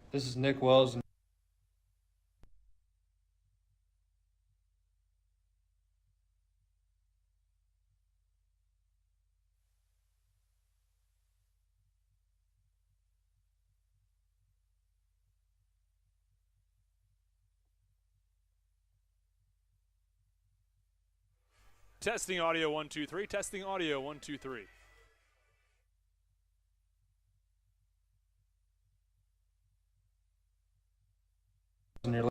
This is Nick Wells. Testing audio 1 2 3. Testing audio 1 2 3. And you're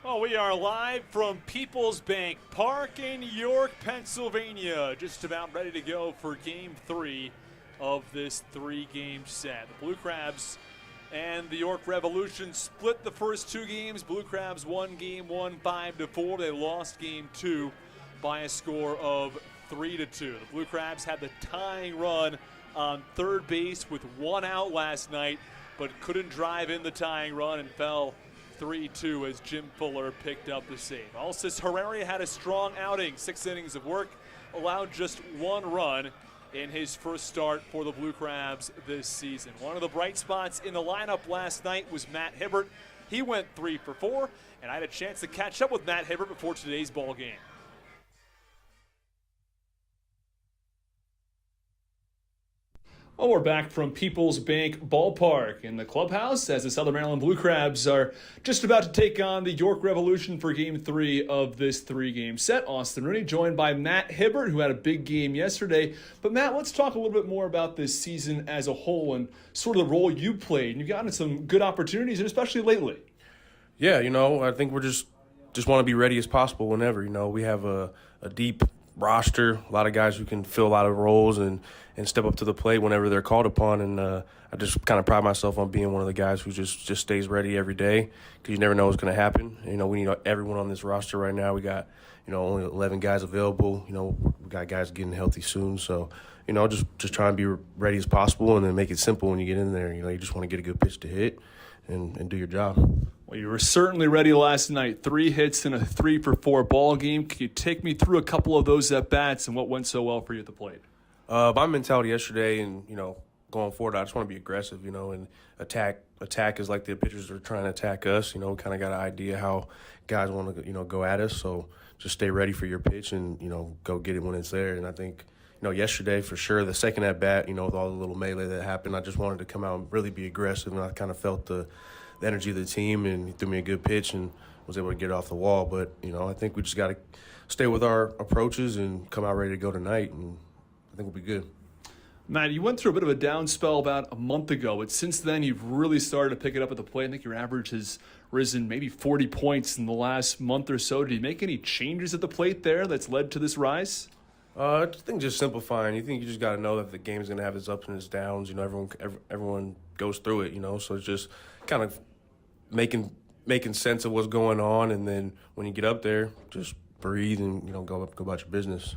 Well, we are live from People's Bank Park in York, Pennsylvania. Just about ready to go for Game 3 of this 3-game set. The Blue Crabs and the York Revolution split the first 2 games. Blue Crabs won Game 1 5-4. They lost Game 2 by a score of 3-2. The Blue Crabs had the tying run on third base with 1 out last night, but couldn't drive in the tying run and fell 3-2 as Jim Fuller picked up the save. Alcis Herrera had a strong outing, 6 innings of work, allowed just 1 run in his first start for the Blue Crabs this season. One of the bright spots in the lineup last night was Matt Hibbert. He went 3 for 4, and I had a chance to catch up with Matt Hibbert before today's ball game. Well, we're back from People's Bank Ballpark in the clubhouse as the Southern Maryland Blue Crabs are just about to take on the York Revolution for Game 3 of this 3-game set. Austin Rooney joined by Matt Hibbert, who had a big game yesterday. But Matt, let's talk a little bit more about this season as a whole and sort of the role you played. And you've gotten some good opportunities, and especially lately. Yeah, I think we're just want to be ready as possible whenever. We have a deep roster, a lot of guys who can fill a lot of roles and step up to the plate whenever they're called upon. And I just kind of pride myself on being one of the guys who just stays ready every day because you never know what's going to happen. We need everyone on this roster right now. We got, only 11 guys available. We got guys getting healthy soon. So, just try and be ready as possible and then make it simple when you get in there. You just want to get a good pitch to hit and do your job. Well, you were certainly ready last night. 3 hits in a 3 for 4 ball game. Can you take me through a couple of those at-bats and what went so well for you at the plate? My mentality yesterday and, going forward, I just want to be aggressive, and attack is like the pitchers are trying to attack us. We kind of got an idea how guys want to, go at us. So just stay ready for your pitch and, go get it when it's there. And I think, yesterday for sure, the second at-bat, with all the little melee that happened, I just wanted to come out and really be aggressive. And I kind of felt the energy of the team, and he threw me a good pitch and was able to get it off the wall. But, I think we just got to stay with our approaches and come out ready to go tonight, and I think we'll be good. Matt, you went through a bit of a down spell about a month ago, but since then you've really started to pick it up at the plate. I think your average has risen maybe 40 points in the last month or so. Did you make any changes at the plate there that's led to this rise? I think just simplifying. You think you just got to know that the game's going to have its ups and its downs. Everyone goes through it, so it's just kind of making sense of what's going on, and then when you get up there, just breathe and go about your business.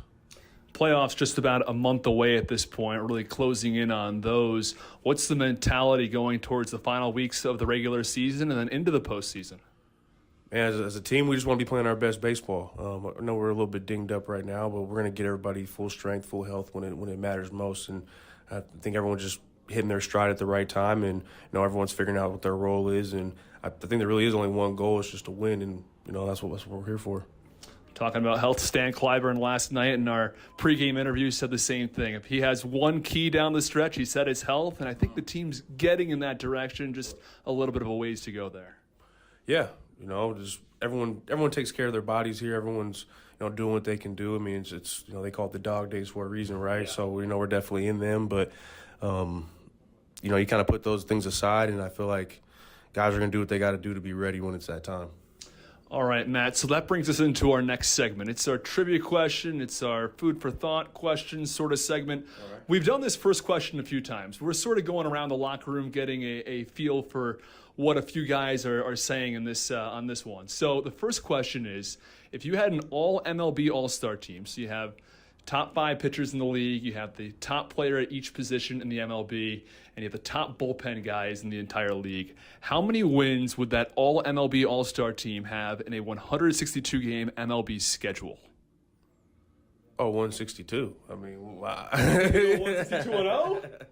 Playoffs just about a month away at this point, really closing in on those. What's the mentality going towards the final weeks of the regular season and then into the postseason? Man, as a team, we just want to be playing our best baseball. I know we're a little bit dinged up right now, but we're going to get everybody full strength, full health when it matters most. And I think everyone just hitting their stride at the right time, and everyone's figuring out what their role is. And I think there really is only one goal: it's just to win, and that's what we're here for. Talking about health, Stan Clyburn last night in our pregame interview said the same thing. If he has one key down the stretch, he said it's health, and I think the team's getting in that direction. Just a little bit of a ways to go there. Yeah, just everyone takes care of their bodies here. Everyone's doing what they can do. I mean, it's they call it the dog days for a reason, right? Yeah. So we're definitely in them, but you kind of put those things aside, and I feel like guys are going to do what they got to do to be ready when it's that time. All right, Matt, so that brings us into our next segment. It's our trivia question. It's our food for thought question sort of segment. All right. We've done this first question a few times. We're sort of going around the locker room getting a feel for what a few guys are saying in this on this one. So the first question is, if you had an all-MLB All-Star team, so you have top 5 pitchers in the league, you have the top player at each position in the MLB, and you have the top bullpen guys in the entire league, how many wins would that all-MLB All-Star team have in a 162-game MLB schedule? Oh, 162. I mean, wow. 162-0?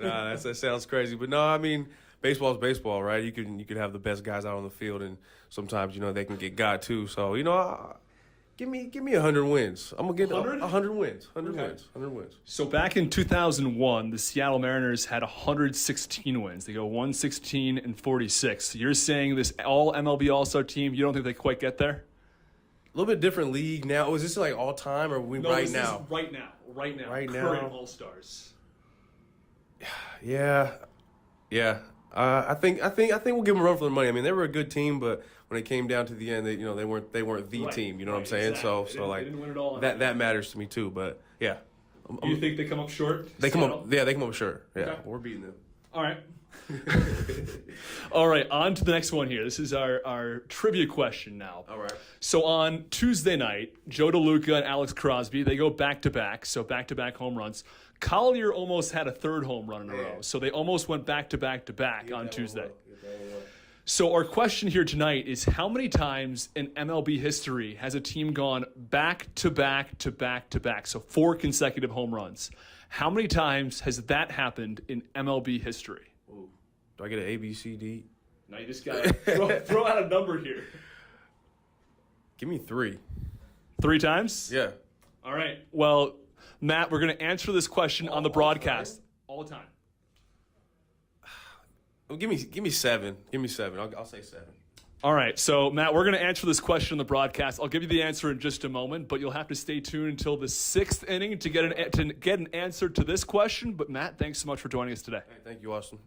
Nah, that sounds crazy. But no, I mean, baseball's baseball, right? You can have the best guys out on the field, and sometimes, they can get got too. So, Give me 100 wins. I'm going to get 100 wins. 100 wins. So back in 2001, the Seattle Mariners had 116 wins. They go 116-46. So you're saying this all MLB All-Star team, you don't think they quite get there? A little bit different league now. Is this like all time or right now? Right now. Right now. Current All-Stars. Yeah. I think we'll give them a run for their money. I mean, they were a good team, but when it came down to the end, they weren't the team. You know what I'm saying? Exactly. So like that matters to me too. But yeah, you think they come up short? They come up short. Yeah, okay. We're beating them. All right. All right, on to the next one here. This is our trivia question now. All right. So on Tuesday night, Joe DeLuca and Alex Crosby, they go back-to-back, so back-to-back home runs. Collier almost had a third home run in a row, so they almost went back-to-back on Tuesday. So our question here tonight is, how many times in MLB history has a team gone back-to-back-to-back-to-back, so 4 consecutive home runs? How many times has that happened in MLB history? Ooh. Do I get an A, B, C, D? No, you just got to throw out a number here. Give me 3. 3 times? Yeah. All right. Well, Matt, we're going to answer this question on the broadcast all the time. Well, give me 7. Give me 7. I'll say 7. All right, so Matt, we're going to answer this question on the broadcast. I'll give you the answer in just a moment, but you'll have to stay tuned until the 6th inning to get an answer to this question. But Matt, thanks so much for joining us today. Hey, thank you, Austin.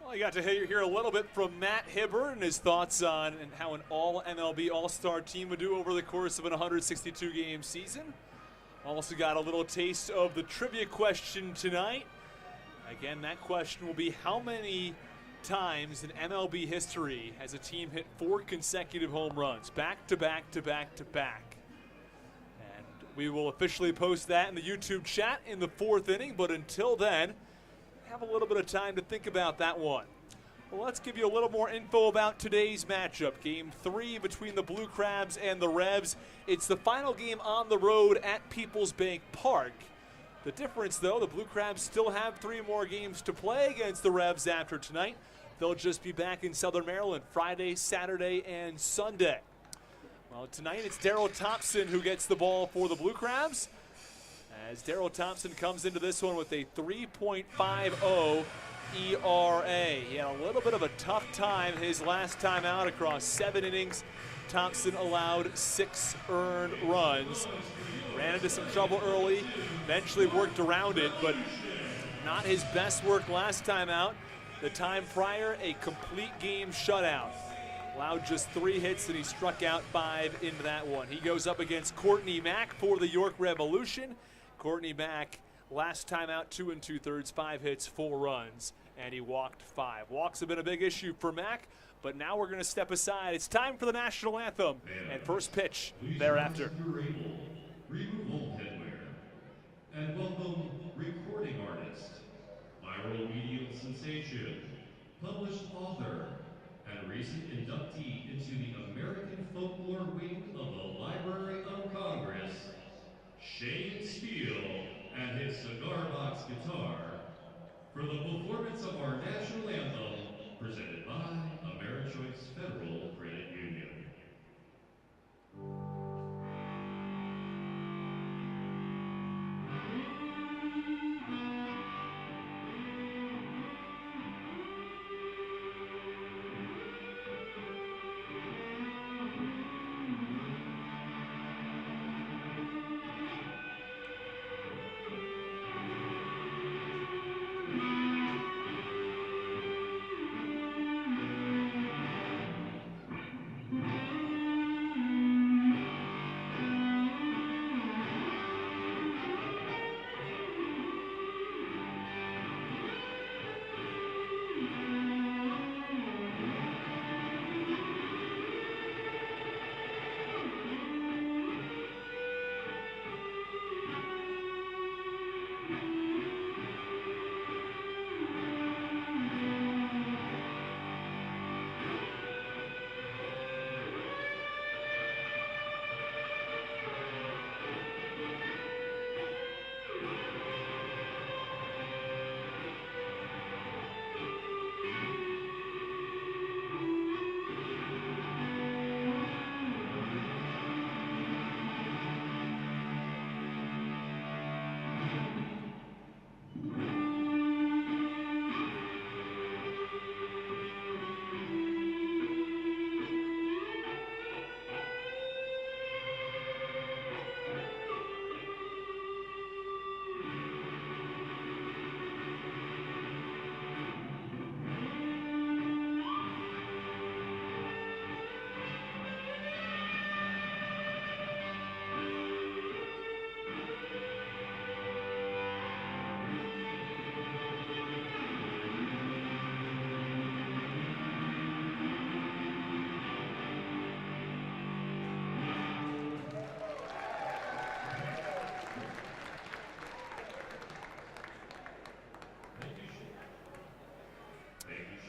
Well, you got to hear a little bit from Matt Hibbert and his thoughts on and how an all-MLB All-Star team would do over the course of an 162-game season. Also got a little taste of the trivia question tonight. Again, that question will be, how many times in MLB history has a team hit 4 consecutive home runs, back-to-back-to-back-to-back? And we will officially post that in the YouTube chat in the 4th inning, but until then, have a little bit of time to think about that one. Well, let's give you a little more info about today's matchup. Game 3 between the Blue Crabs and the Revs. It's the final game on the road at Peoples Bank Park. The difference, though, the Blue Crabs still have 3 more games to play against the Revs after tonight. They'll just be back in Southern Maryland Friday, Saturday, and Sunday. Well, tonight it's Daryl Thompson who gets the ball for the Blue Crabs, as Daryl Thompson comes into this one with a 3.50 ERA. He had a little bit of a tough time his last time out. Across 7 innings, Thompson allowed 6 earned runs. Ran into some trouble early, eventually worked around it, but not his best work last time out. The time prior, a complete game shutout. Allowed just 3 hits, and he struck out 5 in that one. He goes up against Courtney Mack for the York Revolution. Courtney Mack, last time out, 2 2/3, 5 hits, 4 runs, and he walked 5. Walks have been a big issue for Mack, but now we're going to step aside. It's time for the national anthem and first pitch thereafter. Remove old headwear. And welcome recording artist, viral medium sensation, published author, and recent inductee into the American folklore wing of the Live Shane Steele at his cigar box guitar for the performance of our national anthem presented by Americhoice Federal Credit Union.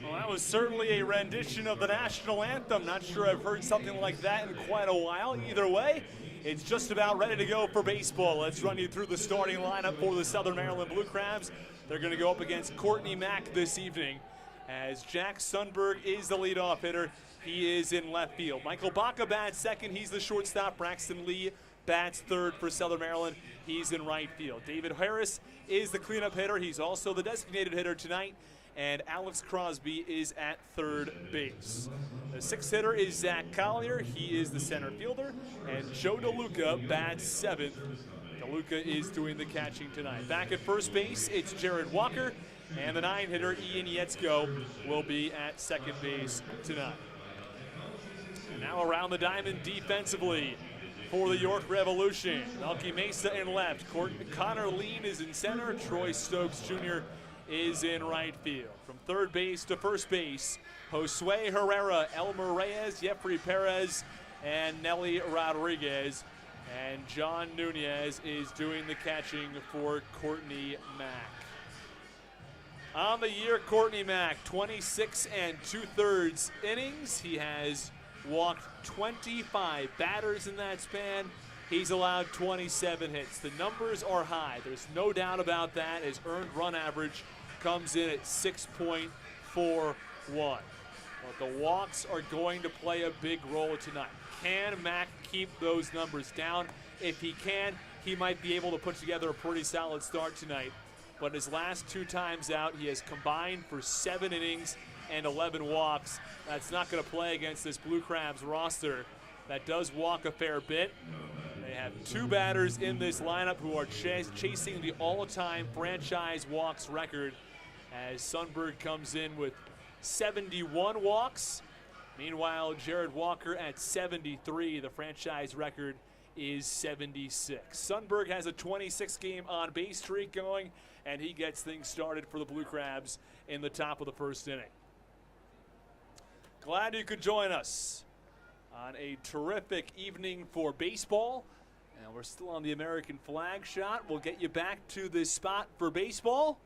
Well, that was certainly a rendition of the national anthem. Not sure I've heard something like that in quite a while. Either way, it's just about ready to go for baseball. Let's run you through the starting lineup for the Southern Maryland Blue Crabs. They're going to go up against Courtney Mack this evening, as Jack Sundberg is the leadoff hitter. He is in left field. Michael Baca bats second. He's the shortstop. Braxton Lee bats third for Southern Maryland. He's in right field. David Harris is the cleanup hitter. He's also the designated hitter tonight. And Alex Crosby is at third base. The sixth hitter is Zach Collier. He is the center fielder. And Joe DeLuca bats seventh. DeLuca is doing the catching tonight. Back at first base, it's Jared Walker. And the nine hitter, Ian Yetzko, will be at second base tonight. And now around the diamond defensively for the York Revolution. Melky Mesa in left. Connor Lean is in center. Troy Stokes Jr. is in right field. From third base to first base, Josue Herrera, Elmer Reyes, Jeffrey Perez, and Nelly Rodriguez. And John Nunez is doing the catching for Courtney Mack. On the year, Courtney Mack, 26 2/3 innings. He has walked 25 batters in that span. He's allowed 27 hits. The numbers are high. There's no doubt about that. His earned run average comes in at 6.41. But the walks are going to play a big role tonight. Can Mack keep those numbers down? If he can, he might be able to put together a pretty solid start tonight. But his last two times out, he has combined for 7 innings and 11 walks. That's not going to play against this Blue Crabs roster that does walk a fair bit. They have 2 batters in this lineup who are chasing the all-time franchise walks record, as Sundberg comes in with 71 walks. Meanwhile, Jared Walker at 73. The franchise record is 76. Sundberg has a 26-game on-base streak going, and he gets things started for the Blue Crabs in the top of the first inning. Glad you could join us on a terrific evening for baseball. And we're still on the American flag shot. We'll get you back to this spot for baseball.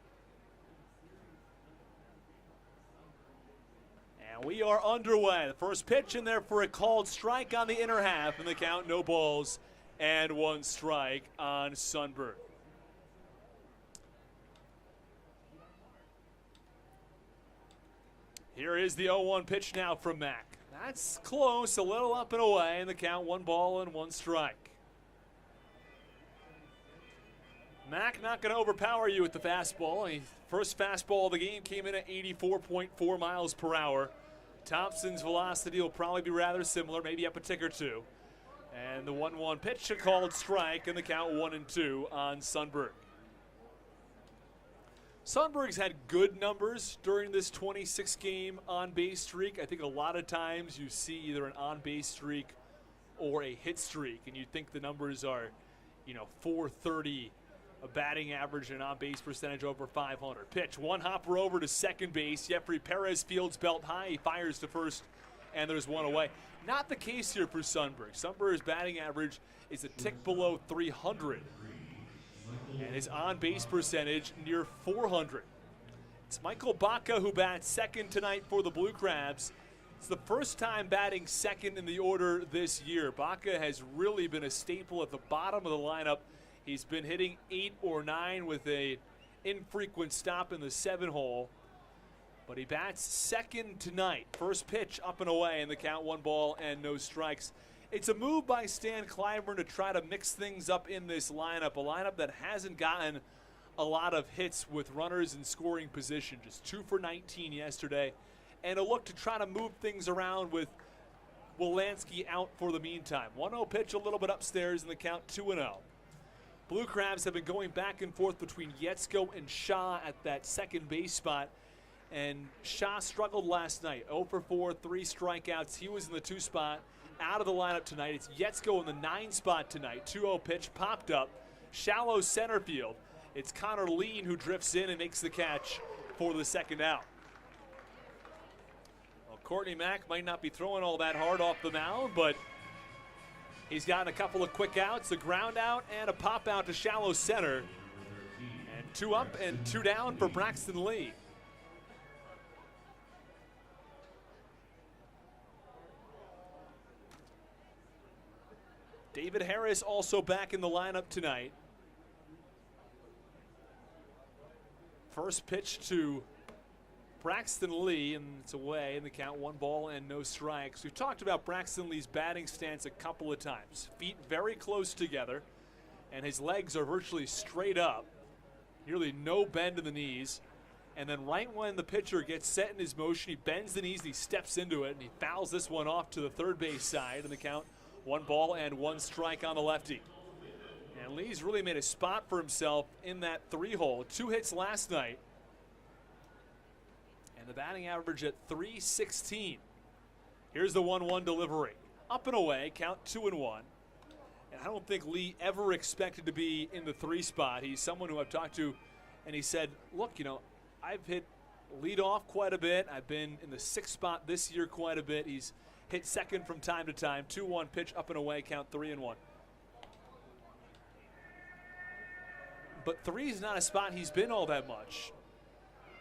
And we are underway. The first pitch in there for a called strike on the inner half, and the count, no balls and 1 strike on Sundberg. Here is the 0-1 pitch now from Mack. That's close, a little up and away, and the count 1 ball and 1 strike. Mack not going to overpower you with the fastball. First fastball of the game came in at 84.4 miles per hour. Thompson's velocity will probably be rather similar, maybe up a tick or two. And the 1-1 pitch, a called strike, and the count 1-2 on Sundberg. Sundberg's had good numbers during this 26-game on-base streak. I think a lot of times you see either an on-base streak or a hit streak, and you think the numbers are, 430, a batting average and on-base percentage over 500. Pitch, 1 hopper over to second base. Jeffrey Perez fields belt high. He fires to first, and there's 1 away. Not the case here for Sundberg. Sundberg's batting average is a tick below 300. And his on-base percentage near 400. It's Michael Baca who bats second tonight for the Blue Crabs. It's the first time batting second in the order this year. Baca has really been a staple at the bottom of the lineup. He's been hitting 8 or 9 with a infrequent stop in the 7-hole. But he bats second tonight. First pitch up and away, and the count 1 ball and no strikes. It's a move by Stan Clyburn to try to mix things up in this lineup, a lineup that hasn't gotten a lot of hits with runners in scoring position, just 2 for 19 yesterday, and a look to try to move things around with Wolanski out for the meantime. 1-0 pitch a little bit upstairs, and the count 2-0. Blue Crabs have been going back and forth between Yetzko and Shaw at that second base spot, and Shaw struggled last night, 0 for 4, 3 strikeouts. He was in the 2 spot. Out of the lineup tonight. It's Yetzko in the 9 spot tonight. 2-0 pitch popped up. Shallow center field. It's Connor Lean who drifts in and makes the catch for the second out. Well, Courtney Mack might not be throwing all that hard off the mound, but he's gotten a couple of quick outs, a ground out, and a pop out to shallow center. And 2 up and 2 down for Braxton Lee. David Harris also back in the lineup tonight. First pitch to Braxton Lee, and it's away in the count, 1 ball and no strikes. We've talked about Braxton Lee's batting stance a couple of times. Feet very close together, and his legs are virtually straight up. Nearly no bend in the knees. And then right when the pitcher gets set in his motion, he bends the knees and he steps into it, and he fouls this one off to the third base side in the count. 1 ball and 1 strike on the lefty. And Lee's really made a spot for himself in that 3-hole. 2 hits last night. And the batting average at .316. Here's the 1-1 delivery. Up and away, count 2-1. And I don't think Lee ever expected to be in the 3 spot. He's someone who I've talked to, and he said, look, I've hit leadoff quite a bit. I've been in the 6th spot this year quite a bit. He's hit second from time to time. 2-1 pitch up and away, count 3-1. But 3 is not a spot he's been all that much.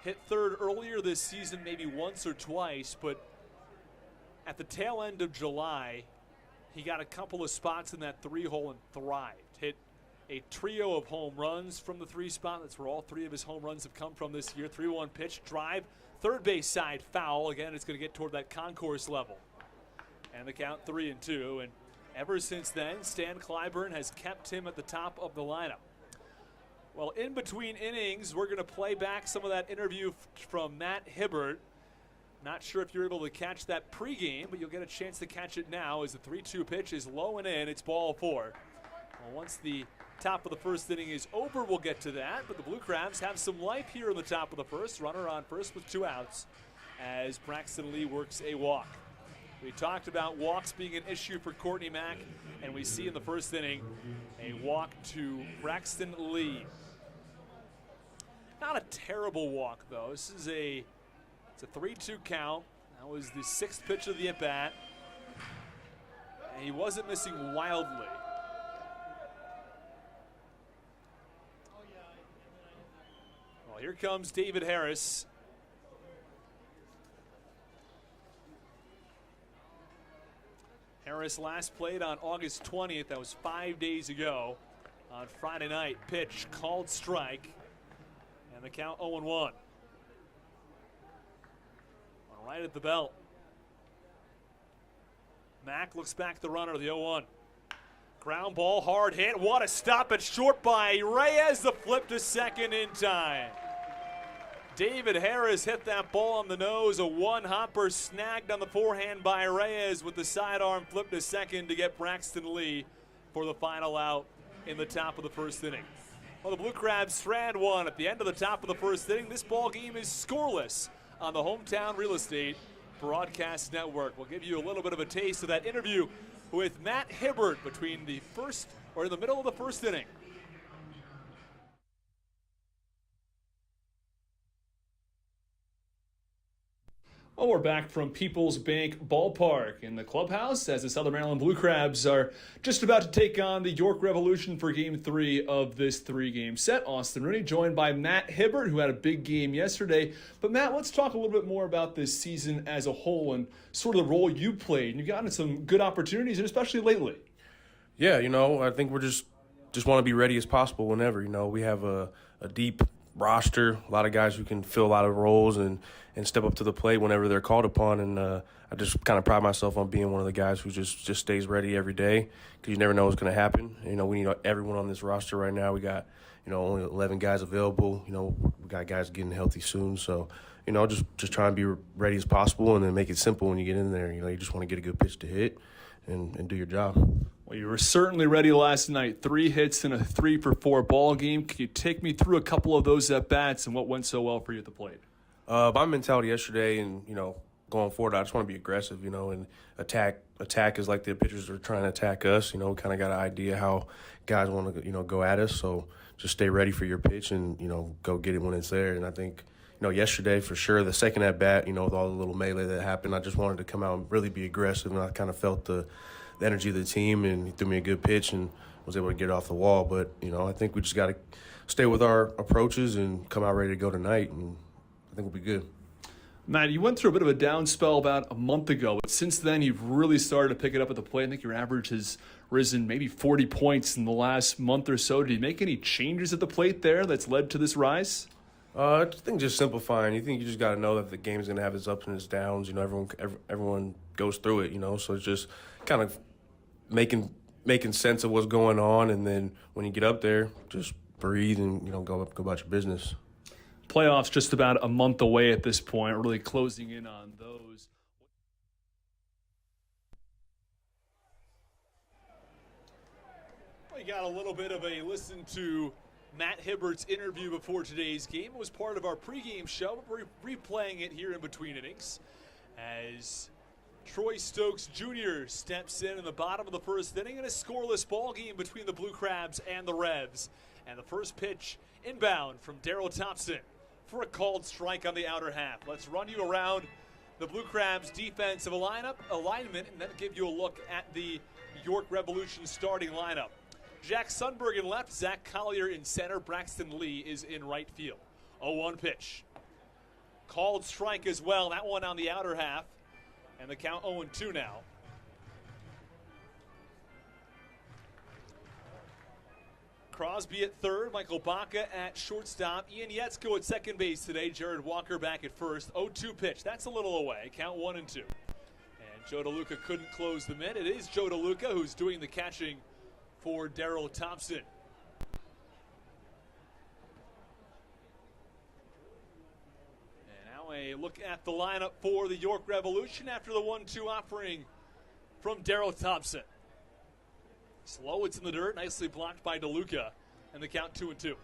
Hit third earlier this season, maybe once or twice, but at the tail end of July, he got a couple of spots in that 3-hole and thrived. Hit a trio of home runs from the 3 spot. That's where all 3 of his home runs have come from this year. 3-1 pitch, drive, third base side foul. Again, it's going to get toward that concourse level. And the count 3-2. And ever since then, Stan Clyburn has kept him at the top of the lineup. Well, in between innings, we're going to play back some of that interview from Matt Hibbert. Not sure if you're able to catch that pregame, but you'll get a chance to catch it now as the 3-2 pitch is low and in. It's ball 4. Well, once the top of the first inning is over, we'll get to that. But the Blue Crabs have some life here in the top of the first. Runner on first with 2 outs as Braxton Lee works a walk. We talked about walks being an issue for Courtney Mack, and we see in the first inning a walk to Braxton Lee. Not a terrible walk, though. This is it's a 3-2 count. That was the 6th pitch of the at-bat. And he wasn't missing wildly. Well, here comes David Harris. Harris last played on August 20th. That was 5 days ago on Friday night. Pitch called strike. And the count 0-1. Right at the belt. Mack looks back the runner, the 0-1. Ground ball, hard hit. What a stop at short by Reyes. The flip to second in time. David Harris hit that ball on the nose. A one-hopper snagged on the forehand by Reyes with the sidearm flip to second to get Braxton Lee for the final out in the top of the first inning. Well, the Blue Crabs strand one at the end of the top of the first inning. This ball game is scoreless on the Hometown Real Estate Broadcast Network. We'll give you a little bit of a taste of that interview with Matt Hibbert between the first, or in the middle of the first inning. Well, we're back from People's Bank Ballpark in the clubhouse as the Southern Maryland Blue Crabs are just about to take on the York Revolution for Game 3 of this three-game set. Austin Rooney joined by Matt Hibbert, who had a big game yesterday. But Matt, let's talk a little bit more about this season as a whole and sort of the role you played. And you've gotten some good opportunities, and especially lately. Yeah, I think we're just want to be ready as possible whenever. We have a deep roster, a lot of guys who can fill a lot of roles and step up to the plate whenever they're called upon. And I just kind of pride myself on being one of the guys who just stays ready every day because you never know what's going to happen. We need everyone on this roster right now. We got, only 11 guys available. We got guys getting healthy soon. So, just try and be ready as possible and then make it simple when you get in there. You just want to get a good pitch to hit and do your job. Well, you were certainly ready last night. 3 hits in a 3-for-4 ball game. Can you take me through a couple of those at-bats and what went so well for you at the plate? My mentality yesterday and, going forward, I just want to be aggressive, and attack is like the pitchers are trying to attack us. We kind of got an idea how guys want to, go at us. So just stay ready for your pitch and, go get it when it's there. And I think, yesterday for sure, the second at-bat, with all the little melee that happened, I just wanted to come out and really be aggressive. And I kind of felt the energy of the team, and he threw me a good pitch and was able to get it off the wall. But, I think we just got to stay with our approaches and come out ready to go tonight, and I think we'll be good. Matt, you went through a bit of a down spell about a month ago, but since then you've really started to pick it up at the plate. I think your average has risen maybe 40 points in the last month or so. Did you make any changes at the plate there that's led to this rise? I think just simplifying. You think you just got to know that the game is going to have its ups and its downs. Everyone goes through it, so it's just kind of making sense of what's going on, and then when you get up there, just breathe and go about your business. Playoffs just about a month away at this point, really closing in on those. We got a little bit of a listen to Matt Hibbert's interview before today's game. It was part of our pregame show. We're replaying it here in between innings as Troy Stokes Jr. steps in the bottom of the first inning in a scoreless ball game between the Blue Crabs and the Revs. And the first pitch inbound from Daryl Thompson for a called strike on the outer half. Let's run you around the Blue Crabs defensive alignment and then give you a look at the York Revolution starting lineup. Jack Sundberg in left, Zach Collier in center, Braxton Lee is in right field. 0-1 pitch. Called strike as well, that one on the outer half. And the count 0-2 now. Crosby at third, Michael Baca at shortstop, Ian Yetzko at second base today, Jared Walker back at first. 0-2 pitch, that's a little away, count 1-2. And Joe DeLuca couldn't close them in. It is Joe DeLuca who's doing the catching for Daryl Thompson. And now a look at the lineup for the York Revolution after the 1-2 offering from Daryl Thompson. Slow, it's in the dirt, nicely blocked by DeLuca, and the count 2-2.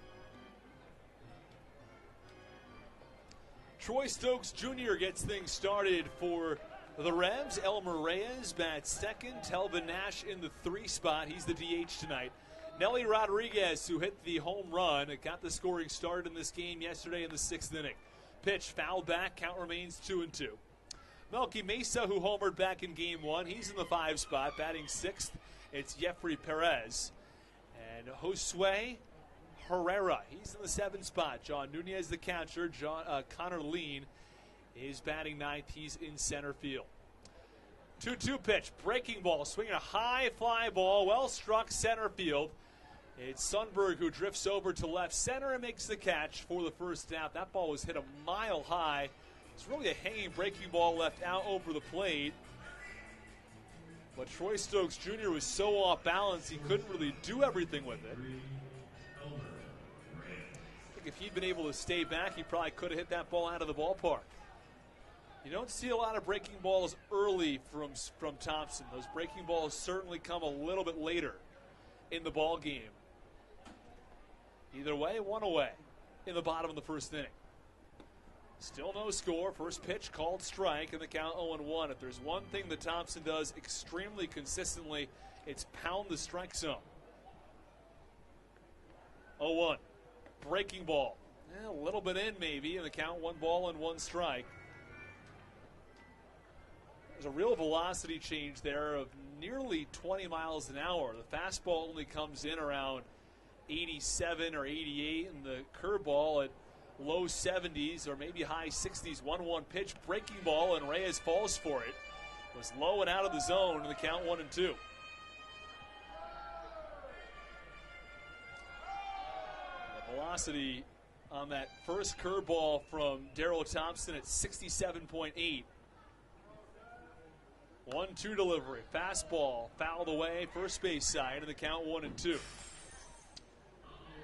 Troy Stokes Jr. gets things started for the Revs. Elmer Reyes bats second. Telvin Nash in the 3 spot. He's the DH tonight. Nelly Rodriguez, who hit the home run, got the scoring start in this game yesterday in the 6th inning. Pitch fouled back. Count remains 2-2. Melky Mesa, who homered back in game 1. He's in the 5 spot, batting 6th. It's Jeffrey Perez. And Josue Herrera, he's in the 7 spot. John Nunez, the catcher. Connor Lean is batting 9th. He's in center field. 2-2 pitch, breaking ball, swinging a high fly ball, well struck center field. It's Sundberg who drifts over to left center and makes the catch for the first out. That ball was hit a mile high. It's really a hanging breaking ball left out over the plate. But Troy Stokes Jr. was so off balance he couldn't really do everything with it. I think if he'd been able to stay back, he probably could have hit that ball out of the ballpark. You don't see a lot of breaking balls early from Thompson. Those breaking balls certainly come a little bit later in the ball game. Either way, one away in the bottom of the first inning. Still no score. First pitch called strike, and the count 0-1. If there's one thing that Thompson does extremely consistently, it's pound the strike zone. 0-1. Breaking ball. A little bit in maybe, and the count 1 ball and 1 strike. There's a real velocity change there of nearly 20 miles an hour. The fastball only comes in around 87 or 88, and the curveball at low 70s or maybe high 60s. 1-1 pitch, breaking ball, and Reyes falls for it. It was low and out of the zone, and the count 1-2. The velocity on that first curveball from Darrell Thompson at 67.8. 1-2 delivery, fastball, fouled away, first base side, and the count 1-2.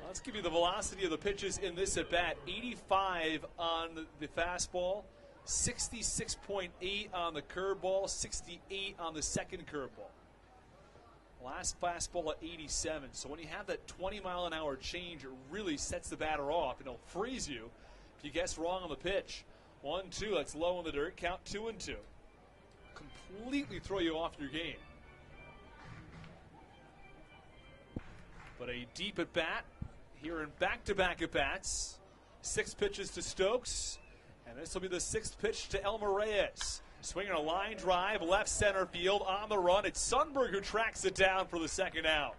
Let's give you the velocity of the pitches in this at bat. 85 on the fastball, 66.8 on the curveball, 68 on the second curveball. Last fastball at 87. So when you have that 20-mile-an-hour change, it really sets the batter off, and it'll freeze you if you guess wrong on the pitch. 1-2, that's low in the dirt, count 2-2. Completely throw you off your game. But a deep at bat here in back-to-back at bats. 6 pitches to Stokes, and this will be the 6th pitch to Elmer Reyes. Swinging a line drive, left center field on the run. It's Sundberg who tracks it down for the second out.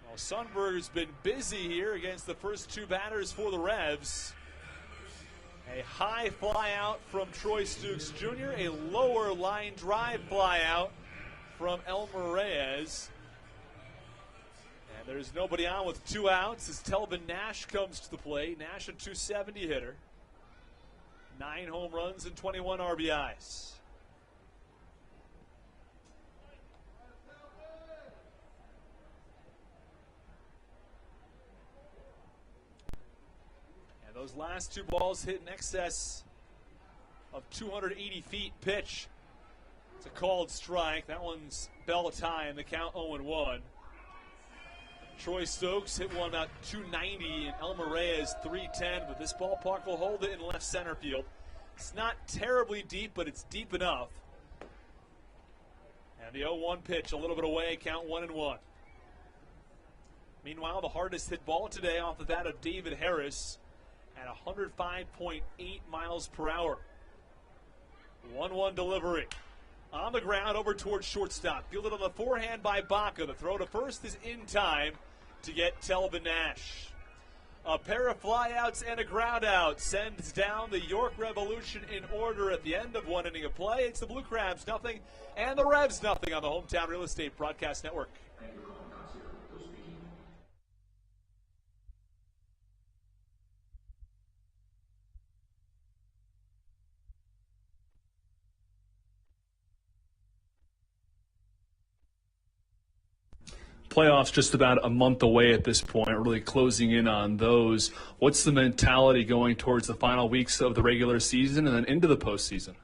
Well, Sundberg's been busy here against the first 2 batters for the Revs. A high fly out from Troy Stokes Jr., a lower line drive fly out from Elmer Reyes. And there's nobody on with 2 outs as Telvin Nash comes to the plate. Nash a .270 hitter. 9 home runs and 21 RBIs. Those last 2 balls hit in excess of 280 feet. Pitch. It's a called strike. That one's bell tie, and the count 0-1. Troy Stokes hit one about 290, and Elmer Reyes 310, but this ballpark will hold it in left center field. It's not terribly deep, but it's deep enough. And the 0-1 pitch, a little bit away, count 1-1. Meanwhile, the hardest hit ball today off the bat of David Harris at 105.8 miles per hour. 1-1 delivery. On the ground over towards shortstop. Fielded on the forehand by Baca. The throw to first is in time to get Telvin Nash. A pair of flyouts and a ground out sends down the York Revolution in order at the end of 1 inning of play. It's the Blue Crabs nothing and the Revs nothing on the Hometown Real Estate Broadcast Network. Playoffs just about a month away at this point, really closing in on those. What's the mentality going towards the final weeks of the regular season and then into the postseason?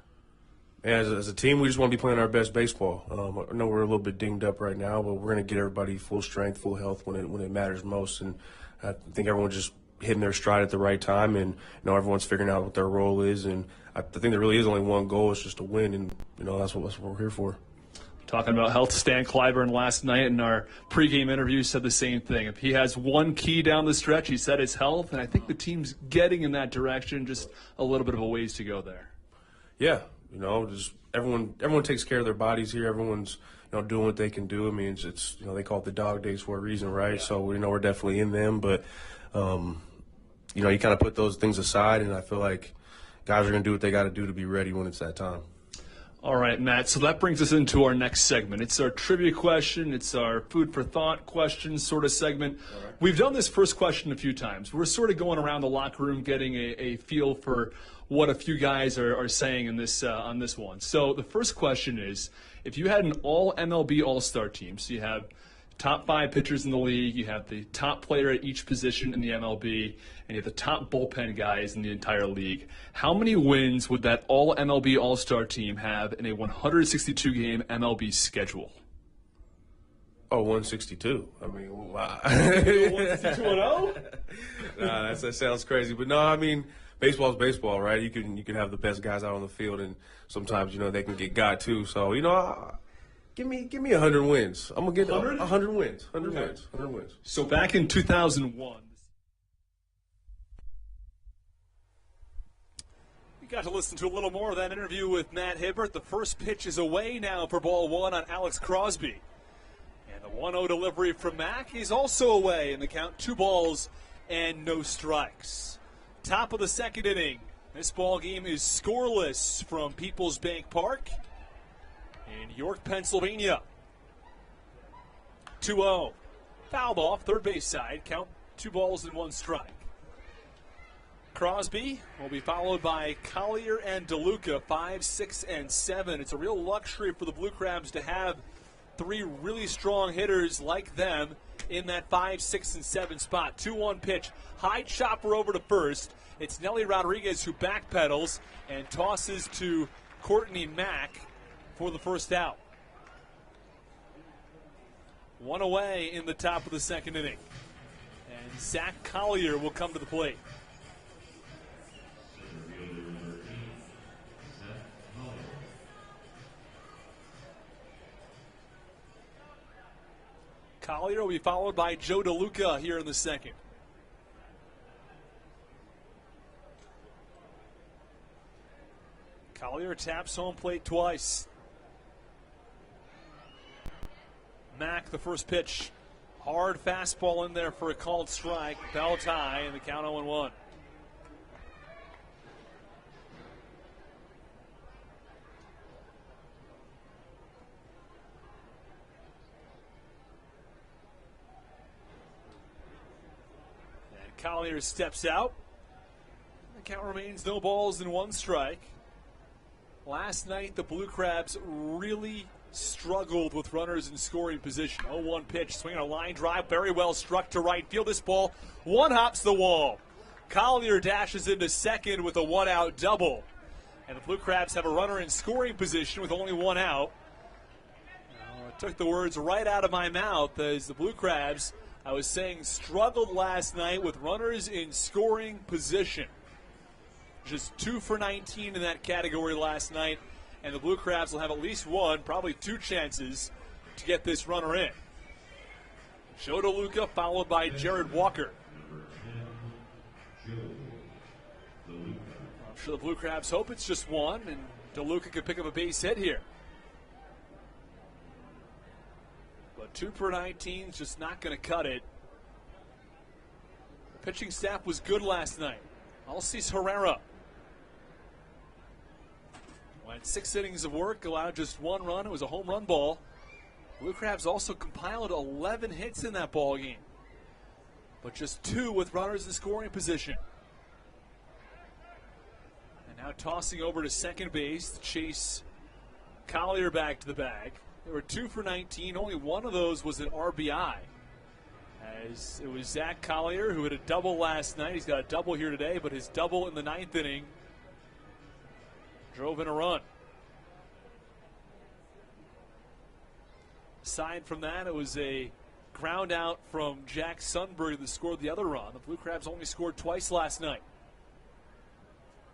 Yeah, as a team, we just want to be playing our best baseball. I know we're a little bit dinged up right now, but we're going to get everybody full strength, full health when it matters most. And I think everyone's just hitting their stride at the right time, and everyone's figuring out what their role is. And I think there really is only one goal: it's just to win, and that's what we're here for. Talking about health, Stan Clyburn last night in our pregame interview said the same thing. If he has one key down the stretch, he said it's health, and I think the team's getting in that direction. Just a little bit of a ways to go there. Yeah, just everyone takes care of their bodies here. Everyone's doing what they can do. I mean, it's they call it the dog days for a reason, right? Yeah. So we're definitely in them, but you kind of put those things aside, and I feel like guys are going to do what they got to do to be ready when it's that time. All right, Matt. So that brings us into our next segment. It's our trivia question. It's our food for thought question sort of segment. Right. We've done this first question a few times. We're sort of going around the locker room getting a feel for what a few guys are saying in this on this one. So the first question is, if you had an all MLB All-Star team, so you have top 5 pitchers in the league, you have the top player at each position in the MLB, and you have the top bullpen guys in the entire league, how many wins would that all MLB All-Star team have in a 162-game MLB schedule? Oh, 162. I mean, wow. 162-0? Nah, that sounds crazy. But no, I mean, baseball's baseball, right? You can have the best guys out on the field, and sometimes, they can get got too. So, give me 100 wins. I'm going to get 100 wins. 100 wins. So back in 2001, we got to listen to a little more of that interview with Matt Hibbert. The first pitch is away now for ball 1 on Alex Crosby. And the 1-0 delivery from Mack is also away in the count, 2 balls and no strikes. Top of the second inning. This ball game is scoreless from Peoples Bank Park in York, Pennsylvania. 2-0. Fouled off, third base side. Count 2 balls and 1 strike. Crosby will be followed by Collier and DeLuca, 5, 6, and 7. It's a real luxury for the Blue Crabs to have 3 really strong hitters like them in that 5, 6, and 7 spot. 2-1 pitch. High chopper over to first. It's Nelly Rodriguez who backpedals and tosses to Courtney Mack for the first out. 1 away in the top of the second inning. And Zach Collier will come to the plate. Collier will be followed by Joe DeLuca here in the second. Collier taps home plate twice. Mack, the first pitch. Hard fastball in there for a called strike. Bell tie and the count 0-1. And Collier steps out. The count remains no balls and 1 strike. Last night, the Blue Crabs really struggled with runners in scoring position. 0-1 pitch, swinging a line drive, very well struck to right field. This ball one-hops the wall. Collier dashes into second with a 1-out double. And the Blue Crabs have a runner in scoring position with only 1 out. It took the words right out of my mouth as the Blue Crabs, I was saying, struggled last night with runners in scoring position. Just 2 for 19 in that category last night, and the Blue Crabs will have at least 1, probably 2 chances to get this runner in. Joe DeLuca followed by Jared Walker. I'm sure the Blue Crabs hope it's just 1, and DeLuca could pick up a base hit here. But 2 for 19 is just not going to cut it. The pitching staff was good last night. Alcides Herrera went 6 innings of work, allowed just 1 run. It was a home run ball. Blue Crabs also compiled 11 hits in that ball game, but just 2 with runners in scoring position. And now tossing over to second base to chase Collier back to the bag. They were 2 for 19. Only 1 of those was an RBI. As it was Zach Collier who had a double last night. He's got a double here today, but his double in the 9th inning drove in a run. Aside from that, it was a ground out from Jack Sundberg that scored the other run. The Blue Crabs only scored twice last night.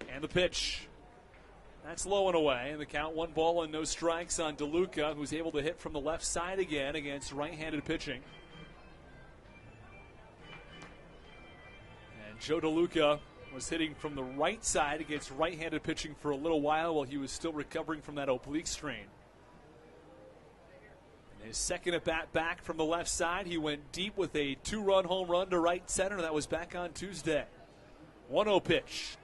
And the pitch. That's low and away. And the count 1 ball and no strikes on DeLuca, who's able to hit from the left side again against right-handed pitching. And Joe DeLuca was hitting from the right side against right-handed pitching for a little while he was still recovering from that oblique strain. And his second at-bat back from the left side, he went deep with a 2-run home run to right center. That was back on Tuesday. 1-0 pitch.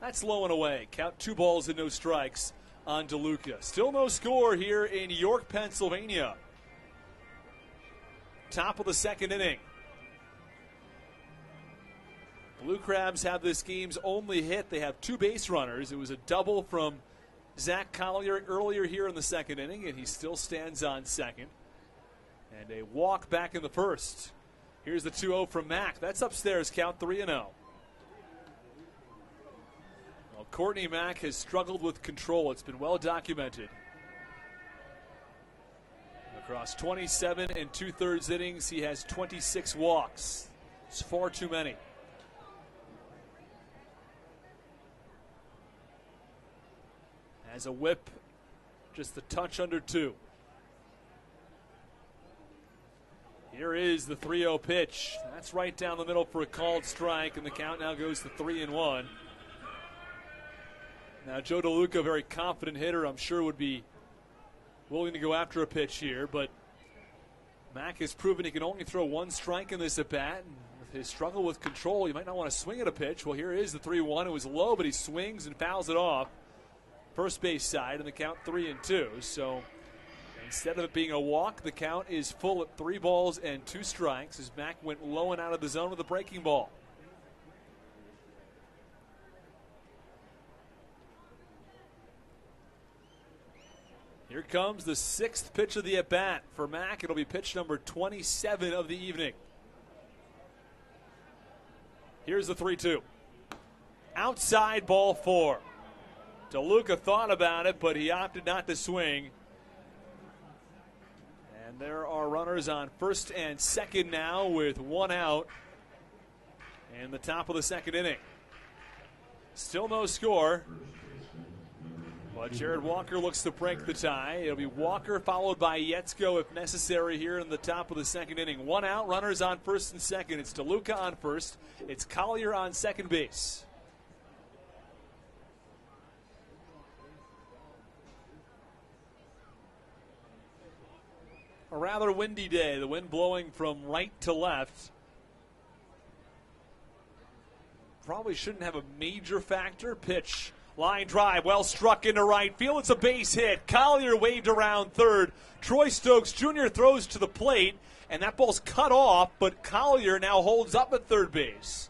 That's low and away. Count 2 balls and no strikes on DeLuca. Still no score here in York, Pennsylvania. Top of the second inning. Blue Crabs have this game's only hit. They have 2 base runners. It was a double from Zach Collier earlier here in the second inning, and he still stands on second. And a walk back in the first. Here's the 2-0 from Mack. That's upstairs, count 3-0. Well, Courtney Mack has struggled with control. It's been well documented. Across 27 and 2/3 innings, he has 26 walks. It's far too many. Has a whip, just a touch under 2. Here is the 3-0 pitch. That's right down the middle for a called strike, and the count now goes to 3-1. Now, Joe DeLuca, a very confident hitter, I'm sure would be willing to go after a pitch here, but Mack has proven he can only throw 1 strike in this at-bat, and with his struggle with control, he might not want to swing at a pitch. Well, here is the 3-1. It was low, but he swings and fouls it off. First base side, and the count 3-2. So instead of it being a walk, the count is full at 3 balls and 2 strikes as Mack went low and out of the zone with a breaking ball. Here comes the 6th pitch of the at-bat for Mack. It'll be pitch number 27 of the evening. Here's the 3-2. Outside, ball 4. DeLuca thought about it, but he opted not to swing. And there are runners on first and second now with 1 out in the top of the second inning. Still no score, but Jared Walker looks to break the tie. It'll be Walker followed by Yetzko if necessary here in the top of the second inning. 1 out, runners on first and second. It's DeLuca on first. It's Collier on second base. A rather windy day, the wind blowing from right to left. Probably shouldn't have a major factor. Pitch, line drive, well struck into right field. It's a base hit. Collier waved around third. Troy Stokes Jr. throws to the plate, and that ball's cut off, but Collier now holds up at third base.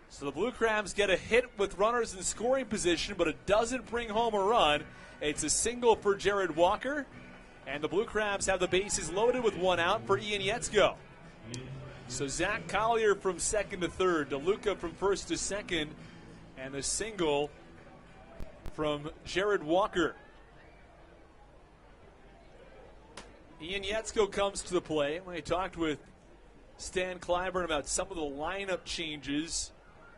So the Blue Crabs get a hit with runners in scoring position, but it doesn't bring home a run. It's a single for Jared Walker. And the Blue Crabs have the bases loaded with 1 out for Ian Yetzko. So Zach Collier from second to third, DeLuca from first to second, and the single from Jared Walker. Ian Yetzko comes to the plate. When I talked with Stan Clyburn about some of the lineup changes,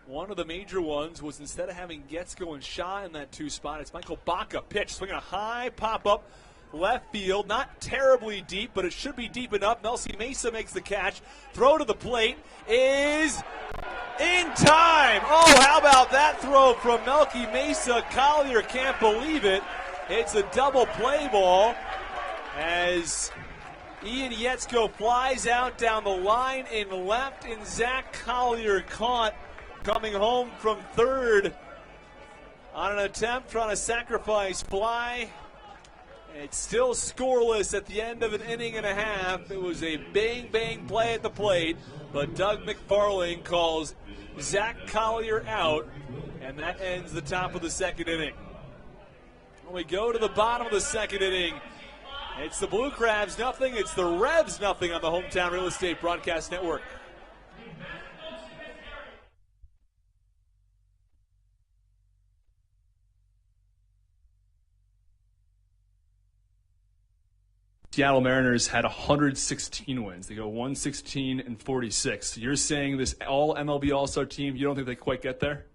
one of the major ones was instead of having Yetzko and Shaw in that 2 spot, it's Michael Baca. Pitch, swinging a high pop-up. Left field, not terribly deep, but it should be deep enough. Melky Mesa makes the catch. Throw to the plate is in time. Oh, how about that throw from Melky Mesa? Collier can't believe it. It's a double play ball as Ian Yetzko flies out down the line in left, and Zach Collier caught coming home from third on an attempt trying to sacrifice fly. It's still scoreless at the end of an inning and a half. It was a bang-bang play at the plate, but Doug McFarling calls Zach Collier out, and that ends the top of the second inning. When we go to the bottom of the second inning, it's the Blue Crabs nothing, it's the Revs nothing on the Hometown Real Estate Broadcast Network. Seattle Mariners had 116 wins. They go 116 and 46. You're saying this all MLB All-Star team, you don't think they quite get there?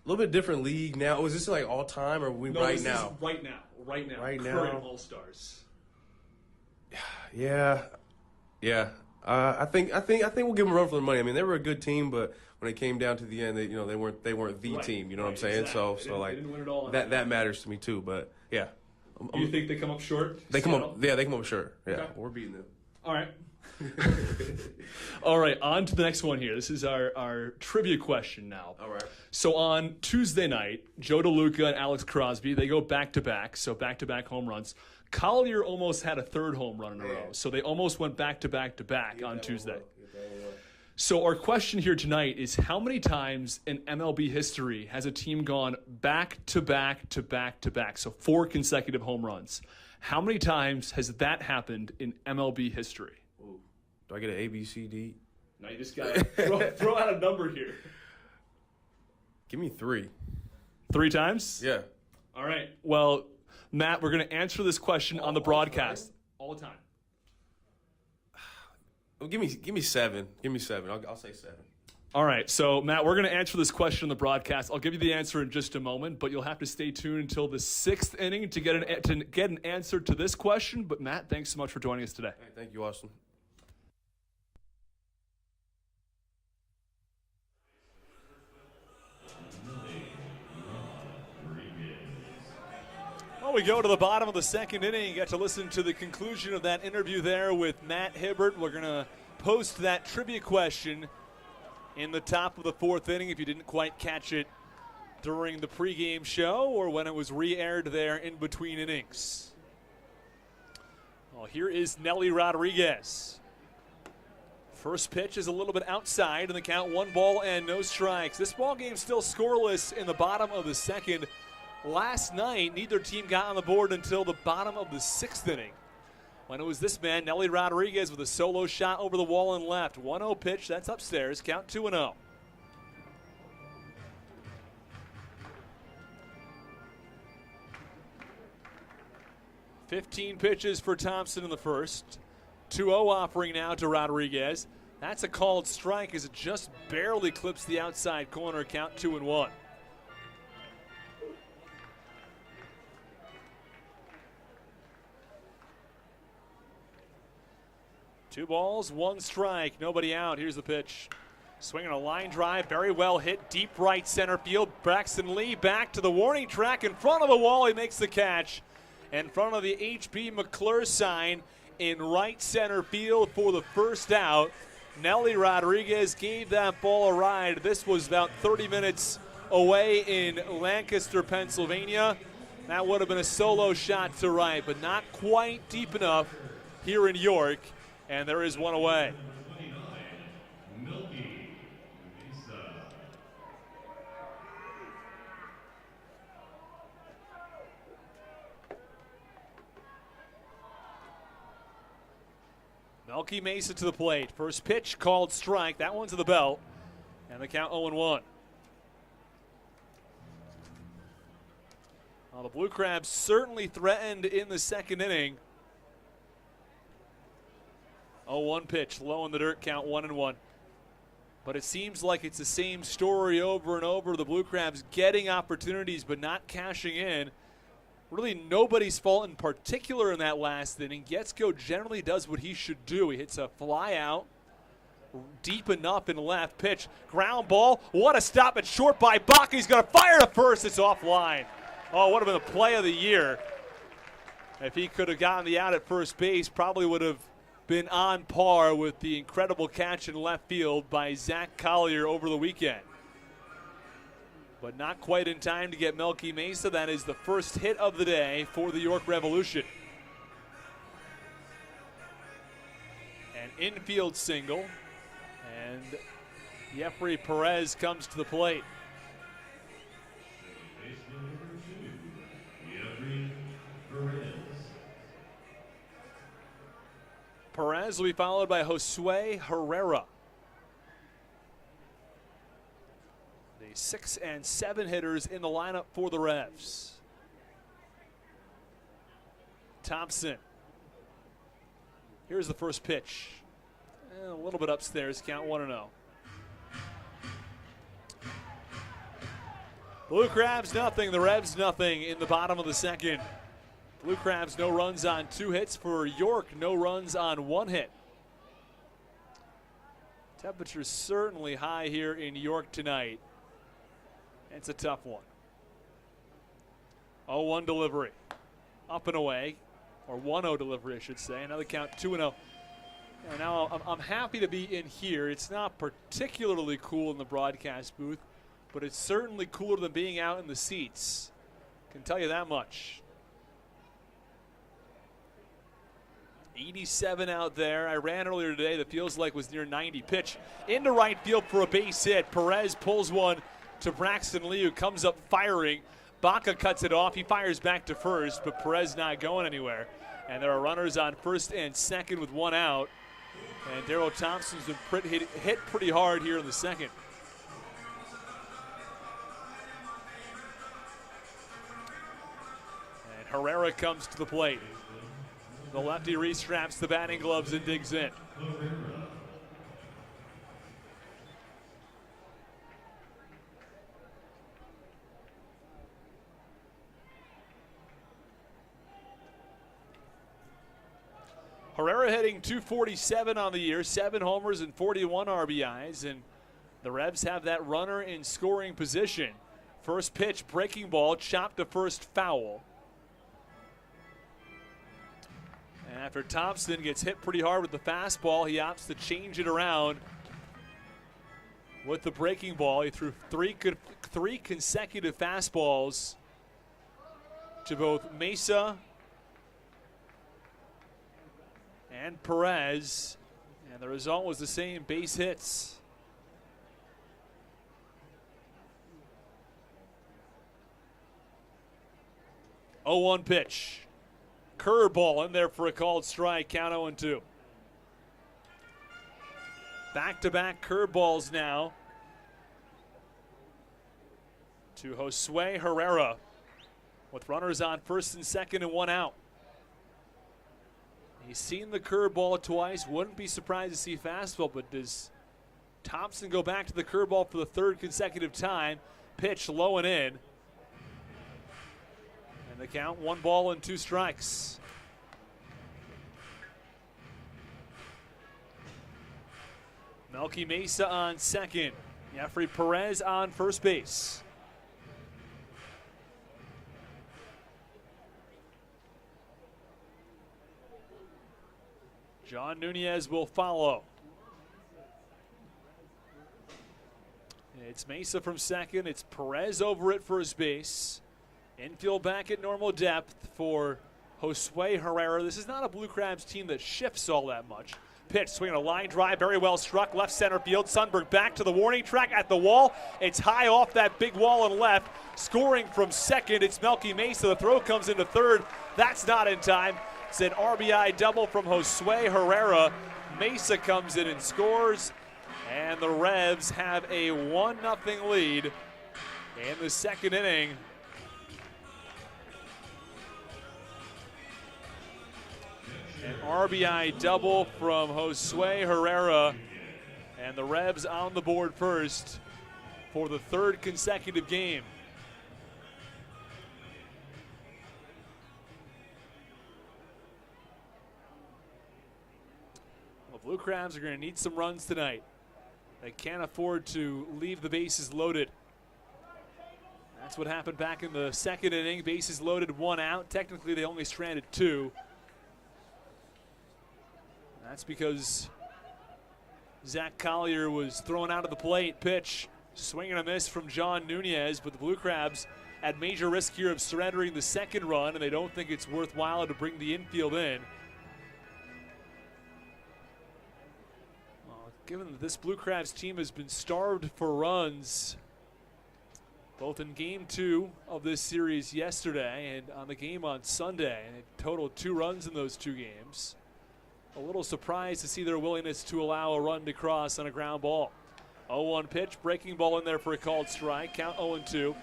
A little bit different league now. Was this like all time or we No, right this now? is right now. Right now. Right Current now. All-Stars. Yeah. I think we'll give them a run for their money. I mean, they were a good team, but when it came down to the end, they weren't the Right. team. You know what I'm saying? Exactly. So like they didn't win it all. that matters to me too. But yeah, Do you think they come up short? they come Seattle? up. Yeah, they come up short. Yeah, Okay. we're beating them. All right. All right, on to the next one here. This is our trivia question now. All right. So on Tuesday night, Joe DeLuca and Alex Crosby, they go back-to-back, so back-to-back home runs. Collier almost had a third home run in a row, so they almost went back-to-back-to-back on Tuesday. So our question here tonight is, how many times in MLB history has a team gone back-to-back-to-back-to-back, so 4 consecutive home runs? How many times has that happened in MLB history? Ooh. Do I get an A, B, C, D? No, you just got to throw out a number here. Give me 3. 3 times? Yeah. All right. Well, Matt, we're going to answer this question on the broadcast all the time. Well, give me 7. Give me 7. I'll say 7. All right. So, Matt, we're going to answer this question on the broadcast. I'll give you the answer in just a moment, but you'll have to stay tuned until the 6th inning to get an answer to this question. But, Matt, thanks so much for joining us today. Hey, thank you, Austin. Well, we go to the bottom of the 2nd inning. You got to listen to the conclusion of that interview there with Matt Hibbert. We're going to post that trivia question in the top of the 4th inning if you didn't quite catch it during the pregame show or when it was re-aired there in between innings. Well, here is Nelly Rodriguez. First pitch is a little bit outside, and the count 1 ball and no strikes. This ball game still scoreless in the bottom of the 2nd. Last night, neither team got on the board until the bottom of the 6th inning, when it was this man, Nelly Rodriguez, with a solo shot over the wall and left. 1-0 pitch, that's upstairs, count 2-0. "15 pitches for Thompson in the first. 2-0 offering now to Rodriguez. That's a called strike as it just barely clips the outside corner, count 2-1. Two balls, 1 strike, nobody out. Here's the pitch. Swinging a line drive, very well hit, deep right center field. Braxton Lee back to the warning track in front of the wall. He makes the catch in front of the H.B. McClure sign in right center field for the first out. Nelly Rodriguez gave that ball a ride. This was about 30 minutes away in Lancaster, Pennsylvania. That would have been a solo shot to right, but not quite deep enough here in York. And there is one away. Melky Mesa to the plate. First pitch called strike. That one's to the belt. And the count 0-1. Well, the Blue Crabs certainly threatened in the 2nd inning. 0-1 pitch, low in the dirt, count 1-1. But it seems like it's the same story over and over. The Blue Crabs getting opportunities but not cashing in. Really nobody's fault in particular in that last inning. Getsko generally does what he should do. He hits a fly out deep enough in left. Pitch, ground ball. What a stop at short by Bach. He's going to fire to first. It's offline. Oh, would have been the play of the year. If he could have gotten the out at first base, probably would have been on par with the incredible catch in left field by Zach Collier over the weekend. But not quite in time to get Melky Mesa. That is the first hit of the day for the York Revolution. An infield single, and Jeffrey Perez comes to the plate. Perez will be followed by Josue Herrera. The 6 and 7 hitters in the lineup for the Revs. Thompson. Here's the first pitch. A little bit upstairs, count 1-0. Blue Crabs nothing, the Revs nothing in the bottom of the 2nd. Blue Crabs no runs on 2 hits. For York, no runs on 1 hit. Temperature's certainly high here in York tonight. It's a tough one. 0-1 delivery. Up and away. Or 1-0 delivery, I should say. Another count, 2-0. And now I'm happy to be in here. It's not particularly cool in the broadcast booth. but it's certainly cooler than being out in the seats. Can tell you that much. 87 out there. I ran earlier today that feels like was near 90. Pitch into right field for a base hit. Perez pulls one to Braxton Lee, who comes up firing. Baca cuts it off. He fires back to first, but Perez not going anywhere. And there are runners on first and second with one out. And Darryl Thompson's been hit pretty hard here in the second. And Herrera comes to the plate. The lefty restraps the batting gloves and digs in. Herrera hitting .247 on the year, 7 homers and 41 RBIs, and the Revs have that runner in scoring position. First pitch, breaking ball, chopped to first, foul. And after Thompson gets hit pretty hard with the fastball, he opts to change it around with the breaking ball. He threw three consecutive fastballs to both Mesa and Perez, and the result was the same, base hits. Oh, 1 pitch. Curveball in there for a called strike, count 0-2. Back-to-back curveballs now to Josue Herrera with runners on first and second and one out. He's seen the curveball twice. Wouldn't be surprised to see fastball, but does Thompson go back to the curveball for the third consecutive time? Pitch low and in. And the count, 1 ball and 2 strikes. Melky Mesa on second. Jeffrey Perez on first base. John Nunez will follow. It's Mesa from second. It's Perez over at first base. Infield back at normal depth for Josue Herrera. This is not a Blue Crabs team that shifts all that much. Pitch, swinging a line drive, very well struck, left center field. Sundberg back to the warning track at the wall. It's high off that big wall and left. Scoring from second, it's Melky Mesa. The throw comes into third. That's not in time. It's an RBI double from Josue Herrera. Mesa comes in and scores, and the Revs have a 1-0 lead in the second inning. An RBI double from Josue Herrera, and the Revs on the board first for the third consecutive game. The Blue Crabs are going to need some runs tonight. They can't afford to leave the bases loaded. That's what happened back in the second inning. Bases loaded, 1 out. Technically, they only stranded 2. That's because Zach Collier was thrown out of the plate. Pitch, swing and a miss from John Nunez, but the Blue Crabs at major risk here of surrendering the second run, and they don't think it's worthwhile to bring the infield in. Well, given that this Blue Crabs team has been starved for runs, both in Game 2 of this series yesterday and on the game on Sunday, and it totaled 2 runs in those 2 games. A little surprised to see their willingness to allow a run to cross on a ground ball. 0-1 pitch, breaking ball in there for a called strike. Count 0-2.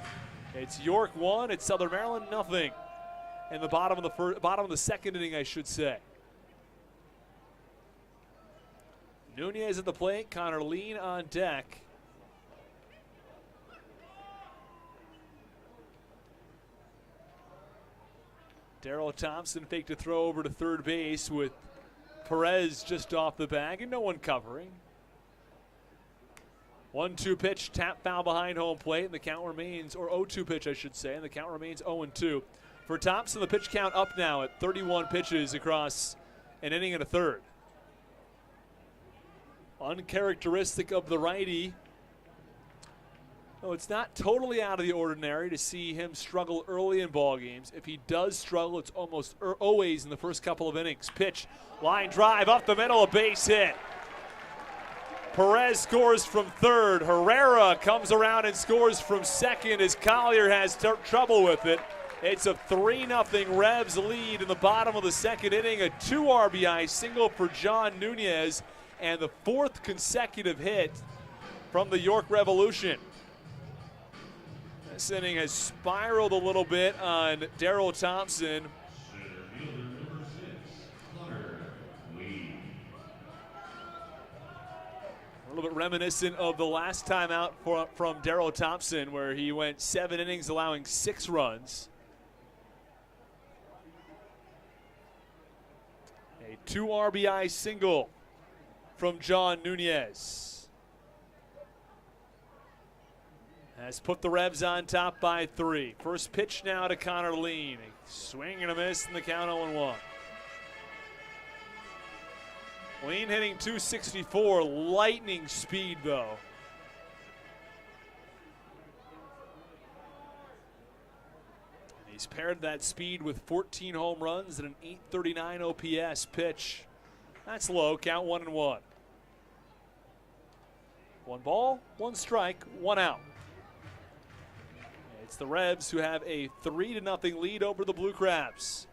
It's York 1, it's Southern Maryland nothing. In the bottom of the second inning, I should say. Nunez at the plate, Connor Lean on deck. Darryl Thompson faked a throw over to third base with Perez just off the bag and no one covering. 1-2 pitch, tap foul behind home plate, and the count remains, or 0-2 pitch, I should say, and the count remains 0-2. For Thompson, the pitch count up now at 31 pitches across an inning and a third. Uncharacteristic of the righty. No, it's not totally out of the ordinary to see him struggle early in ball games. If he does struggle, it's almost always in the first couple of innings. Pitch, line drive, up the middle, a base hit. Perez scores from third. Herrera comes around and scores from second as Collier has trouble with it. It's a 3-0 Revs lead in the bottom of the second inning. A 2 RBI single for John Nunez and the 4th consecutive hit from the York Revolution. This inning has spiraled a little bit on Darryl Thompson. A little bit reminiscent of the last time out from Darryl Thompson, where he went 7 innings allowing 6 runs. A 2 RBI single from John Nunez has put the Revs on top by 3. First pitch now to Connor Lean. A swing and a miss in the count 0-1. Lean hitting 264, lightning speed though. And he's paired that speed with 14 home runs and an 839 OPS. Pitch. That's low, count 1-1. 1 ball, 1 strike, 1 out. It's the Revs who have a 3-0 lead over the Blue Crabs.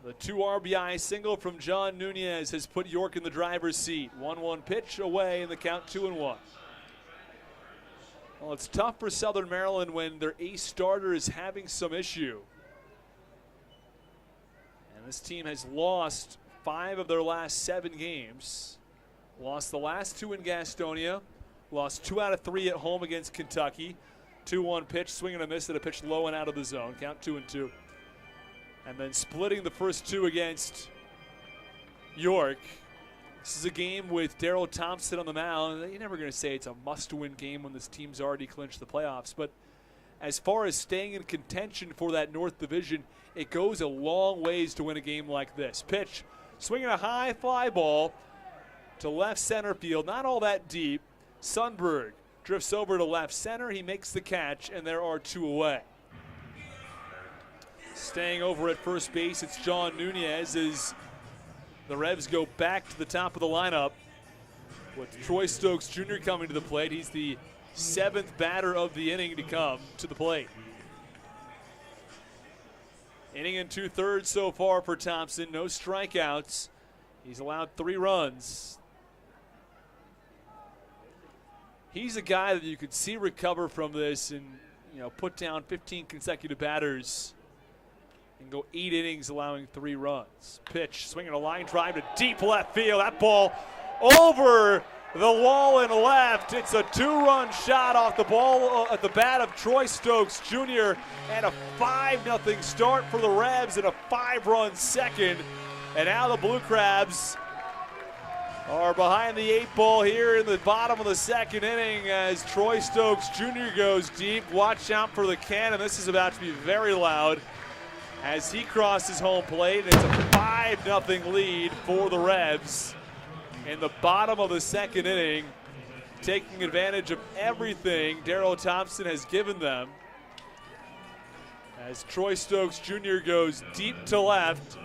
The 2 RBI single from John Nunez has put York in the driver's seat. 1-1 pitch away in the count 2-1. Well, it's tough for Southern Maryland when their ace starter is having some issue. And this team has lost 5 of their last 7 games. Lost the last 2 in Gastonia. Lost 2 out of 3 at home against Kentucky. 2-1 pitch, swing and a miss at a pitch low and out of the zone. Count 2-2. And then splitting the first 2 against York. This is a game with Darryl Thompson on the mound. You're never going to say it's a must-win game when this team's already clinched the playoffs. But as far as staying in contention for that North Division, it goes a long ways to win a game like this. Pitch, swinging a high fly ball to left center field. Not all that deep. Sundberg drifts over to left center. He makes the catch, and there are 2 away. Staying over at first base, it's John Nunez as the Revs go back to the top of the lineup with Troy Stokes Jr. coming to the plate. He's the 7th batter of the inning to come to the plate. Inning and 2/3 so far for Thompson. No strikeouts. He's allowed 3 runs. He's a guy that you could see recover from this and, put down 15 consecutive batters and go 8 innings allowing 3 runs. Pitch, swinging a line drive to deep left field. That ball over the wall and left. It's a 2-run shot off the ball at the bat of Troy Stokes Jr. and a 5-0 start for the Revs and a 5-run second. And now the Blue Crabs are behind the 8 ball here in the bottom of the second inning as Troy Stokes Jr. goes deep. Watch out for the cannon. This is about to be very loud as he crosses home plate. It's a 5-0 lead for the Revs in the bottom of the second inning, taking advantage of everything Darryl Thompson has given them as Troy Stokes Jr. goes deep to left,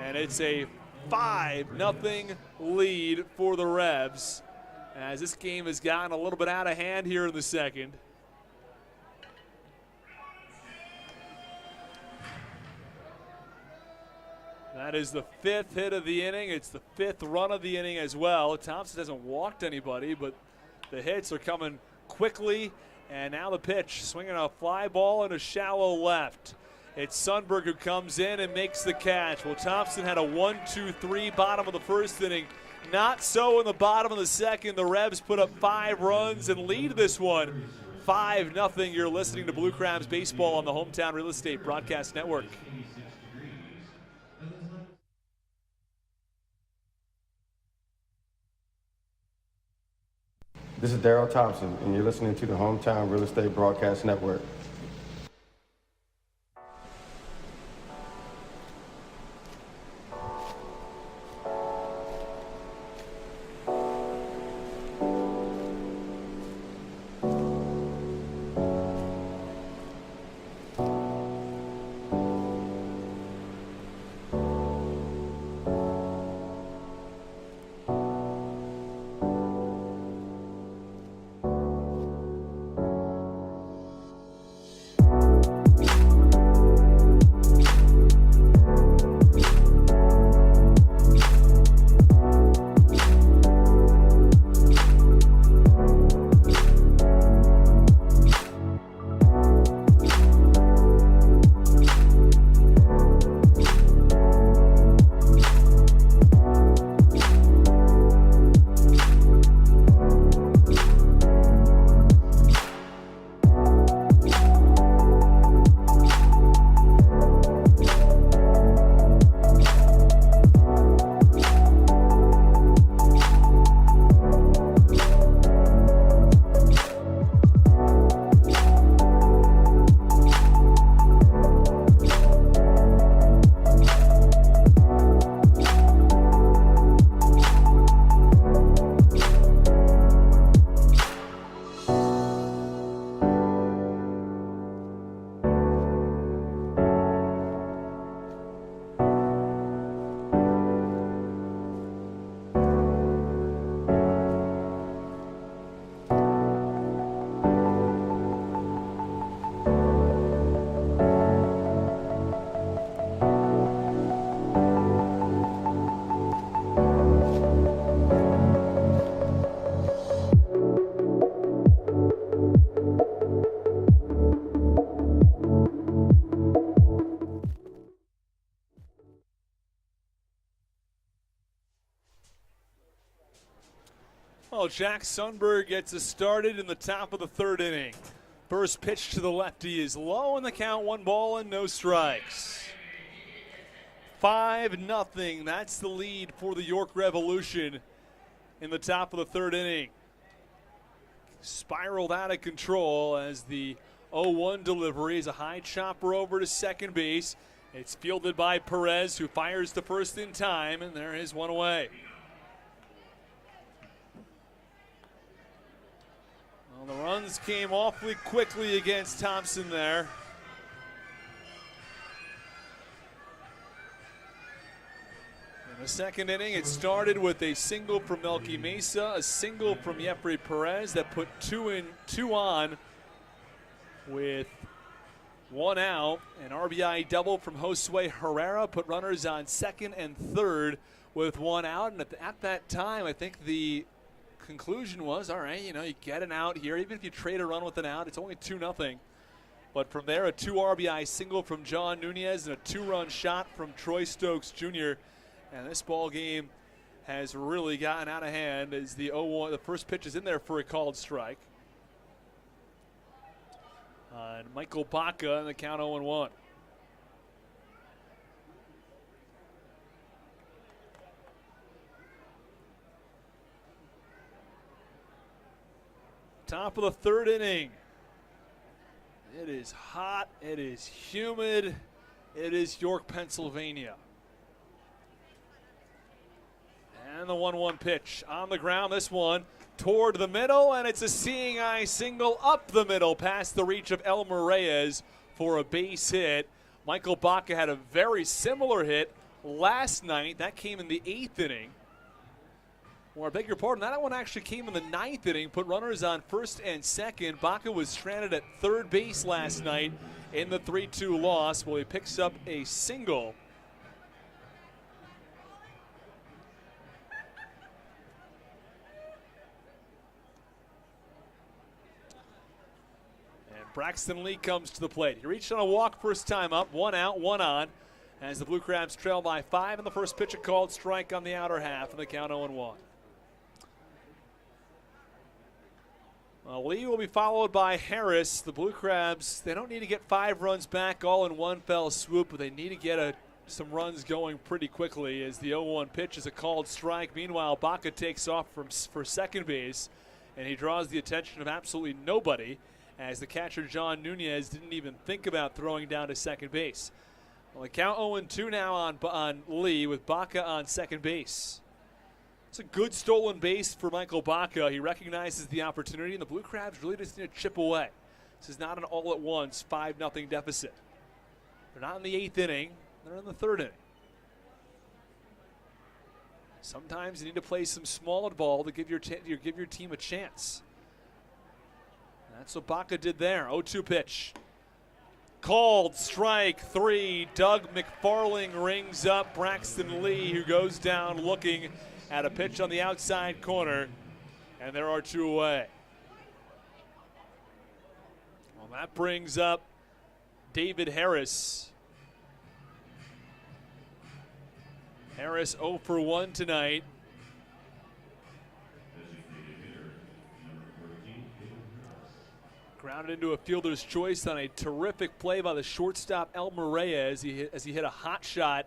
and it's a 5-0 lead for the Revs as this game has gotten a little bit out of hand here in the second. That is the 5th hit of the inning. It's the 5th run of the inning as well. Thompson hasn't walked anybody, but the hits are coming quickly. And now the pitch, swinging a fly ball and a shallow left. It's Sundberg who comes in and makes the catch. Well, Thompson had a 1-2-3 bottom of the first inning. Not so in the bottom of the second. The Revs put up 5 runs and lead this one 5-0. You're listening to Blue Crabs Baseball on the Hometown Real Estate Broadcast Network. This is Darryl Thompson, and you're listening to the Hometown Real Estate Broadcast Network. Well, Jack Sundberg gets us started in the top of the third inning. First pitch to the lefty is low, and the count 1 ball and no strikes. 5-0. That's the lead for the York Revolution in the top of the third inning. Spiraled out of control as the 0-1 delivery is a high chopper over to second base. It's fielded by Perez, who fires the first in time, and there is one away. Well, the runs came awfully quickly against Thompson there. In the second inning, it started with a single from Melky Mesa, a single from Jeffrey Perez that put two on with 1 out. An RBI double from Josue Herrera put runners on second and third with 1 out. And at that time, I think the conclusion was, all right, you get an out here. Even if you trade a run with an out, it's only 2-0. But from there, a 2 RBI single from John Nunez and a 2-run shot from Troy Stokes Jr. And this ball game has really gotten out of hand as the 0-1, the first pitch is in there for a called strike. And Michael Baca in the count 0-1. Top of the third inning. It is hot, it is humid, it is York, Pennsylvania. And the 1-1 pitch on the ground, this one toward the middle, and it's a seeing eye single up the middle past the reach of Elmer Reyes for a base hit. Michael Baca had a very similar hit last night. That came in the 8th inning. Or I beg your pardon, that one actually came in the 9th inning, put runners on first and second. Baca was stranded at third base last night in the 3-2 loss. Well, he picks up a single. And Braxton Lee comes to the plate. He reached on a walk first time up, 1 out, 1 on, as the Blue Crabs trail by 5, and the first pitch a called strike on the outer half, and the count 0-1. Lee will be followed by Harris. The Blue Crabs, they don't need to get 5 runs back all in one fell swoop, but they need to get some runs going pretty quickly as the 0-1 pitch is a called strike. Meanwhile, Baca takes off for second base, and he draws the attention of absolutely nobody as the catcher John Nunez didn't even think about throwing down to second base. Well, the count 0-2 now on Lee with Baca on second base. It's a good stolen base for Michael Baca. He recognizes the opportunity, and the Blue Crabs really just need to chip away. This is not an all-at-once 5-0 deficit. They're not in the 8th inning. They're in the 3rd inning. Sometimes you need to play some smaller ball to give your team a chance. That's what Baca did there. 0-2 pitch. Called strike 3. Doug McFarling rings up Braxton Lee, who goes down looking at a pitch on the outside corner, and there are 2 away. Well, that brings up David Harris. Harris 0 for 1 tonight. Grounded into a fielder's choice on a terrific play by the shortstop Elmer Reyes as he hit a hot shot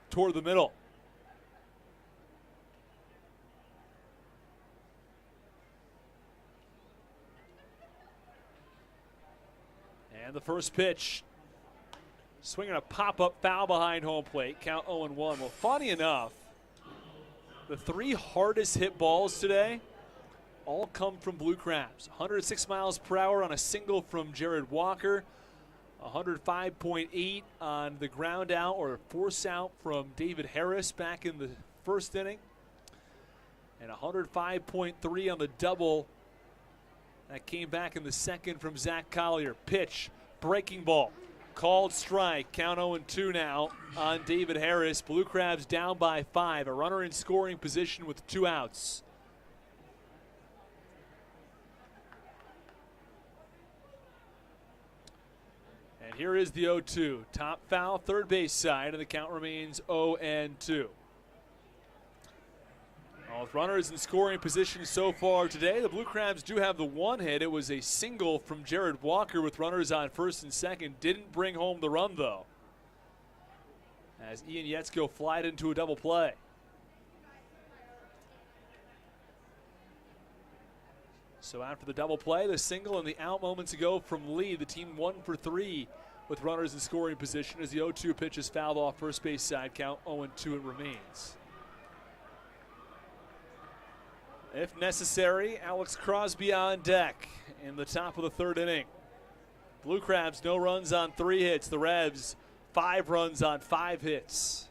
toward the middle. And the first pitch, swinging a pop-up foul behind home plate, count 0-1. Well, funny enough, the 3 hardest hit balls today all come from Blue Crabs. 106 miles per hour on a single from Jared Walker, 105.8 on the ground out or force out from David Harris back in the 1st inning, and 105.3 on the double that came back in the 2nd from Zach Collier. Pitch, breaking ball, called strike. Count 0-2 now on David Harris. Blue Crabs down by 5. A runner in scoring position with 2 outs. And here is the 0-2. Top foul, third base side, and the count remains 0-2. Well, With runners in scoring position so far today, the Blue Crabs do have the one hit. It was a single from Jared Walker with runners on first and second. Didn't bring home the run, though, as Ian Yetzko flied into a double play. So after the double play, the single and the out moments ago from Lee, the team 1 for 3 with runners in scoring position as the 0-2 pitch is fouled off first base side. Count 0-2 it remains. If necessary, Alex Crosby on deck in the top of the third inning. Blue Crabs, no runs on 3 hits. The Revs, 5 runs on 5 hits.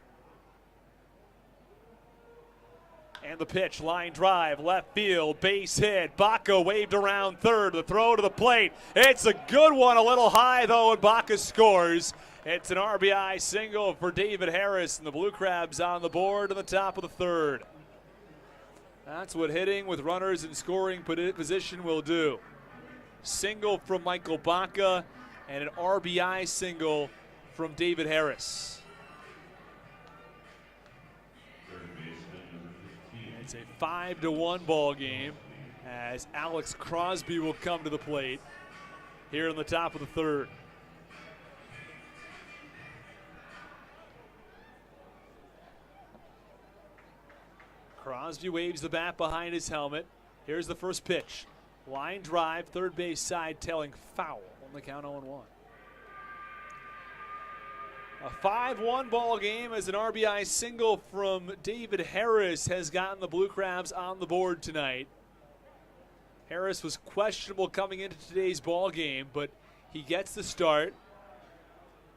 And the pitch, line drive, left field, base hit. Baca waved around third. The throw to the plate. It's a good one, a little high though, and Baca scores. It's an RBI single for David Harris, and the Blue Crabs on the board in the top of the third. That's what hitting with runners in scoring position will do. Single from Michael Baca and an RBI single from David Harris. It's a 5-1 ball game as Alex Crosby will come to the plate here in the top of the third. Crosby waves the bat behind his helmet. Here's the first pitch. Line drive, third base side, tailing foul on the count 0-1. A 5-1 ball game as an RBI single from David Harris has gotten the Blue Crabs on the board tonight. Harris was questionable coming into today's ball game, but he gets the start.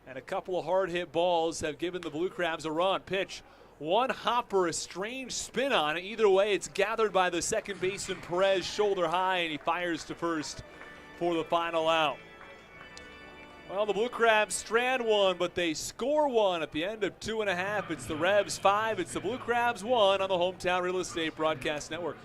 And a couple of hard hit balls have given the Blue Crabs a run. Pitch, one hopper, a strange spin on it. Either way, it's gathered by the second baseman Perez shoulder high, and he fires to first for the final out. Well, the Blue Crabs strand one, but they score one at the end of 2.5. It's the Revs 5. It's the Blue Crabs 1 on the Hometown Real Estate Broadcast Network.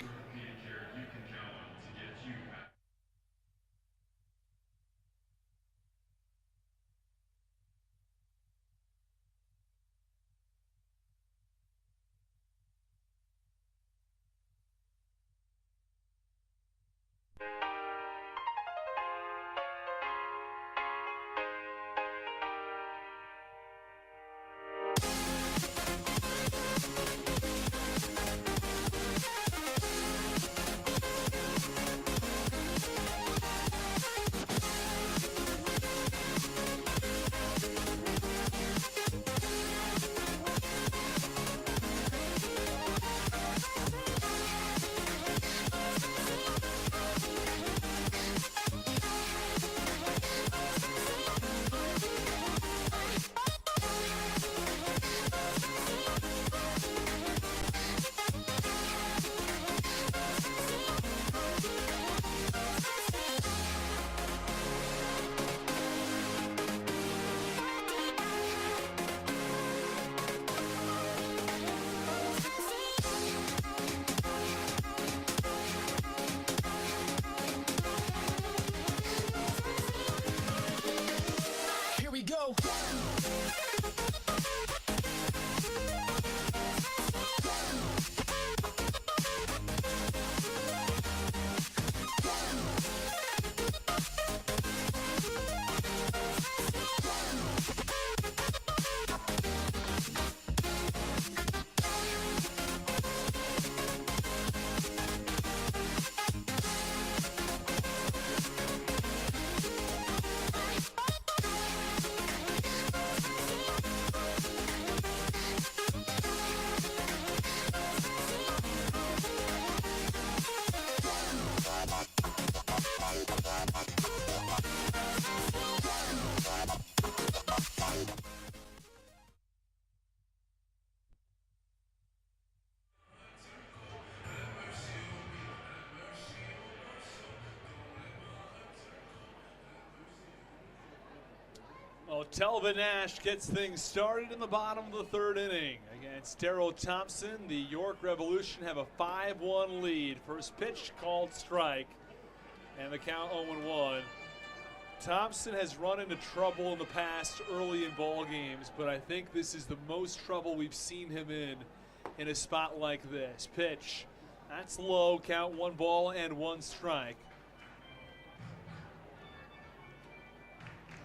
go. Well, Telvin Nash gets things started in the bottom of the third inning against Darryl Thompson. The York Revolution have a 5-1 lead. First pitch called strike, and the count 0-1. Thompson has run into trouble in the past early in ball games, but I think this is the most trouble we've seen him in a spot like this. Pitch, That's low. Count 1 ball and 1 strike.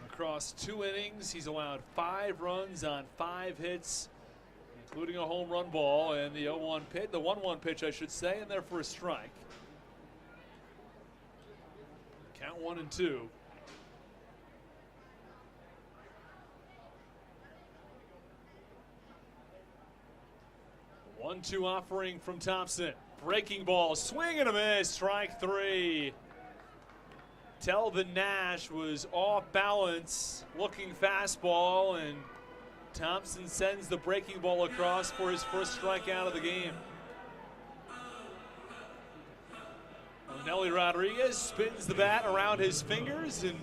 Across 2 innings, he's allowed 5 runs on 5 hits, including a home run ball and the 0-1 pitch, the 1-1 pitch, I should say, and there for a strike. Count 1 and 2. One-two offering from Thompson. Breaking ball, swing and a miss, strike 3. Telvin Nash was off balance, looking fastball, and Thompson sends the breaking ball across for his first strikeout of the game. Nelly Rodriguez spins the bat around his fingers and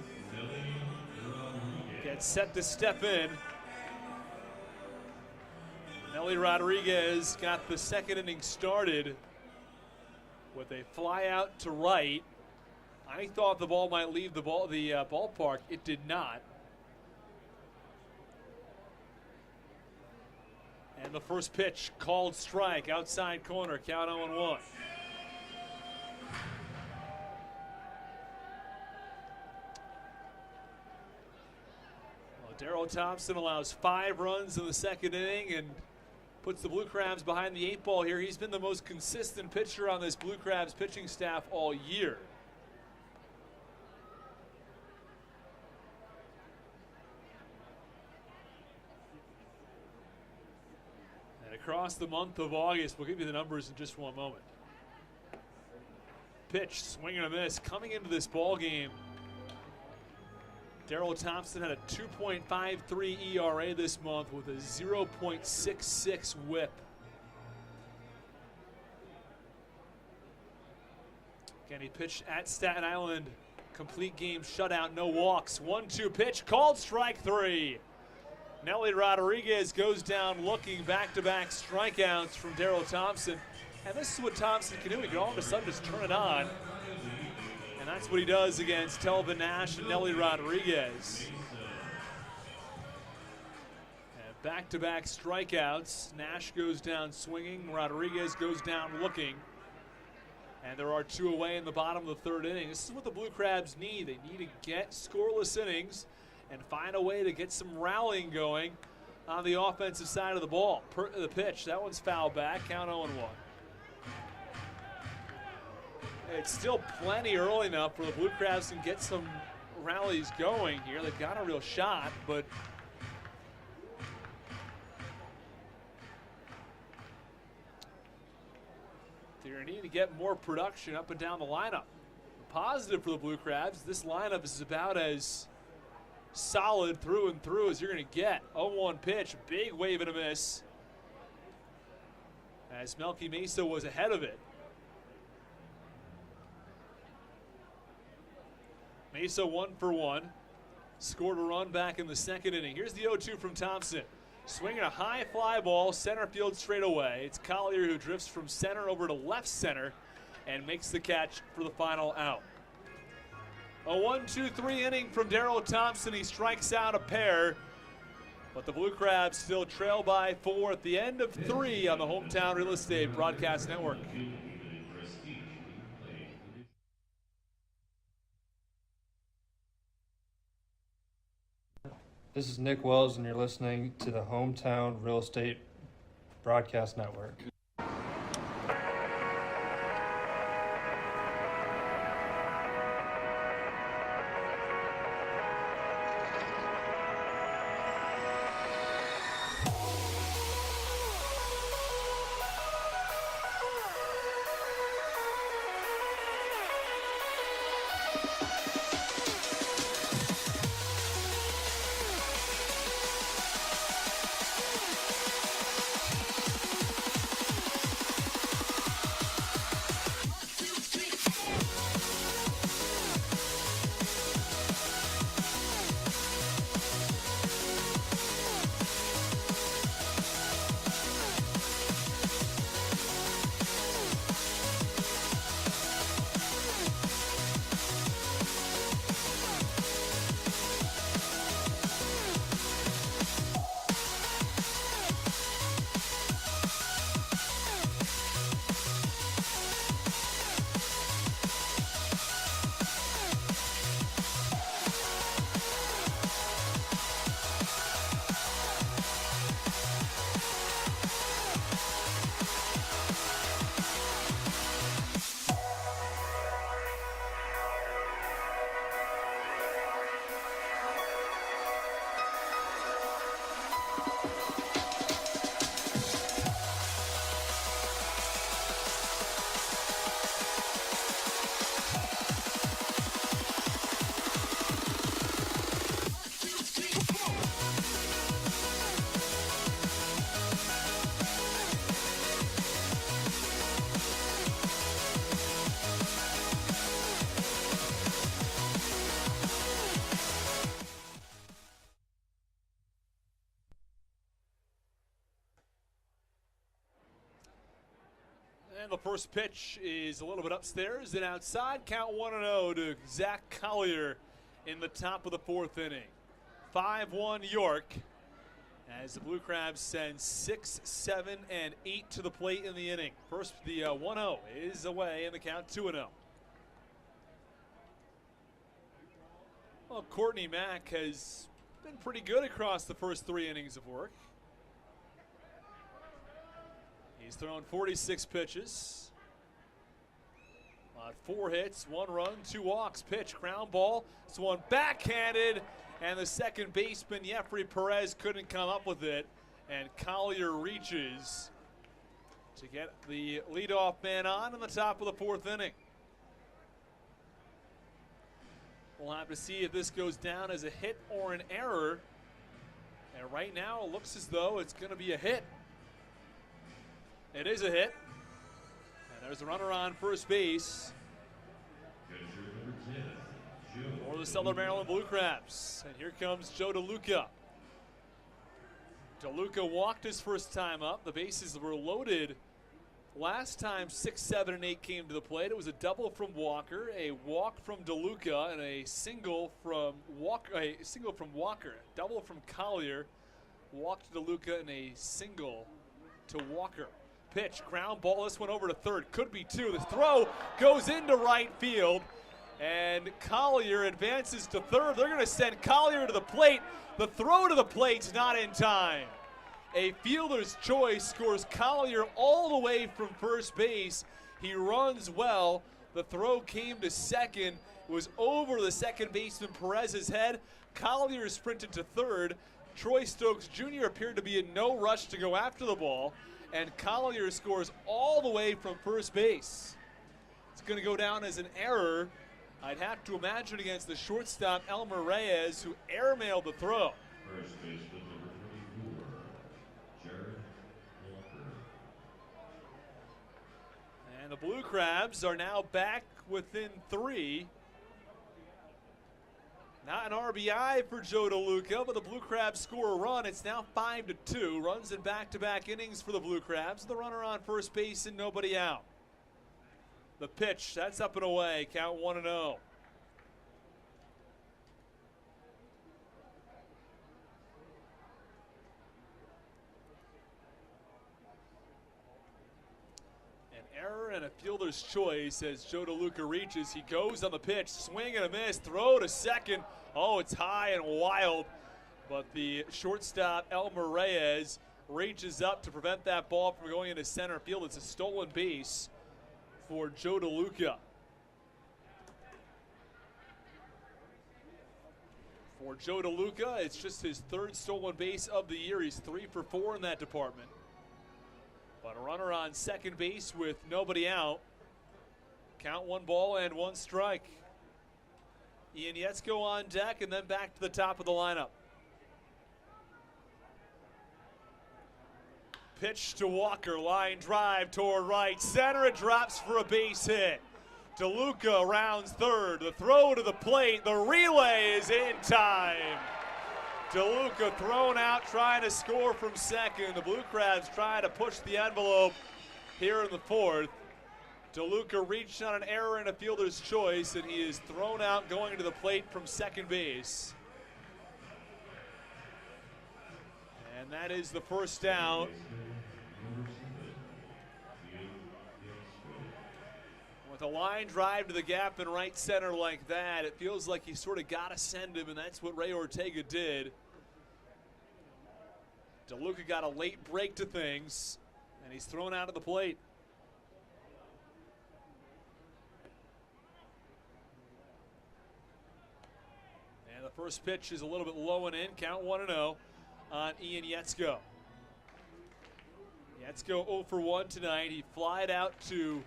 gets set to step in. Nelly Rodriguez got the second inning started with a fly out to right. I thought the ball might leave the ballpark. It did not. And the first pitch called strike, outside corner, count 0-1. Darrell Thompson allows 5 runs in the second inning and puts the Blue Crabs behind the 8 ball here. He's been the most consistent pitcher on this Blue Crabs pitching staff all year. And across the month of August, we'll give you the numbers in just one moment. Pitch, swing and a miss. Coming into this ball game, Darrell Thompson had a 2.53 ERA this month with a 0.66 whip. Again, he pitched at Staten Island, complete game shutout, no walks. 1-2 pitch, called strike 3. Nelly Rodriguez goes down looking, back-to-back strikeouts from Darrell Thompson. And this is what Thompson can do. He can all of a sudden just turn it on. And that's what he does against Telvin Nash and Nelly Rodriguez. And back-to-back strikeouts. Nash goes down swinging. Rodriguez goes down looking. And there are 2 away in the bottom of the 3rd inning. This is what the Blue Crabs need. They need to get scoreless innings and find a way to get some rallying going on the offensive side of the ball. The pitch, that one's foul back. Count 0-1. It's still plenty early enough for the Blue Crabs to get some rallies going here. They've got a real shot, but they're going to need to get more production up and down the lineup. The positive for the Blue Crabs, this lineup is about as solid through and through as you're going to get. 0-1 pitch, big wave and a miss, as Melky Mesa was ahead of it. Mesa 1 for 1. Scored a run back in the 2nd inning. Here's the 0-2 from Thompson. Swinging a high fly ball, center field straight away. It's Collier who drifts from center over to left center and makes the catch for the final out. A 1-2-3 inning from Darrell Thompson. He strikes out a pair, but the Blue Crabs still trail by 4 at the end of 3 on the Hometown Real Estate Broadcast Network. This is Nick Wells, and you're listening to the Hometown Real Estate Broadcast Network. And the first pitch is a little bit upstairs and outside. Count 1-0 to Zach Collier in the top of the fourth inning. 5-1 York as the Blue Crabs send 6, 7, and 8 to the plate in the inning. First, the 1-0 is away in the count 2-0. Well, Courtney Mack has been pretty good across the first 3 innings of work. He's thrown 46 pitches. 4 hits, 1 run, 2 walks. Pitch, ground ball. This one backhanded, and the second baseman, Jeffrey Perez, couldn't come up with it. And Collier reaches to get the leadoff man on in the top of the fourth inning. We'll have to see if this goes down as a hit or an error. And right now it looks as though it's going to be a hit. It is a hit. And there's a runner on first base for the Southern Maryland Blue Crabs. And here comes Joe DeLuca. DeLuca walked his first time up. The bases were loaded last time 6, 7, and 8 came to the plate. It was a double from Walker, a walk from DeLuca, and a single from Walker. Double from Collier, walk to DeLuca, and a single to Walker. Pitch, ground ball. This one over to third. Could be 2. The throw goes into right field, and Collier advances to third. They're going to send Collier to the plate. The throw to the plate's not in time. A fielder's choice scores Collier all the way from first base. He runs well. The throw came to second. It was over the second baseman Perez's head. Collier sprinted to third. Troy Stokes Jr. appeared to be in no rush to go after the ball, and Collier scores all the way from first base. It's going to go down as an error. I'd have to imagine against the shortstop Elmer Reyes, who airmailed the throw. First baseman number 24, Jared Walker. And the Blue Crabs are now back within 3. Not an RBI for Joe DeLuca, but the Blue Crabs score a run. It's now 5-2. Runs in back-to-back innings for the Blue Crabs. The runner on first base and nobody out. The pitch, that's up and away. Count 1-0. An error and a fielder's choice as Joe DeLuca reaches. He goes on the pitch, swing and a miss, throw to second. Oh, it's high and wild, but the shortstop Elmer Reyes reaches up to prevent that ball from going into center field. It's a stolen base for Joe DeLuca. For Joe DeLuca, it's just his 3rd stolen base of the year. He's 3 for 4 in that department. But a runner on second base with nobody out. Count 1 ball and 1 strike. Ian Yetzko on deck, and then back to the top of the lineup. Pitch to Walker, line drive toward right center. It drops for a base hit. DeLuca rounds third. The throw to the plate. The relay is in time. DeLuca thrown out, trying to score from second. The Blue Crabs trying to push the envelope here in the 4th. DeLuca reached on an error and a fielder's choice, and he is thrown out going to the plate from second base. And that is the first down. With a line drive to the gap in right center like that, it feels like you sort of got to send him, and that's what Ray Ortega did. DeLuca got a late break to things, and he's thrown out of the plate. And the first pitch is a little bit low and in. Count 1-0 on Ian Yetzko. Yetzko 0 for 1 tonight. He flied out to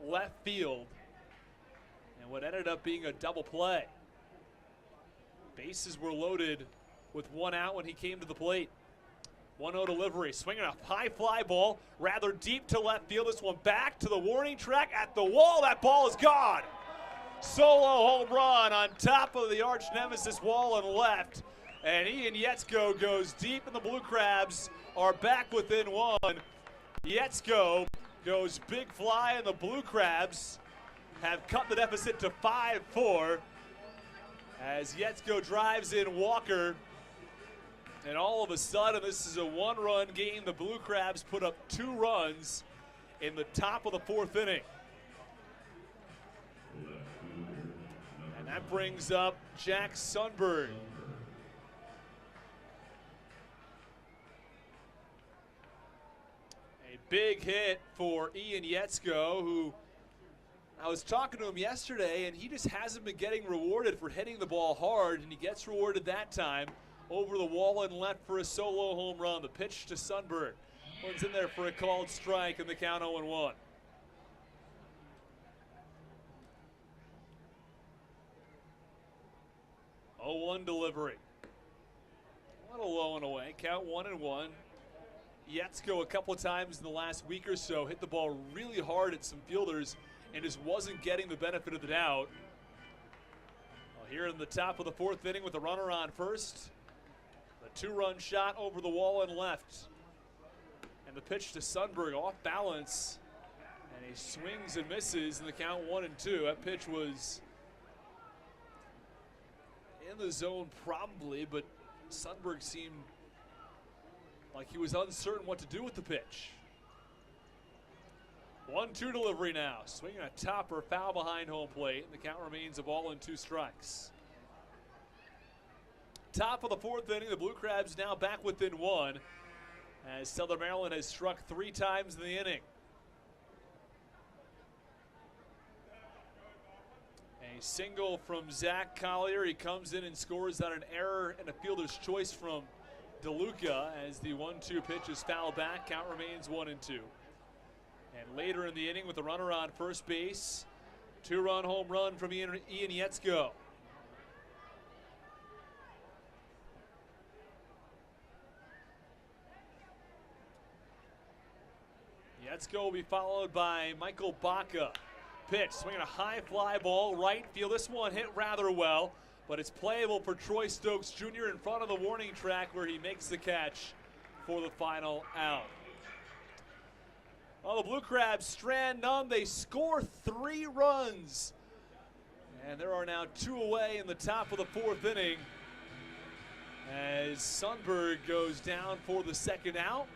left field, and what ended up being a double play. Bases were loaded with 1 out when he came to the plate. 1-0 delivery, swinging a high fly ball, rather deep to left field. This one back to the warning track at the wall. That ball is gone. Solo home run on top of the arch nemesis wall and left. And Ian Yetzko goes deep, and the Blue Crabs are back within 1. Yetzko goes big fly, and the Blue Crabs have cut the deficit to 5-4 as Yetzko drives in Walker. And all of a sudden, this is a one-run game. The Blue Crabs put up 2 runs in the top of the 4th inning. And that brings up Jack Sundberg. A big hit for Ian Yetzko, who I was talking to him yesterday, and he just hasn't been getting rewarded for hitting the ball hard, and he gets rewarded that time over the wall and left for a solo home run. The pitch to Sundberg. One's in there for a called strike, and the count 0-1. Oh, 1 delivery. A little low and away. Count 1-1. Yetzko a couple of times in the last week or so hit the ball really hard at some fielders and just wasn't getting the benefit of the doubt. Well, here in the top of the 4th inning with a runner on first. The 2-run shot over the wall and left. And the pitch to Sundberg off balance. And he swings and misses in the count 1-2. That pitch was in the zone probably, but Sundberg seemed like he was uncertain what to do with the pitch. 1-2 delivery now. Swinging a topper, foul behind home plate. And the count remains a ball and 2 strikes. Top of the 4th inning, the Blue Crabs now back within 1 as Southern Maryland has struck 3 times in the inning. A single from Zach Collier. He comes in and scores on an error and a fielder's choice from DeLuca as the 1-2 pitch is fouled back. Count remains 1-2. And later in the inning with the runner on first base, 2-run home run from Ian Yetzko. Yetzko will be followed by Michael Baca. Pitch, swinging a high fly ball, right field. This one hit rather well, but it's playable for Troy Stokes Jr. in front of the warning track where he makes the catch for the final out. Well, the Blue Crabs strand none. They score 3 runs. And there are now 2 away in the top of the 4th inning as Sundberg goes down for the second out.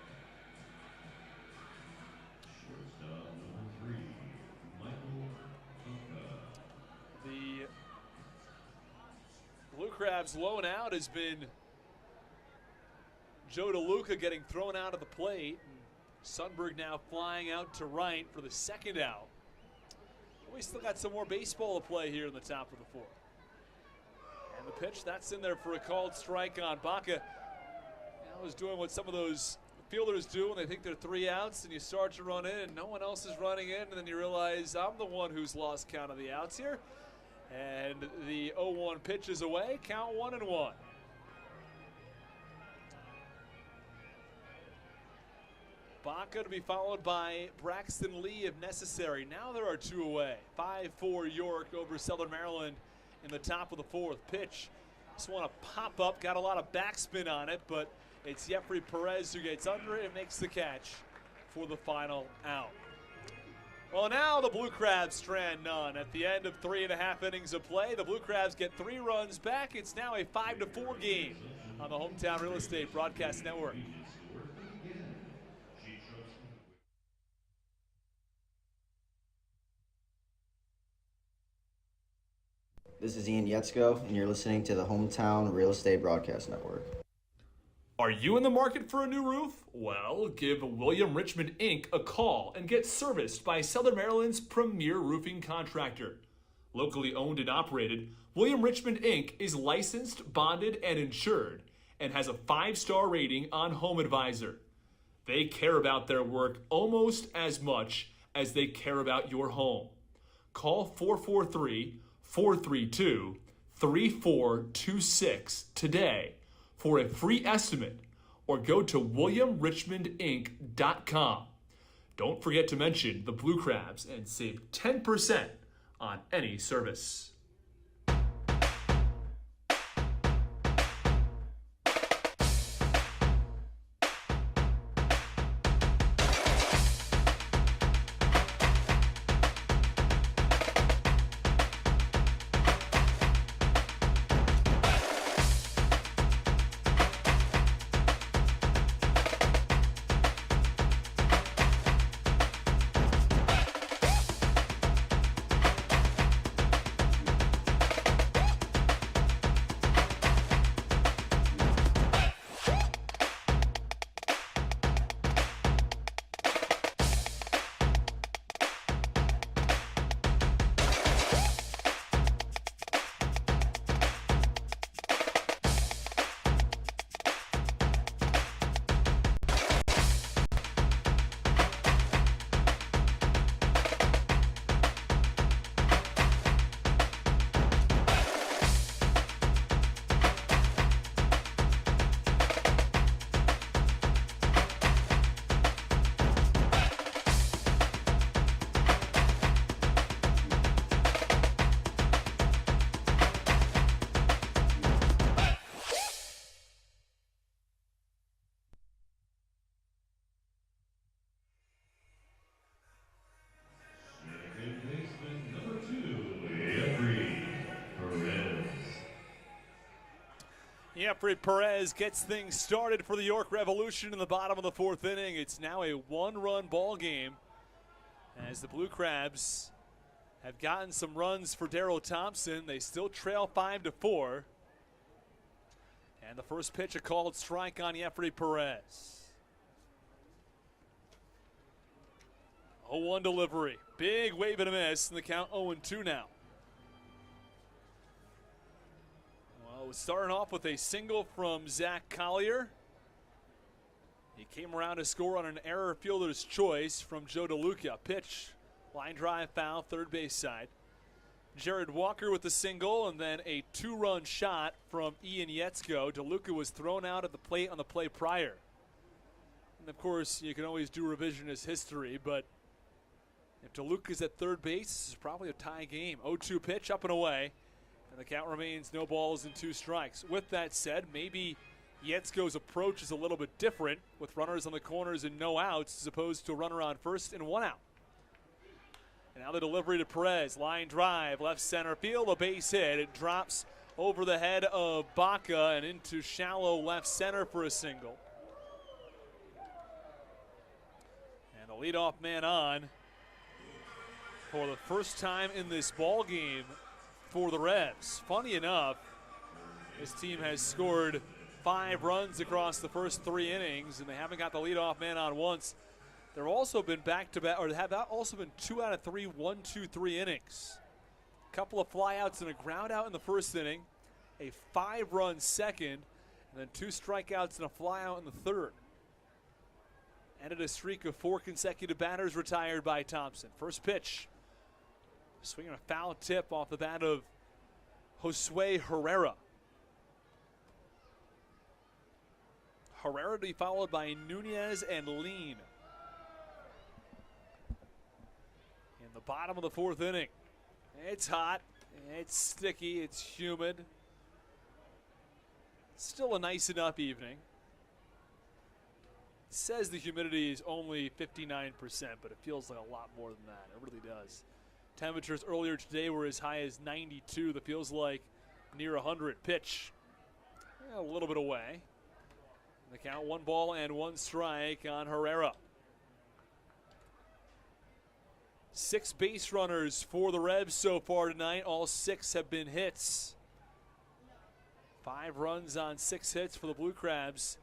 The Blue Crabs lone out has been Joe DeLuca getting thrown out of the plate. Sundberg now flying out to right for the second out. We still got some more baseball to play here in the top of the 4th. And the pitch, that's in there for a called strike on Baca. Now is doing what some of those fielders do when they think they're 3 outs and you start to run in and no one else is running in, and then you realize I'm the one who's lost count of the outs here. And the 0-1 pitch is away, count 1-1. Baca to be followed by Braxton Lee if necessary. Now there are 2 away. 5-4 York over Southern Maryland in the top of the 4th. Pitch, just want to pop up, got a lot of backspin on it, but it's Jeffrey Perez who gets under it and makes the catch for the final out. Well, now the Blue Crabs strand none. At the end of 3.5 innings of play, the Blue Crabs get 3 runs back. It's now a 5-4 game on the Hometown Real Estate Broadcast Network. This is Ian Yetzko, and you're listening to the Hometown Real Estate Broadcast Network. Are you in the market for a new roof? Well, give William Richmond Inc. a call and get serviced by Southern Maryland's premier roofing contractor. Locally owned and operated, William Richmond Inc. is licensed, bonded, and insured, and has a 5-star rating on HomeAdvisor. They care about their work almost as much as they care about your home. Call 443-432-3426 today for a free estimate, or go to williamrichmondinc.com. Don't forget to mention the Blue Crabs and save 10% on any service. Jeffrey Perez gets things started for the York Revolution in the bottom of the 4th inning. It's now a one-run ball game as the Blue Crabs have gotten some runs for Darrell Thompson. They still trail 5-4. And the first pitch, a called strike on Jeffrey Perez. 0-1 delivery. Big wave and a miss, and the count 0-2 now. Well, starting off with a single from Zach Collier. He came around to score on an error fielder's choice from Joe DeLuca. Pitch, line drive, foul, third base side. Jared Walker with the single, and then a 2-run shot from Ian Yetzko. DeLuca was thrown out at the plate on the play prior. And of course, you can always do revisionist history, but if DeLuca's at third base, this is probably a tie game. 0-2 pitch, up and away. And the count remains no balls and 2 strikes. With that said, maybe Yetzko's approach is a little bit different with runners on the corners and no outs as opposed to a runner on first and 1 out. And now the delivery to Perez. Line drive, left center field, a base hit. It drops over the head of Baca and into shallow left center for a single. And the leadoff man on for the first time in this ball game for the Revs. Funny enough, this team has scored 5 runs across the first 3 innings, and they haven't got the leadoff man on once. There have also been back-to-back, or have also been 2 out of 3 1-2-3 innings. A couple of flyouts and a ground out in the first inning, a 5-run second, and then 2 strikeouts and a flyout in the third. Ended a streak of 4 consecutive batters retired by Thompson. First pitch, swinging a foul tip off the bat of Josue Herrera. Herrera to be followed by Nunez and Lean. In the bottom of the 4th inning. It's hot, it's sticky, it's humid. Still a nice enough evening. It says the humidity is only 59%, but it feels like a lot more than that. It really does. Temperatures earlier today were as high as 92. That feels like near 100. Pitch a little bit away. The count 1 ball and 1 strike on Herrera. 6 base runners for the Revs so far tonight. All 6 have been hits. 5 runs on 6 hits for the Blue Crabs.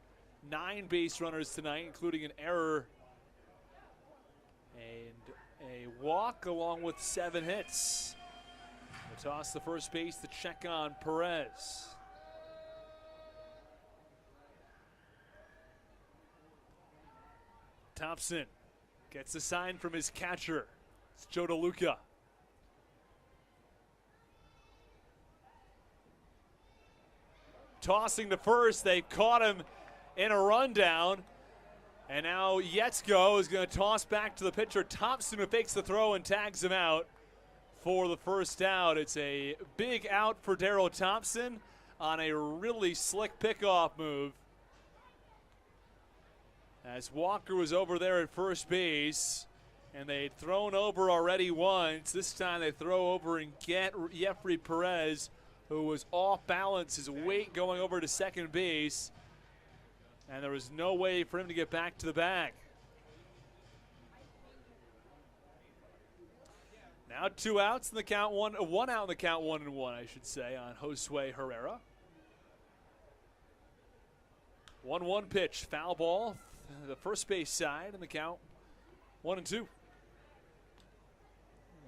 9 base runners tonight, including an error and a walk along with 7 hits. We'll toss the first base to check on Perez. Thompson gets a sign from his catcher. It's Joe DeLuca. Tossing to first, they caught him in a rundown. And now Yetzko is going to toss back to the pitcher Thompson, who fakes the throw and tags him out for the first out. It's a big out for Darrell Thompson on a really slick pickoff move. As Walker was over there at first base, and they'd thrown over already once. This time they throw over and get Jeffrey Perez, who was off balance, his weight going over to second base. And there was no way for him to get back to the bag. Now 2 outs in the count, 1 out in the count, 1-1, I should say, on Josue Herrera. 1-1 pitch, foul ball, the first base side, in the count 1-2.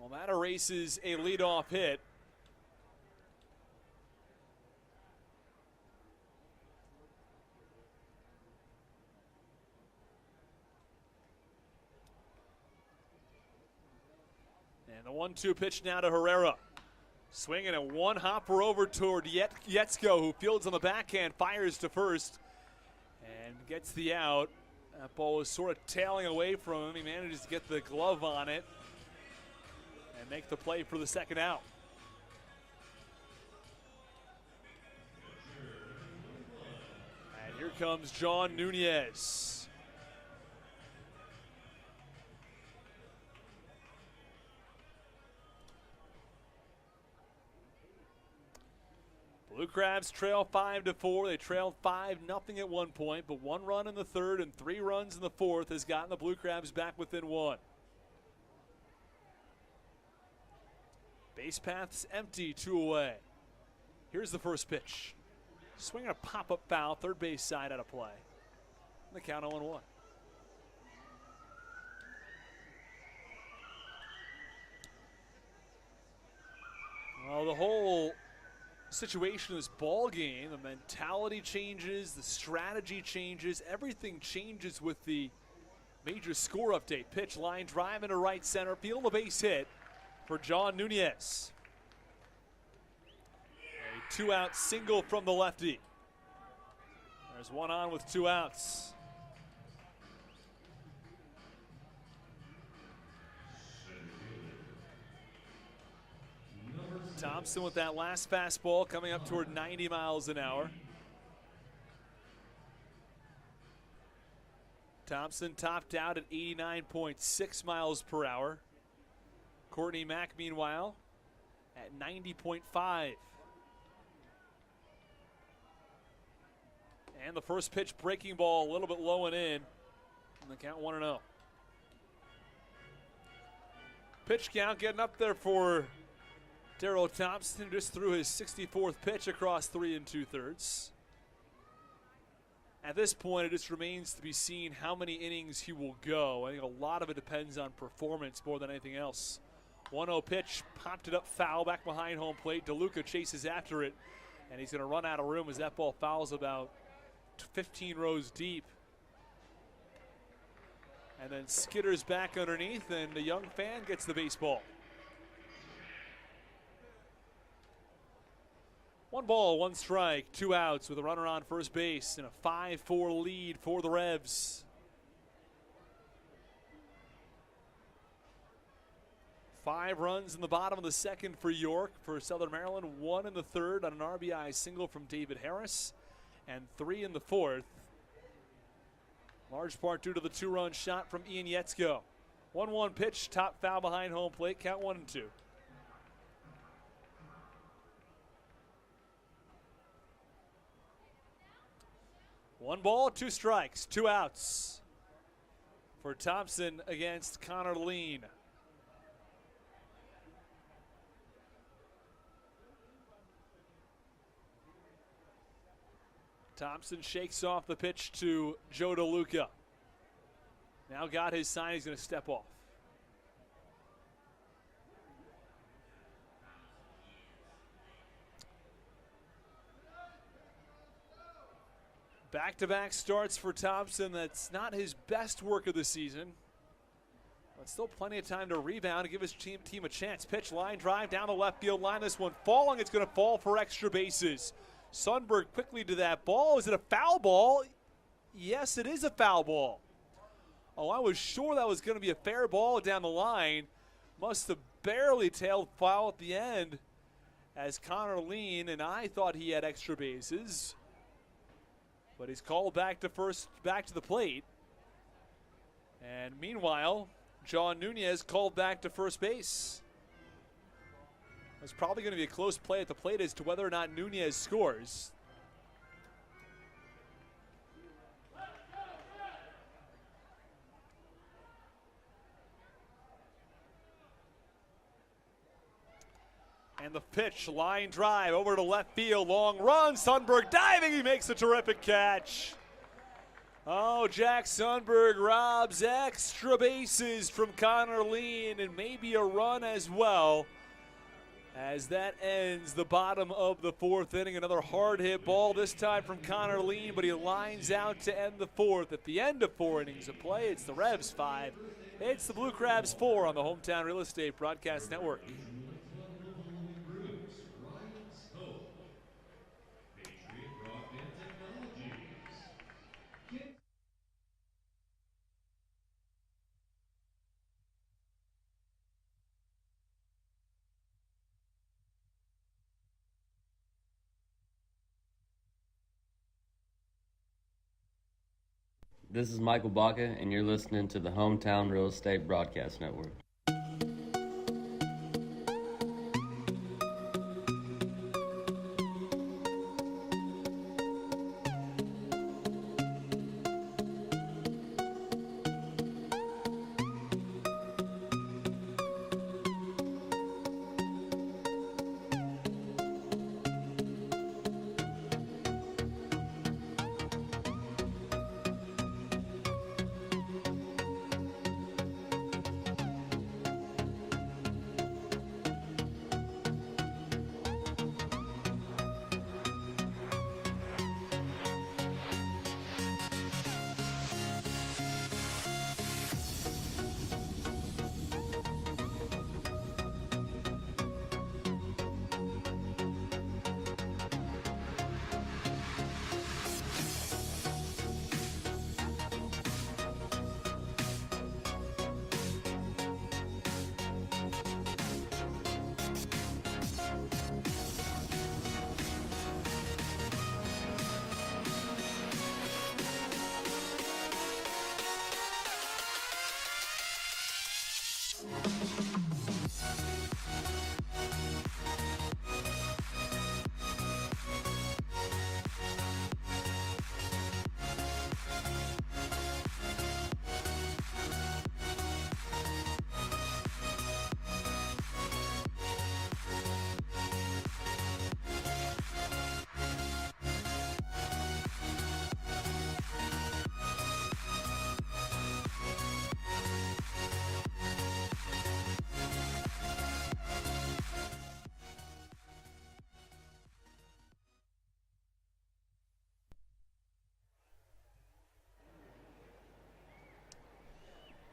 Well, that erases a leadoff hit. And the 1-2 pitch now to Herrera. Swinging a 1-hopper over toward Yetzko, who fields on the backhand, fires to first, and gets the out. That ball was sort of tailing away from him. He manages to get the glove on it and make the play for the second out. And here comes John Nunez. Blue Crabs trail 5-4. They trailed 5-0 at one point, but 1 run in the third and 3 runs in the fourth has gotten the Blue Crabs back within 1. Base path's empty, 2 away. Here's the first pitch. Swinging a pop-up foul, third base side out of play. And the count 0-1. Well, the whole situation of this ball game, the mentality changes, the strategy changes, everything changes with the major score update. Pitch, line drive into right center field, a base hit for John Nunez. A 2-out single from the lefty. There's 1 on with 2 outs. Thompson with that last fastball coming up toward 90 miles an hour. Thompson topped out at 89.6 miles per hour. Courtney Mack, meanwhile, at 90.5. And the first pitch breaking ball a little bit low and in. And the count 1-0. Pitch count getting up there for Darrell Thompson, who just threw his 64th pitch across 3 2/3. At this point, it just remains to be seen how many innings he will go. I think a lot of it depends on performance more than anything else. 1-0 pitch, popped it up foul back behind home plate. DeLuca chases after it, and he's going to run out of room as that ball fouls about 15 rows deep. And then skitters back underneath, and the young fan gets the baseball. 1 ball, 1 strike, 2 outs with a runner on first base and a 5-4 lead for the Revs. 5 runs in the bottom of the second for York. For Southern Maryland, 1 in the third on an RBI single from David Harris, and 3 in the fourth. Large part due to the 2-run shot from Ian Yetzko. 1-1 pitch, top foul behind home plate, count 1-2. One ball, 2 strikes, 2 outs for Thompson against Connor Lean. Thompson shakes off the pitch to Joe DeLuca. Now got his sign, he's going to step off. Back-to-back starts for Thompson. That's not his best work of the season, but still plenty of time to rebound and give his team a chance. Pitch, line drive down the left field line. This one falling. It's going to fall for extra bases. Sundberg quickly to that ball. Is it a foul ball? Yes, it is a foul ball. Oh, I was sure that was going to be a fair ball down the line. Must have barely tailed foul at the end as Connor Lean, and I thought he had extra bases. But he's called back to first, back to the plate. And meanwhile, John Nunez called back to first base. It's probably going to be a close play at the plate as to whether or not Nunez scores. And the pitch, line drive over to left field, long run. Sundberg diving, he makes a terrific catch. Oh, Jack Sundberg robs extra bases from Connor Lean and maybe a run as well. As that ends the bottom of the 4th inning. Another hard hit ball, this time from Connor Lean, but he lines out to end the 4th. At the end of 4 innings of play, it's the Revs 5. It's the Blue Crabs 4 on the Hometown Real Estate Broadcast Network. This is Michael Baca, and you're listening to the Hometown Real Estate Broadcast Network.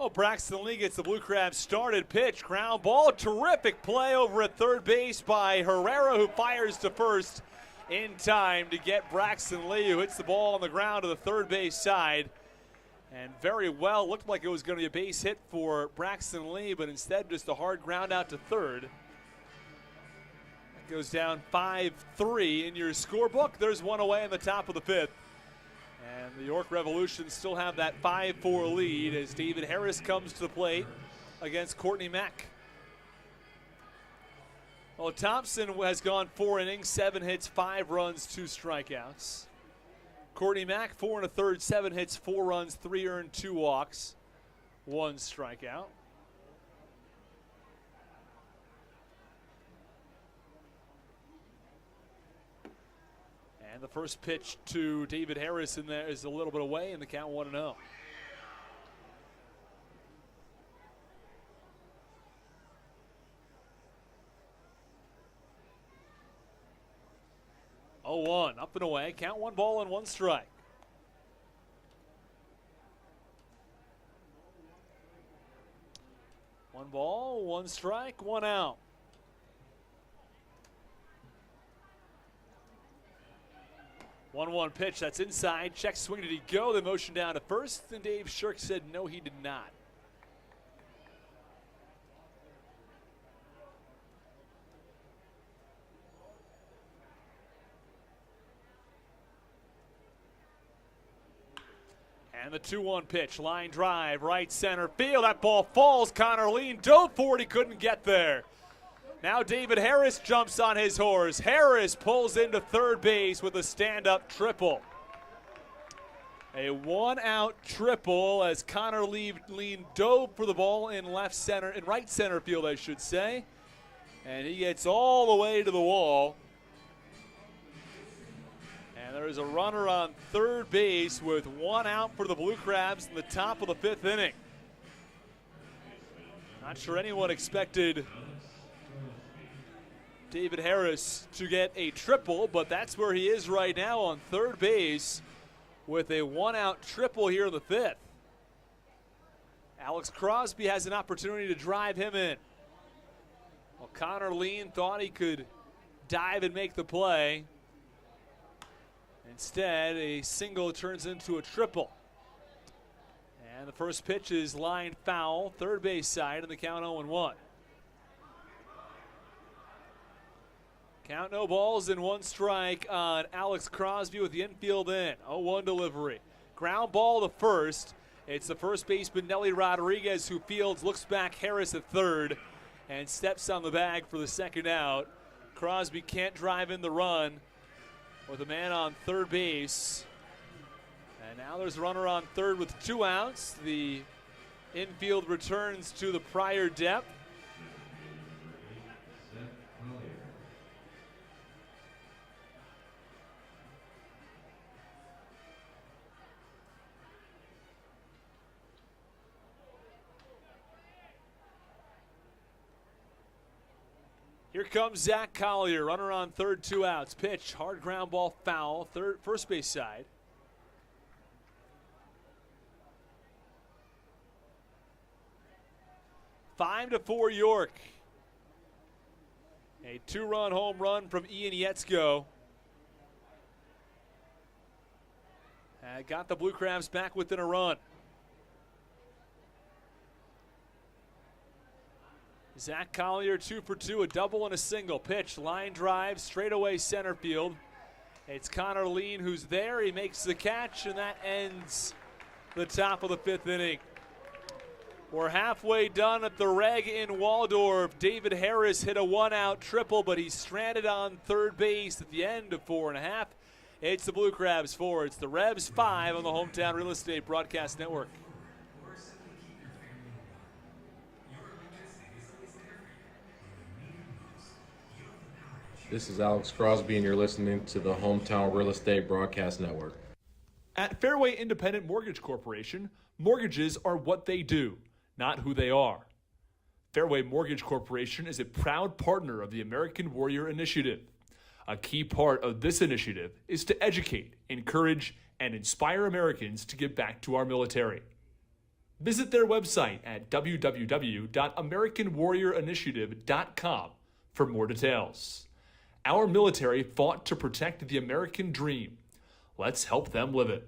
Oh, Braxton Lee gets the Blue Crabs started. Pitch, ground ball, terrific play over at third base by Herrera, who fires to first in time to get Braxton Lee, who hits the ball on the ground to the third base side. And very well, looked like it was going to be a base hit for Braxton Lee, but instead just a hard ground out to third. That goes down 5-3 in your scorebook. There's one away in the top of the fifth. And the York Revolution still have that 5-4 lead as David Harris comes to the plate against Courtney Mack. Well, Thompson has gone 4 innings, 7 hits, 5 runs, 2 strikeouts. Courtney Mack, 4 1/3, 7 hits, 4 runs, 3 earned, 2 walks, 1 strikeout. And the first pitch to David Harris in there is a little bit away in the count 1-0. Oh, 1 up and away. Count 1 ball and 1 strike. One ball, 1 strike, 1 out. One pitch, that's inside. Check swing, did he go? The motion down to first, and Dave Shirk said no, he did not. And the 2-1 pitch, line drive, right center field. That ball falls. Connor Lean dove for it. He couldn't get there. Now David Harris jumps on his horse. Harris pulls into third base with a stand-up triple. A 1-out triple as Connor Lean dove for the ball in right center field, I should say. And he gets all the way to the wall. And there is a runner on third base with 1 out for the Blue Crabs in the top of the 5th inning. Not sure anyone expected David Harris to get a triple, but that's where he is right now on third base with a 1-out triple here in the 5th. Alex Crosby has an opportunity to drive him in. Well, Connor Lean thought he could dive and make the play. Instead, a single turns into a triple. And the first pitch is lined foul, third base side, and the count 0-1. Count no balls and 1 strike on Alex Crosby with the infield in. 0-1 delivery. Ground ball to first. It's the first baseman, Nelly Rodriguez, who fields, looks back, Harris at third, and steps on the bag for the 2nd out. Crosby can't drive in the run with a man on third base. And now there's a runner on third with 2 outs. The infield returns to the prior depth. Here comes Zach Collier, runner on third, 2 outs. Pitch, hard ground ball, foul, first base side. 5-4 York. A 2-run home run from Ian Yetzko. Got the Blue Crabs back within a run. Zach Collier 2 for 2, a double and a single. Pitch, line drive, straightaway center field. It's Connor Lean who's there. He makes the catch, and that ends the top of the 5th inning. We're halfway done at the Reg in Waldorf. David Harris hit a 1-out triple, but he's stranded on third base at the end of 4 1/2. It's the Blue Crabs 4. It's the Revs 5 on the Hometown Real Estate Broadcast Network. This is Alex Crosby, and you're listening to the Hometown Real Estate Broadcast Network. At Fairway Independent Mortgage Corporation, mortgages are what they do, not who they are. Fairway Mortgage Corporation is a proud partner of the American Warrior Initiative. A key part of this initiative is to educate, encourage, and inspire Americans to give back to our military. Visit their website at www.americanwarriorinitiative.com for more details. Our military fought to protect the American dream. Let's help them live it.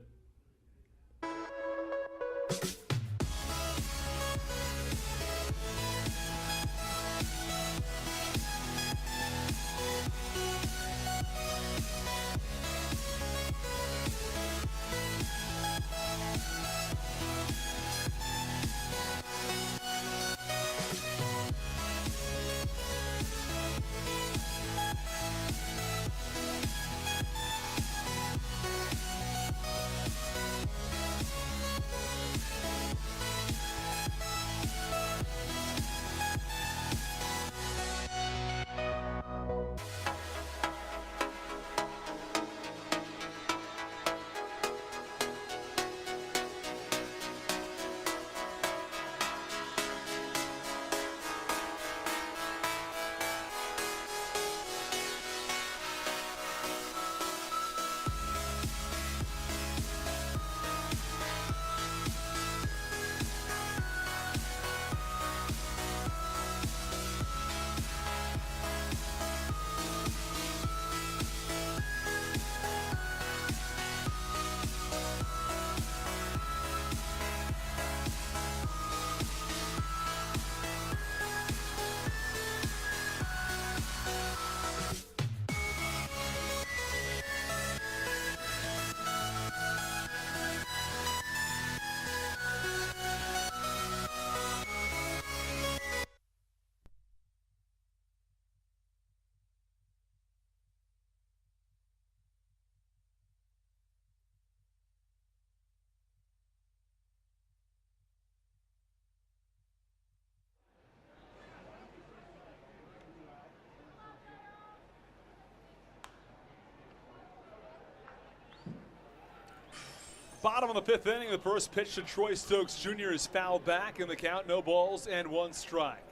Bottom of the fifth inning, the first pitch to Troy Stokes Jr. is fouled back in the count, no balls and one strike.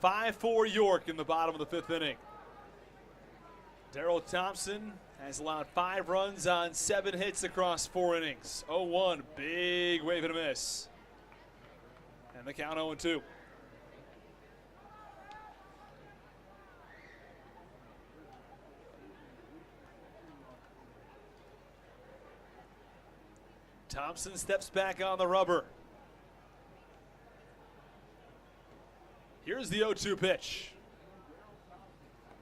5-4 York in the bottom of the fifth inning. Darrell Thompson has allowed 5 runs on 7 hits across 4 innings. 0-1, big wave and a miss. And the count 0-2. Thompson steps back on the rubber. Here's the 0-2 pitch.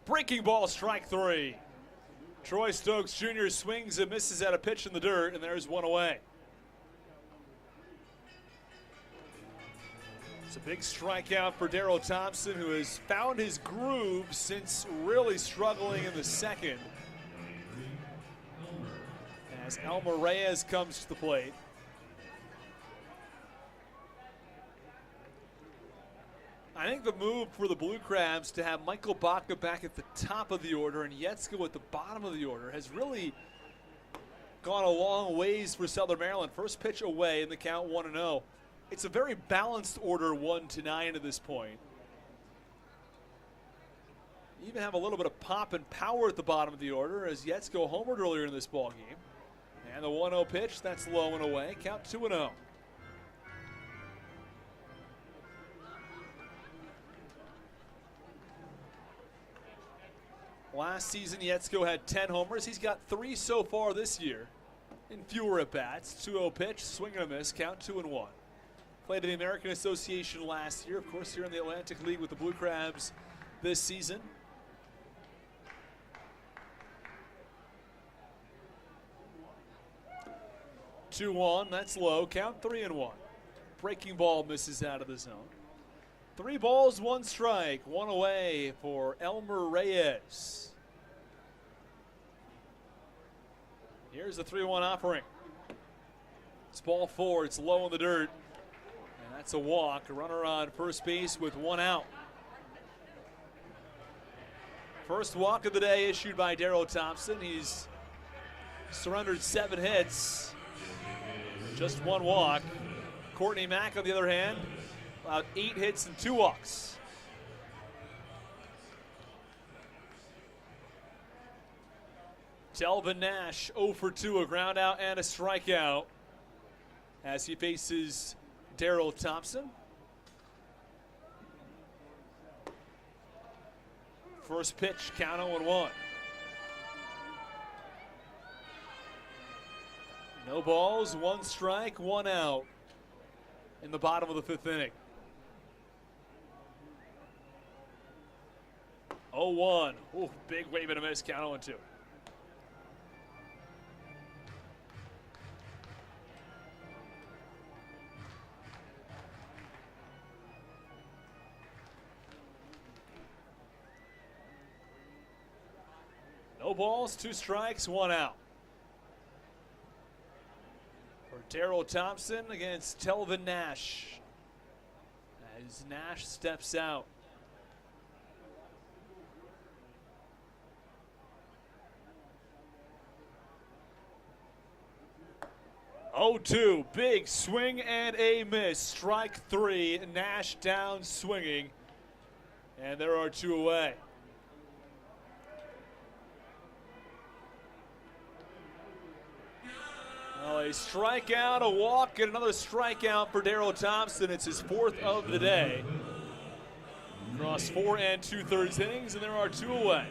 Breaking ball, strike 3. Troy Stokes Jr. swings and misses at a pitch in the dirt, and there's one away. It's a big strikeout for Darrell Thompson, who has found his groove since really struggling in the second. As Elmer Reyes comes to the plate. I think the move for the Blue Crabs to have Michael Baca back at the top of the order and Yetzko at the bottom of the order has really gone a long ways for Southern Maryland. First pitch away in the count 1-0. It's a very balanced order 1-9 at this point. You even have a little bit of pop and power at the bottom of the order as Yetzko homered earlier in this ball game. And the 1-0 pitch, that's low and away. Count 2-0. Last season, Yetzko had 10 homers. He's got 3 so far this year in fewer at-bats. 2-0 pitch, swing and a miss, count 2-1. Played in the American Association last year. Of course, here in the Atlantic League with the Blue Crabs this season. Two-one, that's low. Count 3-1. Breaking ball misses out of the zone. 3 balls, 1 strike. 1 away for Elmer Reyes. Here's the 3-1 offering. It's ball 4. It's low in the dirt. And that's a walk. A runner on first base with 1 out. First walk of the day issued by Darrell Thompson. He's surrendered 7 hits. Just 1 walk. Courtney Mack, on the other hand, allowed 8 hits and 2 walks. Delvin Nash 0 for 2, a ground out and a strikeout as he faces Darryl Thompson. First pitch, count 0-1. No balls, 1 strike, 1 out in the bottom of the 5th inning. 0-1. Ooh, big wave and a miss, count 0-2. No balls, 2 strikes, 1 out. For Darryl Thompson against Telvin Nash. As Nash steps out. 0-2, big swing and a miss. Strike 3, Nash down swinging. And there are 2 away. Well, a strikeout, a walk, and another strikeout for Darryl Thompson. It's his 4th of the day. Across 4 2/3 innings, and there are 2 away.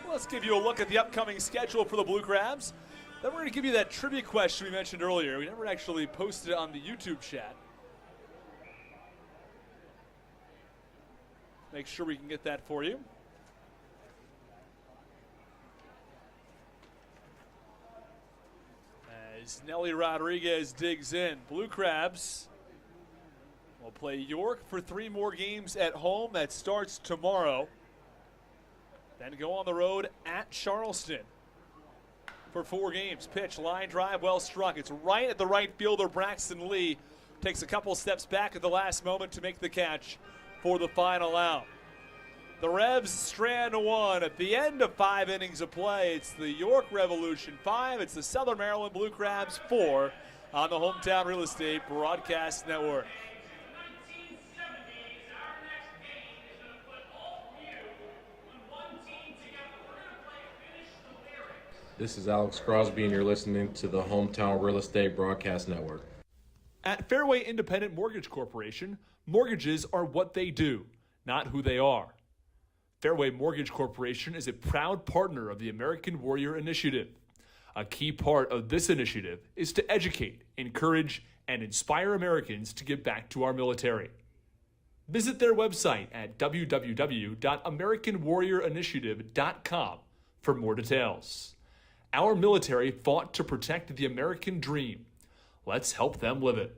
Let's give you a look at the upcoming schedule for the Blue Crabs. Then we're going to give you that trivia question we mentioned earlier. We never actually posted it on the YouTube chat. Make sure we can get that for you. As Nelly Rodriguez digs in, Blue Crabs will play York for 3 more games at home. That starts tomorrow. Then go on the road at Charleston for 4 games. Pitch, line drive, well struck. It's right at the right fielder, Braxton Lee. Takes a couple steps back at the last moment to make the catch for the final out. The Revs strand 1 at the end of 5 innings of play. It's the York Revolution 5. It's the Southern Maryland Blue Crabs 4 on the Hometown Real Estate Broadcast Network. This is Alex Crosby, and you're listening to the Hometown Real Estate Broadcast Network. At Fairway Independent Mortgage Corporation, mortgages are what they do, not who they are. Fairway Mortgage Corporation is a proud partner of the American Warrior Initiative. A key part of this initiative is to educate, encourage, and inspire Americans to give back to our military. Visit their website at www.americanwarriorinitiative.com for more details. Our military fought to protect the American dream. Let's help them live it.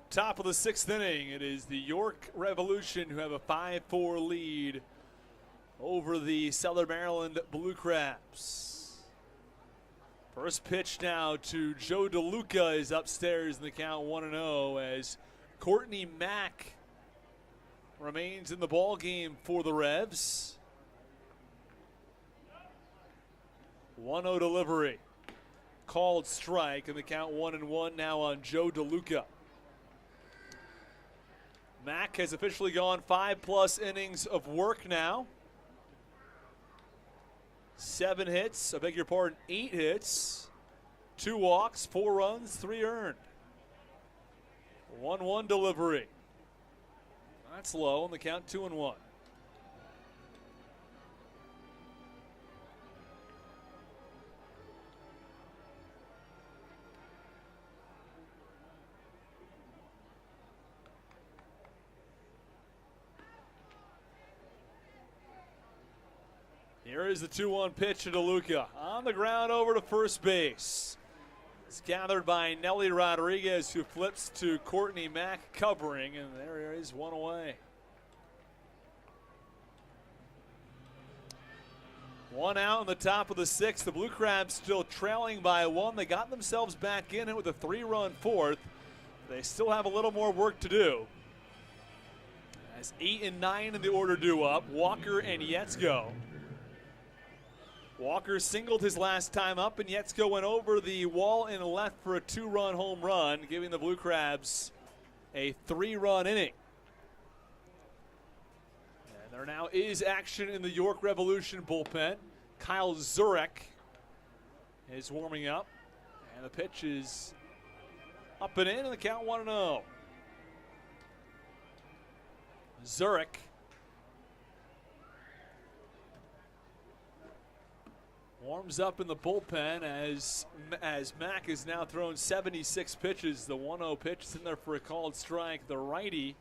Top of the 6th inning, it is the York Revolution who have a 5-4 lead over the Southern Maryland Blue Crabs. First pitch now to Joe DeLuca is upstairs in the count 1-0 as Courtney Mack remains in the ball game for the Revs. 1-0 delivery. Called strike in the count 1-1 now on Joe DeLuca. Mack has officially gone 5+ innings of work now. 7 hits, 8 hits, 2 walks, 4 runs, 3 earned. 1-1 delivery. That's low on the count, 2-1. Here is the 2-1 pitch to DeLuca. On the ground over to first base. It's gathered by Nelly Rodriguez, who flips to Courtney Mack covering, and there is 1 away. 1 out in the top of the 6th. The Blue Crabs still trailing by 1. They got themselves back in it with a 3-run 4th. They still have a little more work to do. As 8 and 9 in the order due up, Walker and Yetzko. Walker singled his last time up, and Yetzko went over the wall and left for a 2-run home run, giving the Blue Crabs a 3-run inning. And there now is action in the York Revolution bullpen. Kyle Zurek is warming up, and the pitch is up and in, and the count 1-0. Zurek warms up in the bullpen as Mack has now thrown 76 pitches. The 1-0 pitch is in there for a called strike. The righty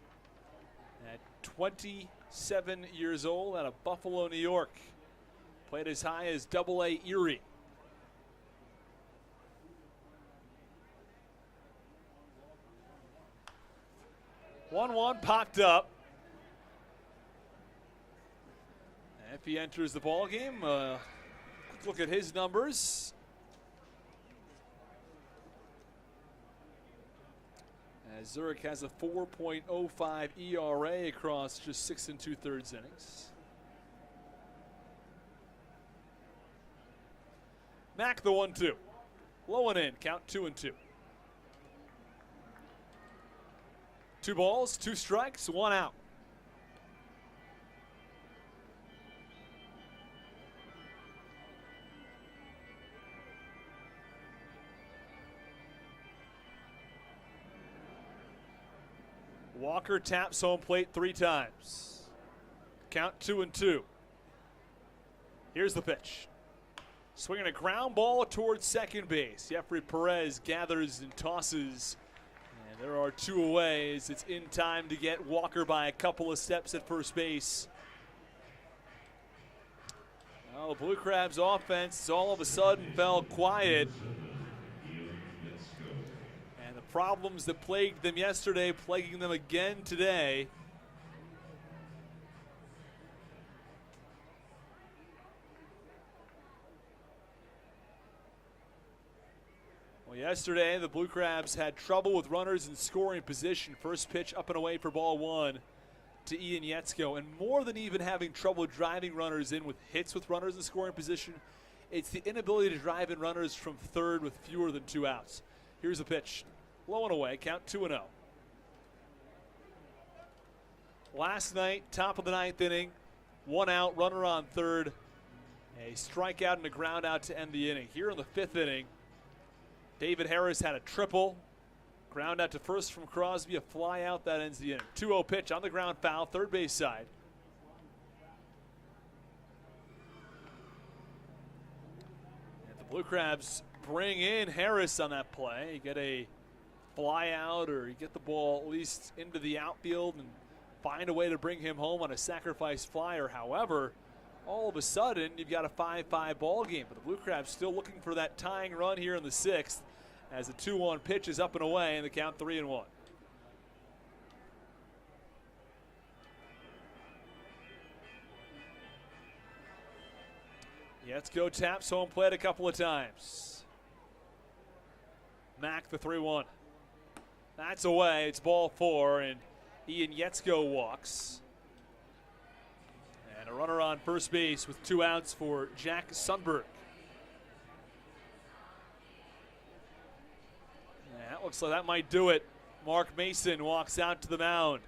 at 27 years old out of Buffalo, New York. Played as high as Double-A Erie. One popped up. If he enters the ball game, look at his numbers. As Zurich has a 4.05 ERA across just 6 2/3 innings. Mack the 1-2. Low and in, count 2-2. 2 balls, 2 strikes, 1 out. Walker taps home plate 3 times. Count 2-2. Here's the pitch. Swinging a ground ball towards second base. Jeffrey Perez gathers and tosses. And there are 2 away as it's in time to get Walker by a couple of steps at first base. Well, the Blue Crabs offense all of a sudden fell quiet. Problems that plagued them yesterday, plaguing them again today. Well, yesterday the Blue Crabs had trouble with runners in scoring position. First pitch up and away for ball 1 to Ian Yetzko. And more than even having trouble driving runners in with hits with runners in scoring position, it's the inability to drive in runners from third with fewer than 2 outs. Here's the pitch. Low and away, count 2-0. Last night, top of the 9th inning, 1 out, runner on third, a strikeout and a ground out to end the inning. Here in the 5th inning, David Harris had a triple, ground out to first from Crosby, a fly out that ends the inning. 2-0 pitch on the ground, foul, third base side. And the Blue Crabs bring in Harris on that play. You get a fly out, or you get the ball at least into the outfield and find a way to bring him home on a sacrifice flyer. However, all of a sudden you've got a 5-5 ball game, but the Blue Crabs still looking for that tying run here in the 6th as the 2-1 pitch is up and away and the count 3-1. Yetzko taps home plate a couple of times. Mack the 3-1. That's away. It's ball 4, and Ian Yetzko walks. And a runner on first base with 2 outs for Jack Sundberg. And that looks like that might do it. Mark Mason walks out to the mound.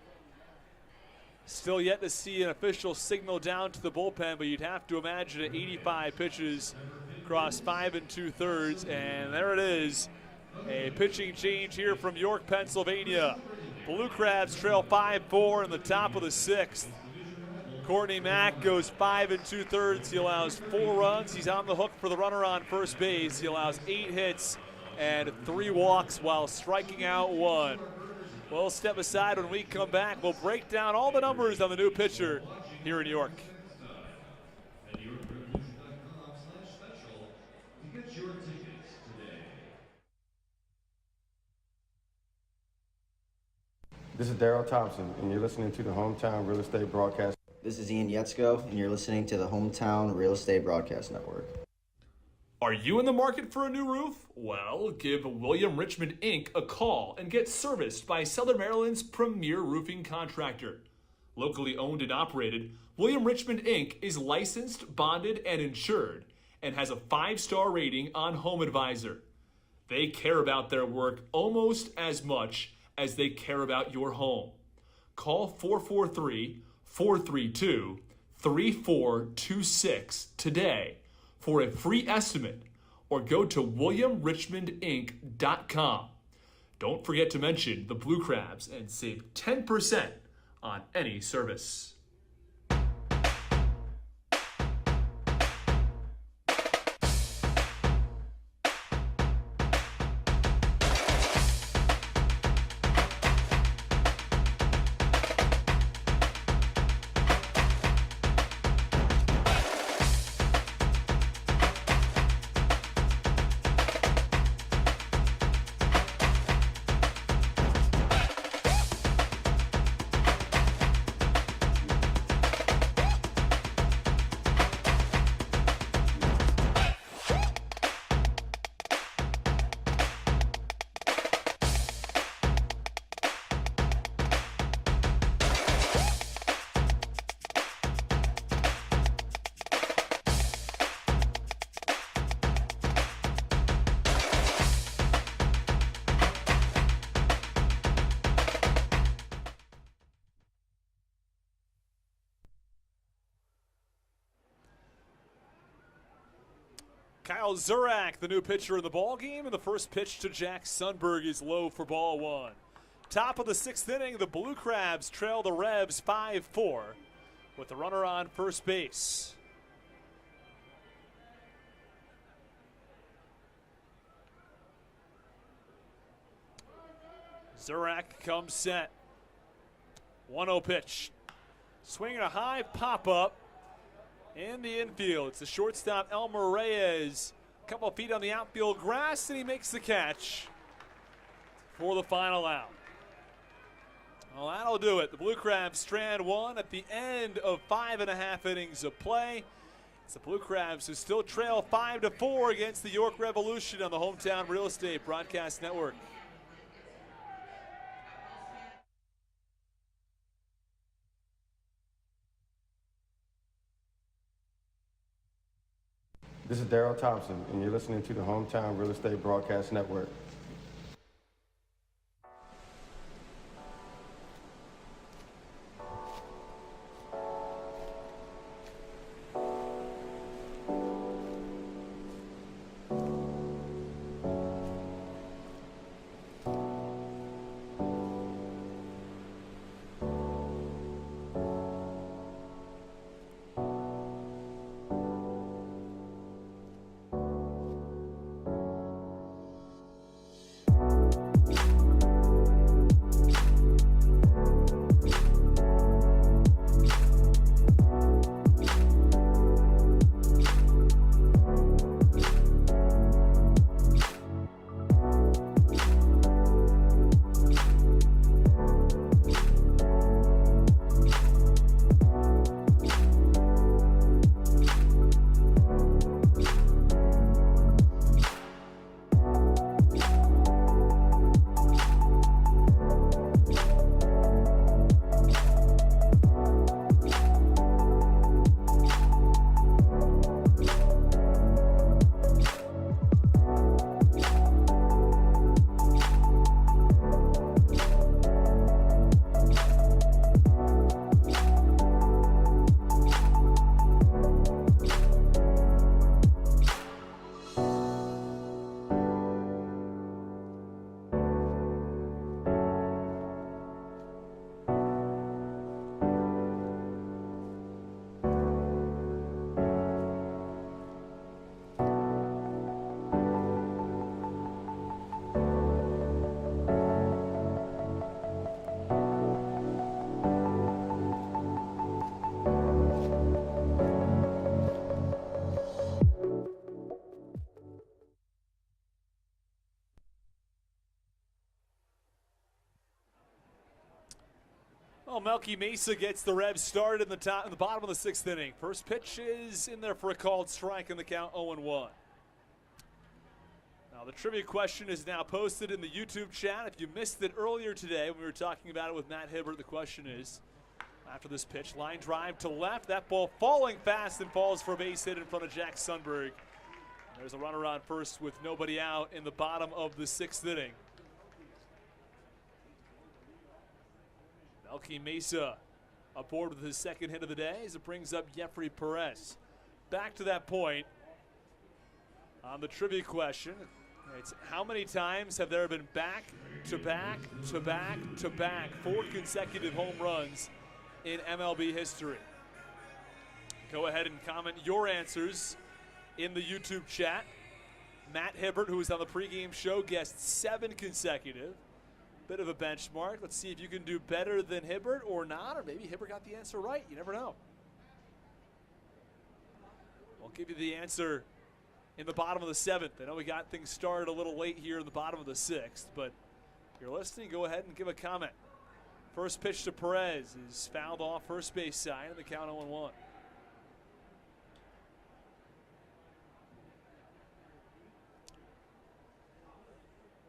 Still yet to see an official signal down to the bullpen, but you'd have to imagine at 85 pitches across 5 2/3, and there it is. A pitching change here from York, Pennsylvania. Blue Crabs trail 5-4 in the top of the 6th. Courtney Mack goes 5 2/3. He allows 4 runs. He's on the hook for the runner on first base. He allows 8 hits and 3 walks while striking out 1. We'll step aside. When we come back, we'll break down all the numbers on the new pitcher here in York. At YorkRevolution.com/special to get your tickets today. This is Daryl Thompson, and you're listening to the Hometown Real Estate Broadcast. This is Ian Yetzko, and you're listening to the Hometown Real Estate Broadcast Network. Are you in the market for a new roof? Well, give William Richmond Inc. a call and get serviced by Southern Maryland's premier roofing contractor. Locally owned and operated, William Richmond Inc. is licensed, bonded, and insured, and has a 5-star rating on HomeAdvisor. They care about their work almost as much as they care about your home. Call 443-432-3426 today for a free estimate, or go to williamrichmondinc.com. Don't forget to mention the Blue Crabs and save 10% on any service. Kyle Zurak, the new pitcher in the ballgame, and the first pitch to Jack Sundberg is low for ball 1. Top of the 6th inning, the Blue Crabs trail the Revs 5-4 with the runner on first base. Zurak comes set. 1-0 pitch. Swinging a high pop-up in the infield. It's the shortstop Elmer Reyes. A couple feet on the outfield grass, and he makes the catch for the final out. Well, that'll do it. The Blue Crabs strand 1 at the end of 5.5 innings of play. It's the Blue Crabs who still trail 5-4 against the York Revolution on the Hometown Real Estate Broadcast Network. This is Daryl Thompson, and you're listening to the Hometown Real Estate Broadcast Network. Well, Melky Mesa gets the Revs started in the bottom of the 6th inning. First pitch is in there for a called strike, and the count 0-1. Now the trivia question is now posted in the YouTube chat. If you missed it earlier today when we were talking about it with Matt Hibbert, the question is, after this pitch, line drive to left, that ball falling fast and falls for a base hit in front of Jack Sundberg. There's a runner on first with nobody out in the bottom of the 6th inning. Melky Mesa aboard with his second hit of the day as it brings up Jeffrey Perez. Back to that point on the trivia question. It's how many times have there been back-to-back 4 consecutive home runs in MLB history? Go ahead and comment your answers in the YouTube chat. Matt Hibbert, who was on the pregame show, guessed 7 consecutive. Bit of a benchmark. Let's see if you can do better than Hibbert or not, or maybe Hibbert got the answer right. You never know. We'll give you the answer in the bottom of the 7th. I know we got things started a little late here in the bottom of the 6th, but if you're listening, go ahead and give a comment. First pitch to Perez is fouled off first base side, and the count 0-1.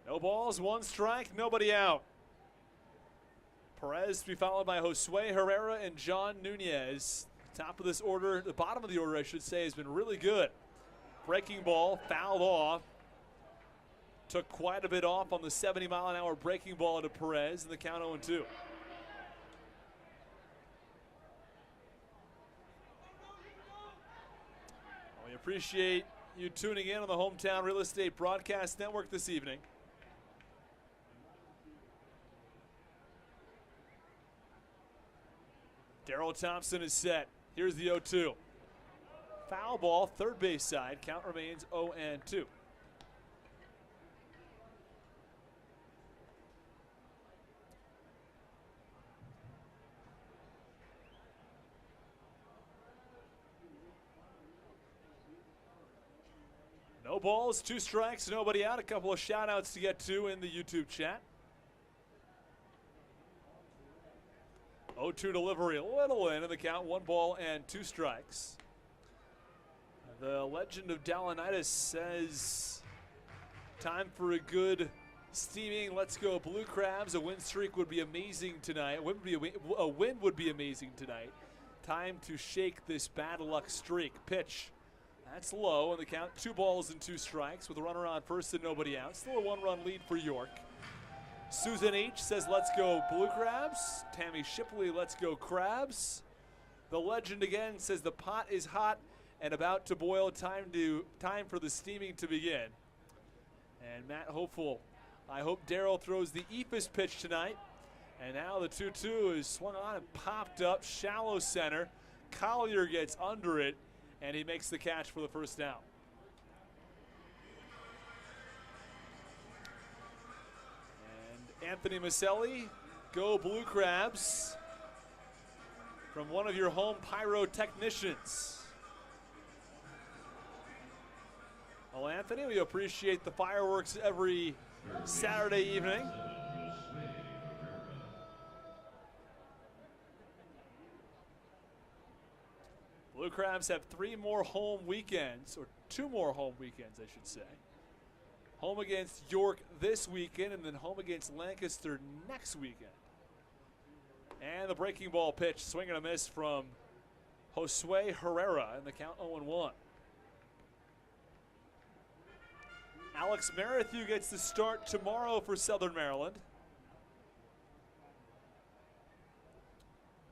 No balls, 1 strike, nobody out. Perez to be followed by Josue Herrera and John Nunez. Top of this order, the bottom of the order, I should say, has been really good. Breaking ball, fouled off. Took quite a bit off on the 70-mile-an-hour breaking ball into Perez, and the count 0-2. We appreciate you tuning in on the Hometown Real Estate Broadcast Network this evening. Darrell Thompson is set. Here's the 0-2. Foul ball, third base side. Count remains 0-2. No balls, 2 strikes, nobody out. A couple of shout outs to get to in the YouTube chat. 0-2 delivery, a little in the count, 1 ball and 2 strikes. The legend of Dalanitis says, time for a good steaming. Let's go Blue Crabs. A win streak would be amazing tonight. A win would be amazing tonight. Time to shake this bad luck streak. Pitch. That's low, and the count 2 balls and 2 strikes with a runner on first and nobody out. Still a 1-run lead for York. Susan H. says, let's go Blue Crabs. Tammy Shipley, let's go Crabs. The legend again says the pot is hot and about to boil. Time for the steaming to begin. And Matt hopeful. I hope Darrell throws the eepest pitch tonight. And now the 2-2 is swung on and popped up. Shallow center. Collier gets under it, and he makes the catch for the first down. Anthony Maselli, go Blue Crabs, from one of your home pyrotechnicians. Well, Anthony, we appreciate the fireworks every Saturday evening. Blue Crabs have 3 more home weekends, or 2 more home weekends, I should say. Home against York this weekend, and then home against Lancaster next weekend. And the breaking ball pitch, swing and a miss from Josue Herrera, and the count 0-1. Alex Merrithew gets the start tomorrow for Southern Maryland.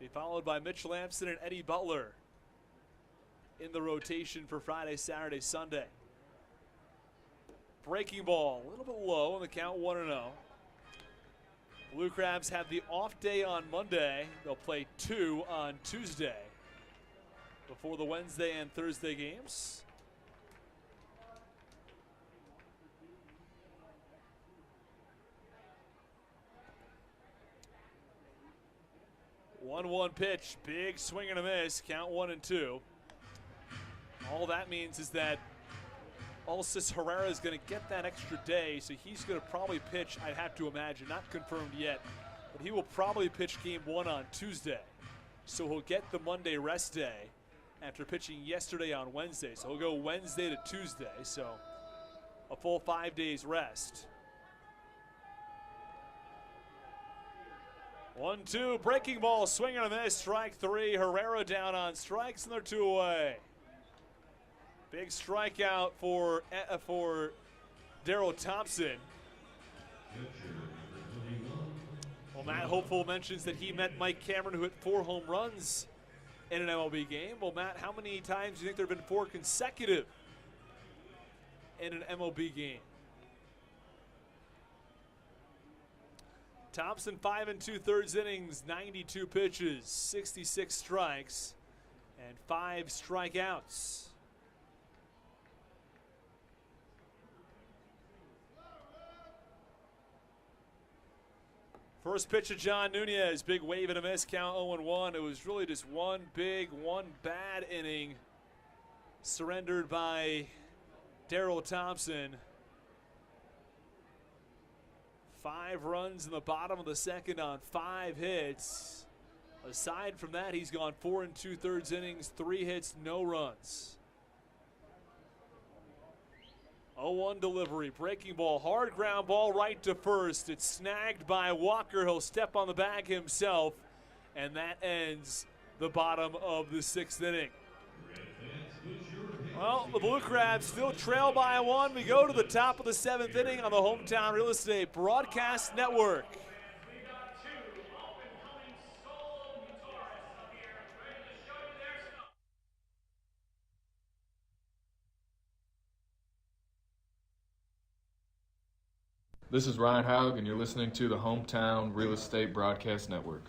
Be followed by Mitch Lamson and Eddie Butler in the rotation for Friday, Saturday, Sunday. Breaking ball, a little bit low on the count 1-0. Blue Crabs have the off day on Monday. They'll play 2 on Tuesday before the Wednesday and Thursday games. One pitch, big swing and a miss, count 1-2. All that means is that Alcis Herrera is going to get that extra day, so he's going to probably pitch, I'd have to imagine, not confirmed yet, but he will probably pitch game 1 on Tuesday. So he'll get the Monday rest day after pitching yesterday on Wednesday. So he'll go Wednesday to Tuesday, so a full 5 days rest. 1-2, breaking ball, swing and a miss, strike 3. Herrera down on strikes, and they're 2 away. Big strikeout for Darryl Thompson. Well, Matt Hopeful mentions that he met Mike Cameron, who hit 4 home runs in an MLB game. Well, Matt, how many times do you think there have been 4 consecutive in an MLB game? Thompson, 5 2/3 innings, 92 pitches, 66 strikes, and 5 strikeouts. First pitch of John Nunez, big wave and a miss, count 0-1. It was really just one big, one bad inning surrendered by Darryl Thompson. 5 runs in the bottom of the second on 5 hits. Aside from that, he's gone 4 2/3 innings, 3 hits, no runs. 0-1 delivery, breaking ball, hard ground ball right to first. It's snagged by Walker. He'll step on the bag himself, and that ends the bottom of the 6th inning. Well, the Blue Crabs still trail by 1. We go to the top of the 7th inning on the Hometown Real Estate Broadcast Network. This is Ryan Haug, and you're listening to the Hometown Real Estate Broadcast Network.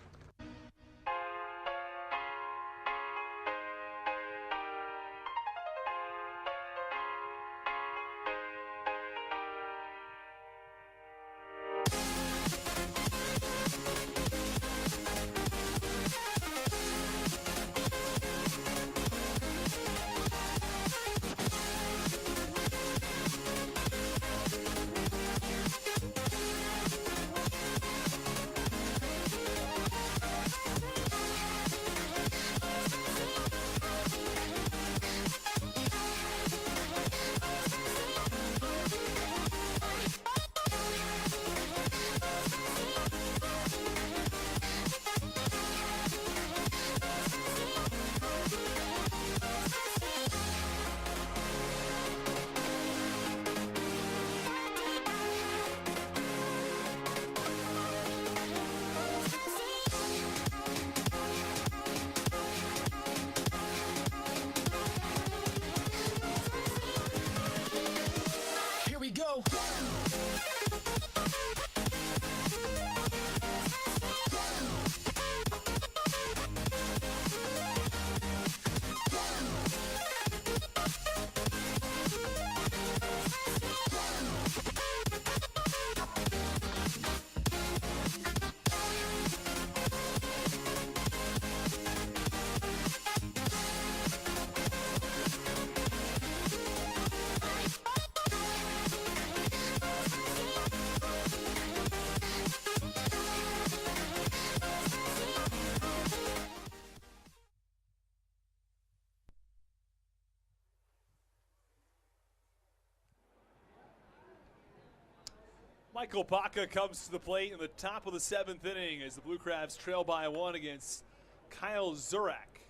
Michael Baca comes to the plate in the top of the 7th inning as the Blue Crabs trail by 1 against Kyle Zurak.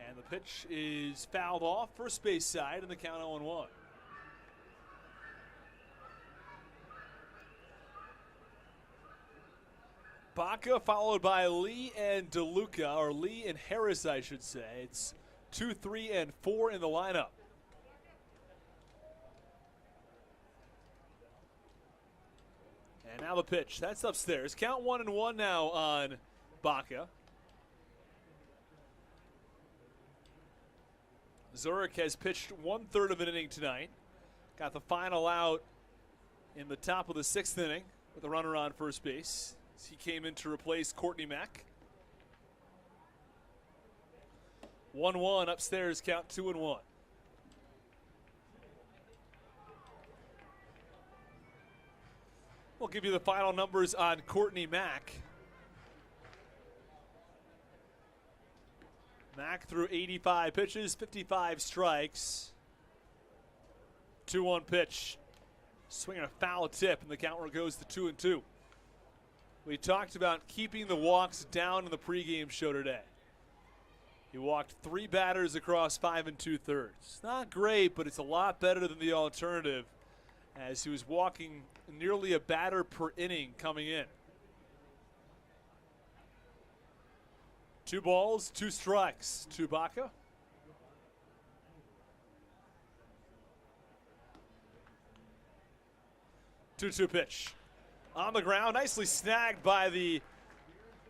And the pitch is fouled off, first base side, and the count 0-1. Baca followed by Lee and DeLuca, or Lee and Harris, I should say. It's 2, 3, and 4 in the lineup. And now the pitch. That's upstairs. Count 1-1 now on Baca. Zurich has pitched 1/3 of an inning tonight. Got the final out in the top of the 6th inning with a runner on first base. He came in to replace Courtney Mack. 1-1 upstairs, count 2-1. We'll give you the final numbers on Courtney Mack. Back through 85 pitches, 55 strikes. 2-1 pitch. Swinging a foul tip, and the counter goes to 2-2. We talked about keeping the walks down in the pregame show today. He walked 3 batters across 5 2/3. Not great, but it's a lot better than the alternative, as he was walking nearly a batter per inning coming in. 2 balls, 2 strikes to Baca. Two pitch. On the ground, nicely snagged by the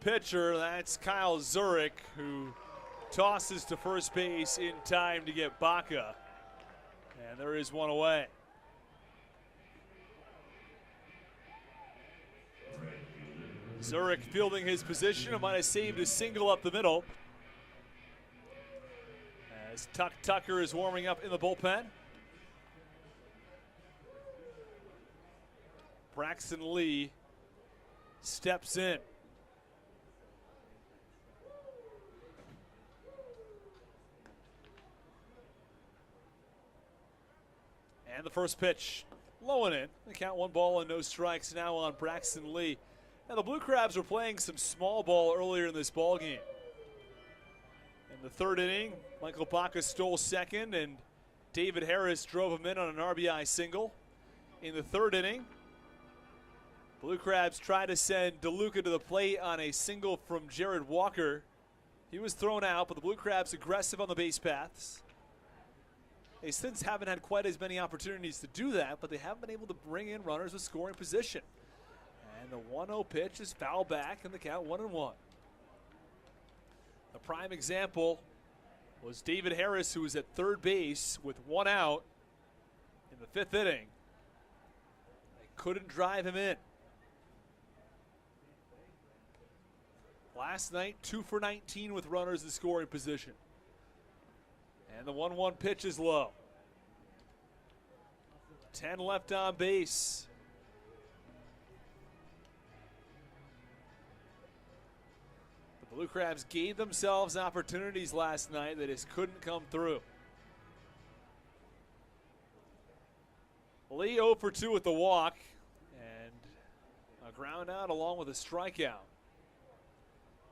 pitcher. That's Kyle Zurich, who tosses to first base in time to get Baca. And there is one away. Zurich fielding his position and might have saved a single up the middle. As Tucker is warming up in the bullpen. Braxton Lee steps in. And the first pitch, low and in. They count 1 ball and no strikes now on Braxton Lee. Now the Blue Crabs were playing some small ball earlier in this ball game. In the 3rd inning, Michael Baca stole second, and David Harris drove him in on an RBI single. In the 3rd inning, Blue Crabs tried to send DeLuca to the plate on a single from Jared Walker. He was thrown out, but the Blue Crabs aggressive on the base paths. They since haven't had quite as many opportunities to do that, but they haven't been able to bring in runners with scoring position. And the 1-0 pitch is foul back, and the count 1-1. The prime example was David Harris, who was at 3rd base with 1 out in the 5th inning. They couldn't drive him in. Last night, 2 for 19 with runners in scoring position. And the 1-1 pitch is low. 10 left on base. The Blue Crabs gave themselves opportunities last night that just couldn't come through. Lee 0 for 2 with the walk and a ground out along with a strikeout.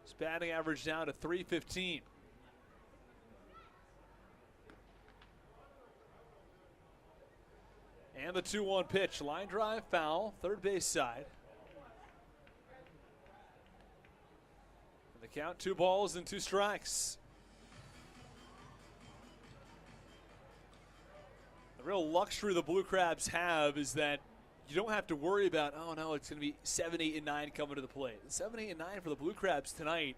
His batting average down to .315. And the 2-1 pitch. Line drive foul, 3rd base side. And the count 2 balls and 2 strikes. The real luxury the Blue Crabs have is that you don't have to worry about, oh no, it's going to be 7, 8, and 9 coming to the plate. 7, 8, and 9 for the Blue Crabs tonight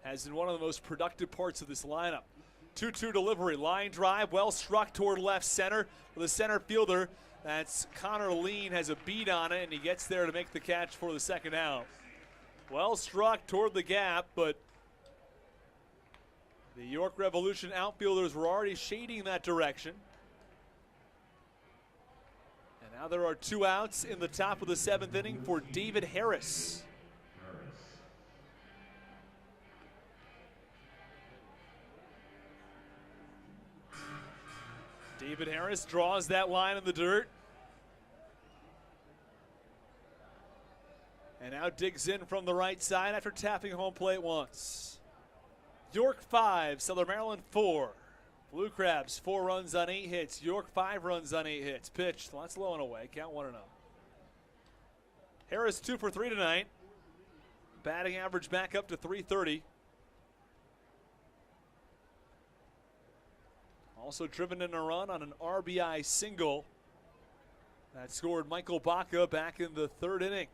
has been one of the most productive parts of this lineup. 2-2 delivery, line drive, well struck toward left center with a center fielder. That's Connor Lean, has a beat on it, and he gets there to make the catch for the 2nd out. Well struck toward the gap, but the York Revolution outfielders were already shading that direction. And now there are 2 outs in the top of the 7th inning for David Harris. David Harris draws that line in the dirt. And now digs in from the right side after tapping home plate once. York 5, Southern Maryland 4. Blue Crabs 4 runs on 8 hits. York 5 runs on 8 hits. Pitched, that's low and away. Count 1-0. Harris 2 for 3 tonight. Batting average back up to .330. Also driven in a run on an RBI single that scored Michael Baca back in the 3rd inning.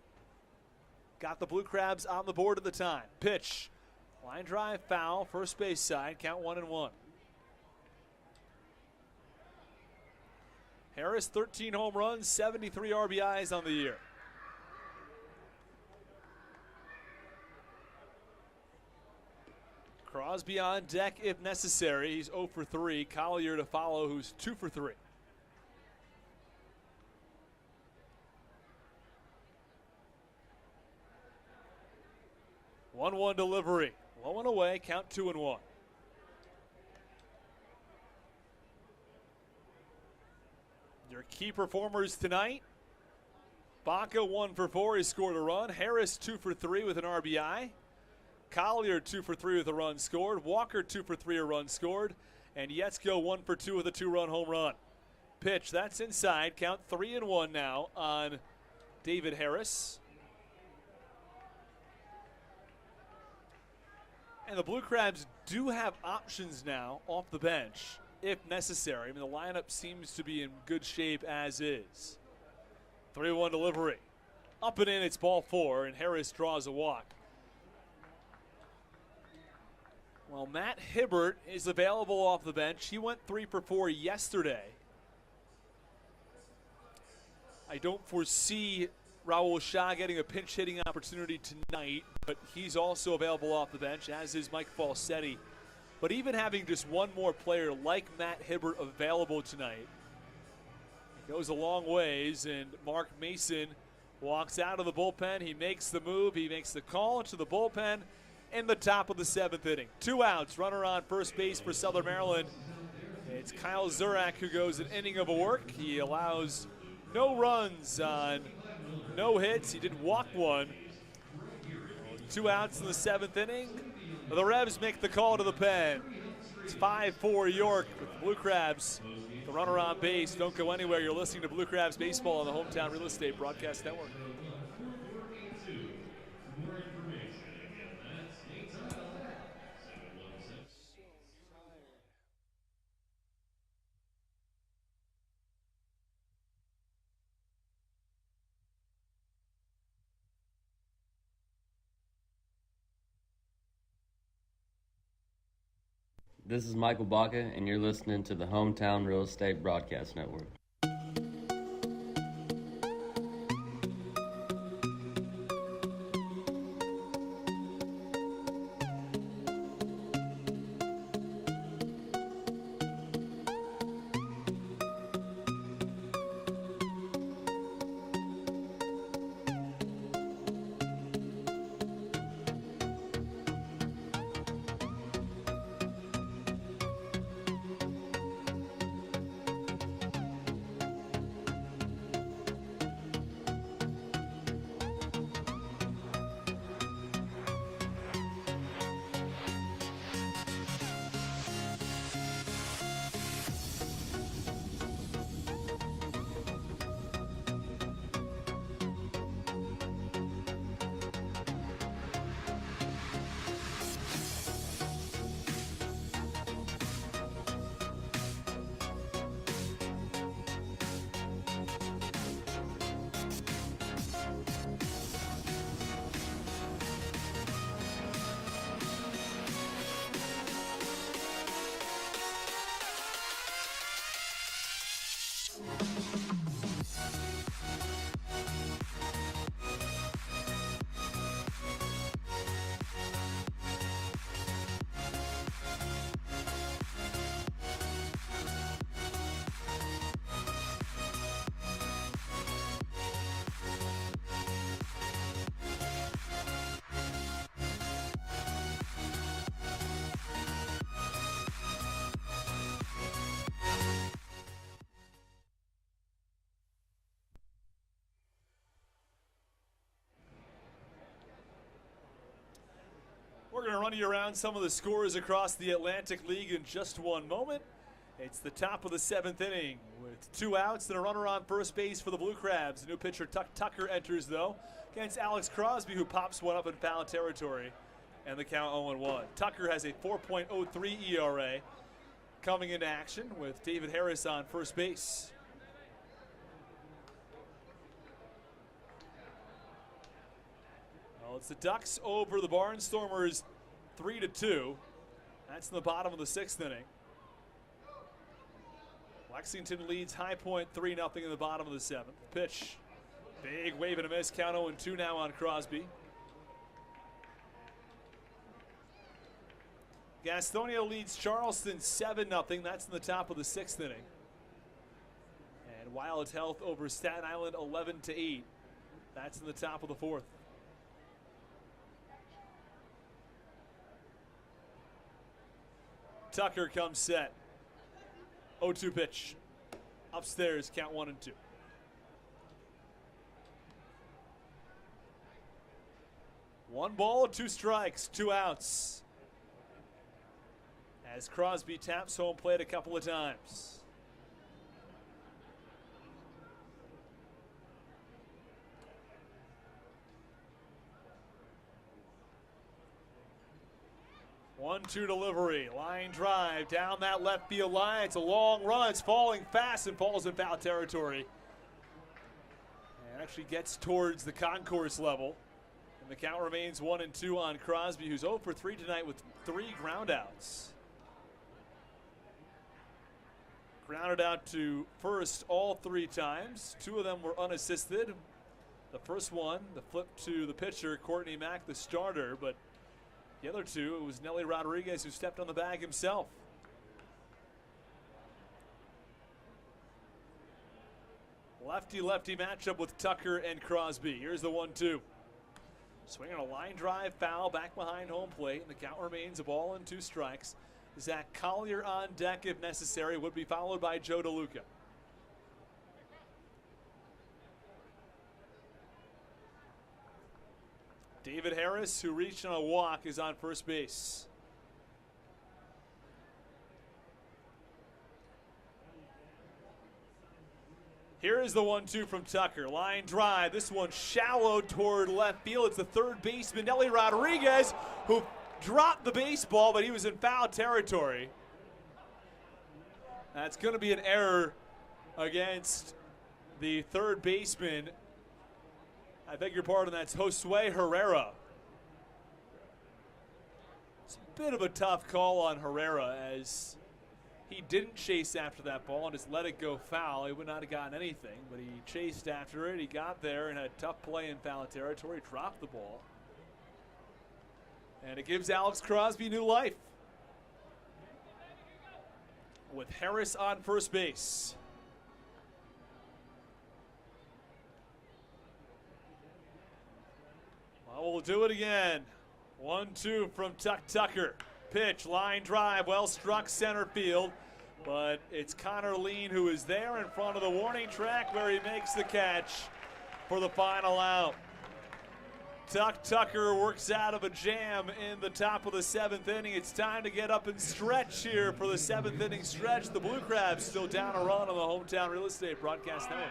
Got the Blue Crabs on the board at the time. Pitch, line drive foul, first base side, count 1-1. Harris, 13 home runs, 73 RBIs on the year. Crosby on deck if necessary. He's 0 for 3. Collier to follow, who's 2 for 3. One delivery. Low and away, count 2-1. Key performers tonight. Baca 1 for 4. He scored a run. Harris 2 for 3 with an RBI. Collier 2 for 3 with a run scored. Walker 2 for 3, a run scored. And Yetzko 1 for 2 with a 2-run home run. Pitch, that's inside. Count 3-1 now on David Harris. And the Blue Crabs do have options now off the bench if necessary. I mean, the lineup seems to be in good shape as is. 3-1 delivery. Up and in, it's ball 4, and Harris draws a walk. Well, Matt Hibbert is available off the bench. He went 3 for 4 yesterday. I don't foresee Raul Shah getting a pinch hitting opportunity tonight, but he's also available off the bench, as is Mike Falsetti. But even having just one more player like Matt Hibbert available tonight goes a long ways, and Mark Mason walks out of the bullpen. He makes the move. He makes the call to the bullpen in the top of the 7th inning. 2 outs, runner on first base for Southern Maryland. It's Kyle Zurak who goes an inning of work. He allows no runs on no hits. He did walk 1. 2 outs in the 7th inning. The Revs make the call to the pen. It's 5-4 York with the Blue Crabs. The runner on base. Don't go anywhere. You're listening to Blue Crabs Baseball on the Hometown Real Estate Broadcast Network. This is Michael Baca, and you're listening to the Hometown Real Estate Broadcast Network. We're going to run you around some of the scores across the Atlantic League in just one moment. It's the top of the 7th inning with 2 outs and a runner on first base for the Blue Crabs. New pitcher Tucker enters, though, against Alex Crosby, who pops one up in foul territory, and the count 0-1. Tucker has a 4.03 ERA coming into action with David Harris on first base. Well, it's the Ducks over the Barnstormers 3-2. That's in the bottom of the 6th inning. Lexington leads High Point 3-0 in the bottom of the 7th. Pitch. Big wave and a miss. Count 0-2 now on Crosby. Gastonia leads Charleston 7-0. That's in the top of the 6th inning. And Wild Health over Staten Island 11-8. That's in the top of the 4th. Tucker comes set. 0-2 pitch. upstairs, count 1 and 2. One ball, 2 strikes, 2 outs. As Crosby taps home plate a couple of times. One-two delivery, line drive down that left field line. It's a long run. It's falling fast and falls in foul territory. And actually gets towards the concourse level. And the count remains 1 and 2 on Crosby, who's 0 for 3 tonight with 3 groundouts. Grounded out to first all 3 times. 2 of them were unassisted. The first one, the flip to the pitcher, Courtney Mack, the starter, but the other 2, it was Nelly Rodriguez who stepped on the bag himself. Lefty-lefty matchup with Tucker and Crosby. Here's the 1-2. Swinging a line drive foul back behind home plate, and the count remains a ball and 2 strikes. Zach Collier on deck if necessary, would be followed by Joe DeLuca. David Harris, who reached on a walk, is on first base. Here is the 1-2 from Tucker. Line drive. This one shallow toward left field. It's the third baseman, Nelly Rodriguez, who dropped the baseball, but he was in foul territory. That's going to be an error against the third baseman. I beg your pardon, that's Josue Herrera. It's a bit of a tough call on Herrera, as he didn't chase after that ball and just let it go foul. He would not have gotten anything, but he chased after it. He got there and had a tough play in foul territory, dropped the ball. And it gives Alex Crosby new life, with Harris on first base. Well, we'll do it again. 1-2 from Tucker. Pitch, line drive, well struck center field. But it's Connor Lean who is there in front of the warning track where he makes the catch for the final out. Tucker works out of a jam in the top of the 7th inning. It's time to get up and stretch here for the 7th inning stretch. The Blue Crabs still down a run on the Hometown Real Estate Broadcast Network.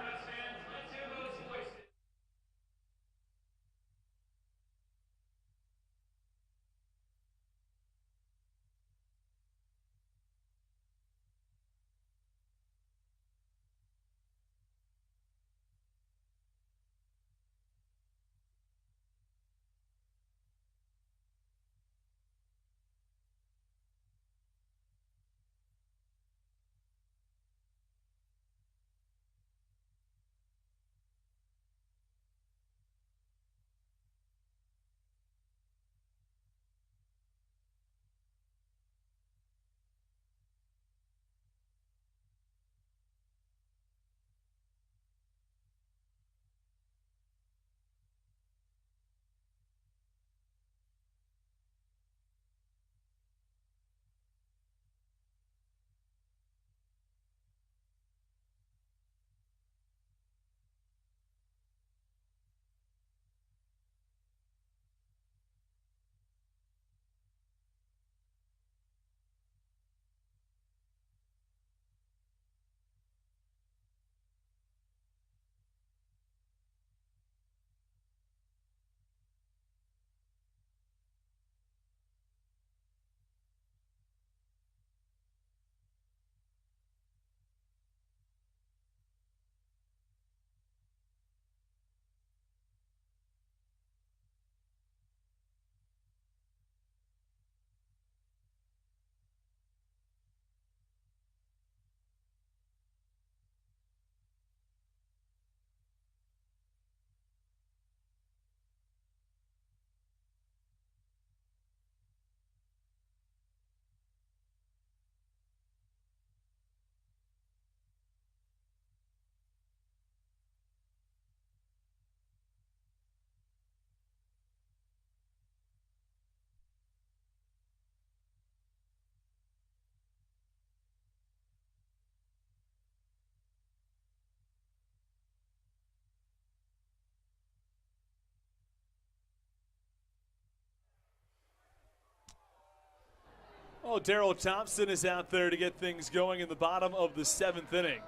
Well, Daryl Thompson is out there to get things going in the bottom of the 7th inning.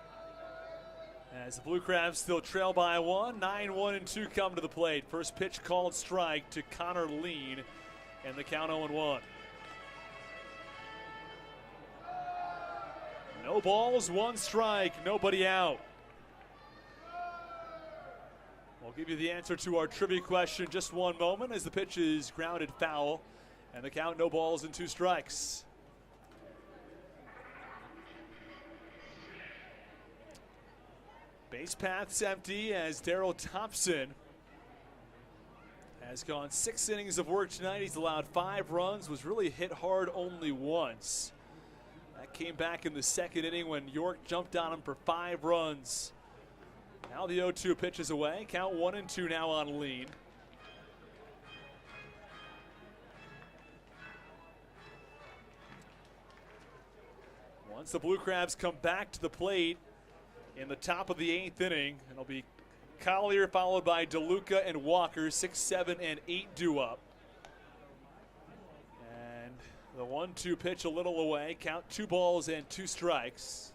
As the Blue Crabs still trail by 1, 9-1 and 2 come to the plate. First pitch called strike to Connor Lean, and the count 0-1. No balls, 1 strike, nobody out. We'll give you the answer to our trivia question just one moment as the pitch is grounded foul, and the count no balls and 2 strikes. Base path's empty as Daryl Thompson has gone 6 innings of work tonight. He's allowed 5 runs, was really hit hard only once. That came back in the 2nd inning when York jumped on him for 5 runs. Now the 0-2 pitch is away. Count 1-2 now on Lean. Once the Blue Crabs come back to the plate in the top of the 8th inning, it'll be Collier followed by DeLuca and Walker, 6, 7, and 8 due up. And the 1-2 pitch a little away. Count 2 balls and 2 strikes.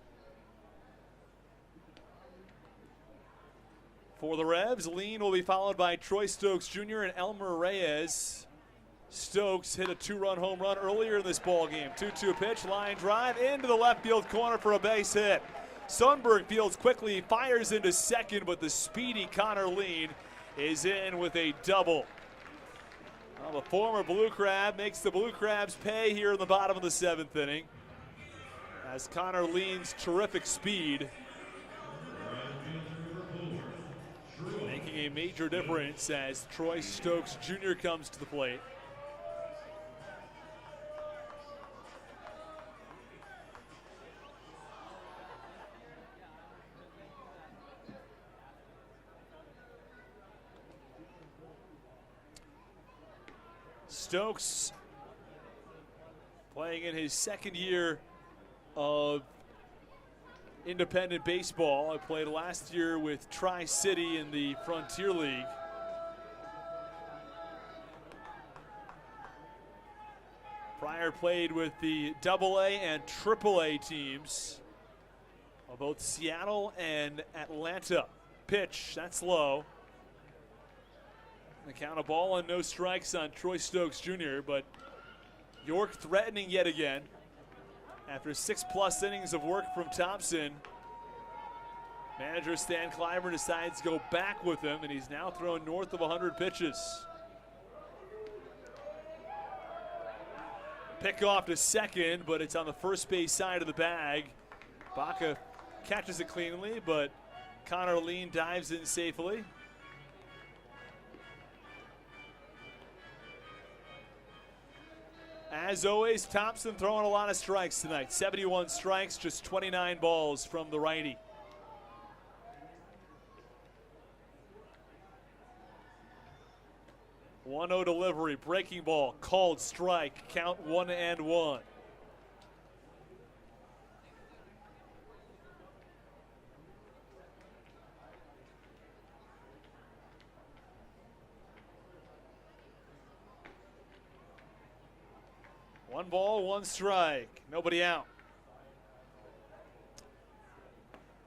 For the Revs, Lean will be followed by Troy Stokes Jr. and Elmer Reyes. Stokes hit a 2-run home run earlier in this ball game. 2-2 pitch, line drive into the left field corner for a base hit. Sundberg fields quickly, fires into second, but the speedy Connor Lean is in with a double. Well, the former Blue Crab makes the Blue Crabs pay here in the bottom of the 7th inning, as Connor Lean's terrific speed making a major difference as Troy Stokes Jr. comes to the plate. Stokes playing in his 2nd year of independent baseball. I played last year with Tri-City in the Frontier League. Prior played with the AA and AAA teams of both Seattle and Atlanta. Pitch, that's low. The count, a ball and no strikes on Troy Stokes Jr., but York threatening yet again. After 6+ innings of work from Thompson, manager Stan Clyburn decides to go back with him, and he's now thrown north of 100 pitches. Pick off to second, but it's on the first base side of the bag. Baca catches it cleanly, but Connor Lean dives in safely. As always, Thompson throwing a lot of strikes tonight. 71 strikes, just 29 balls from the righty. .1-0 delivery, breaking ball, called strike, count 1-1. One ball, 1 strike, nobody out.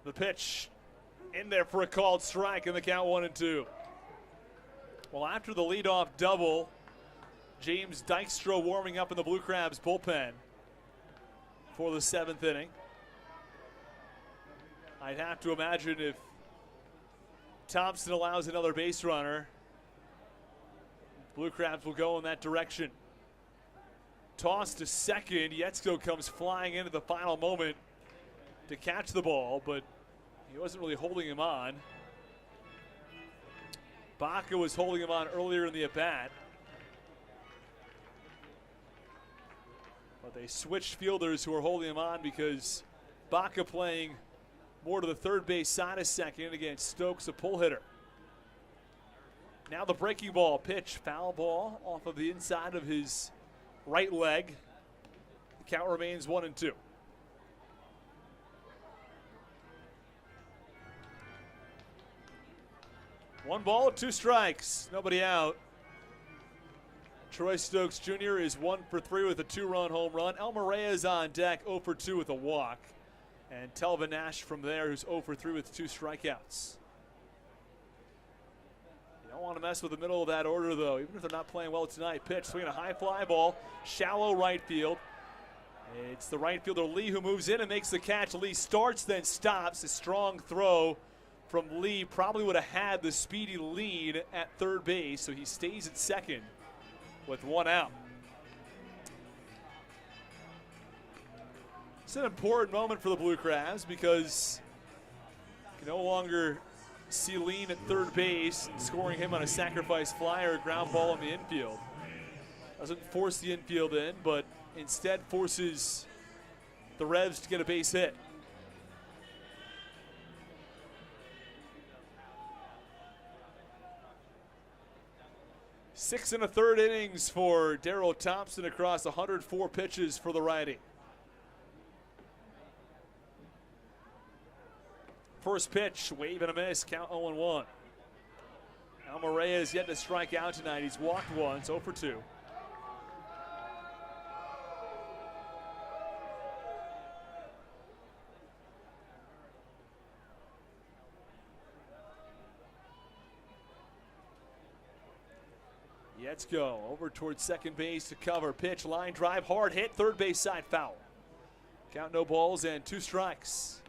The pitch in there for a called strike, and the count 1-2. Well, after the leadoff double, James Dykstra warming up in the Blue Crabs bullpen for the 7th inning. I'd have to imagine if Thompson allows another base runner, Blue Crabs will go in that direction. Toss to second. Yetzko comes flying into the final moment to catch the ball, but he wasn't really holding him on. Baca was holding him on earlier in the at-bat. But they switched fielders who are holding him on because Baca playing more to the third base side of second against Stokes, a pull hitter. Now the breaking ball pitch, foul ball off of the inside of his right leg. The count remains 1-2. One ball, 2 strikes, nobody out. Troy Stokes Jr. is 1 for 3 with a 2-run home run. Elmer Reyes on deck, 0 for 2 with a walk. And Telvin Nash from there, who's 0 for 3 with 2 strikeouts. You don't want to mess with the middle of that order, though, even if they're not playing well tonight. Pitch, swinging a high fly ball, shallow right field. It's the right fielder Lee who moves in and makes the catch. Lee starts, then stops. A strong throw from Lee probably would have had the speedy lead at third base, so he stays at second with 1 out. It's an important moment for the Blue Crabs because you can no longer see Lean at third base and scoring him on a sacrifice fly or a ground ball in the infield. Doesn't force the infield in, but instead forces the Revs to get a base hit. Six and a third innings for Darryl Thompson across 104 pitches for the righty. First pitch, wave and a miss, count 0-1. Elmer Reyes yet to strike out tonight. He's walked once, 0 for 2. Let's go over towards second base to cover. Pitch, line drive, hard hit, third base side foul. Count no balls and 2 strikes.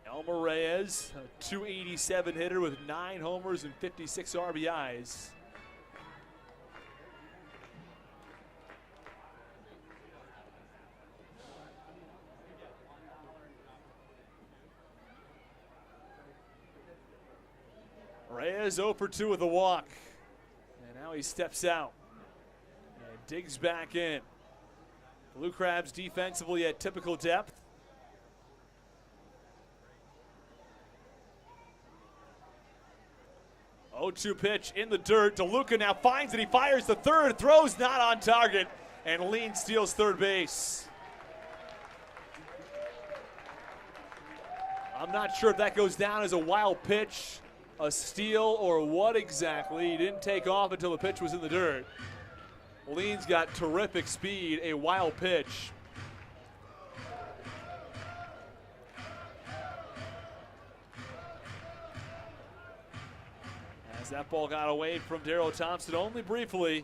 Elmer Reyes, a .287 hitter with 9 homers and 56 RBIs. Reyes 0 for 2 with a walk. And now he steps out and digs back in. Blue Crabs defensively at typical depth. Oh, 0-2 pitch in the dirt. DeLuca now finds it. He fires the third. Throws not on target. And Lean steals third base. I'm not sure if that goes down as a wild pitch, a steal, or what exactly. He didn't take off until the pitch was in the dirt. Lean's got terrific speed, a wild pitch. As that ball got away from Darryl Thompson only briefly.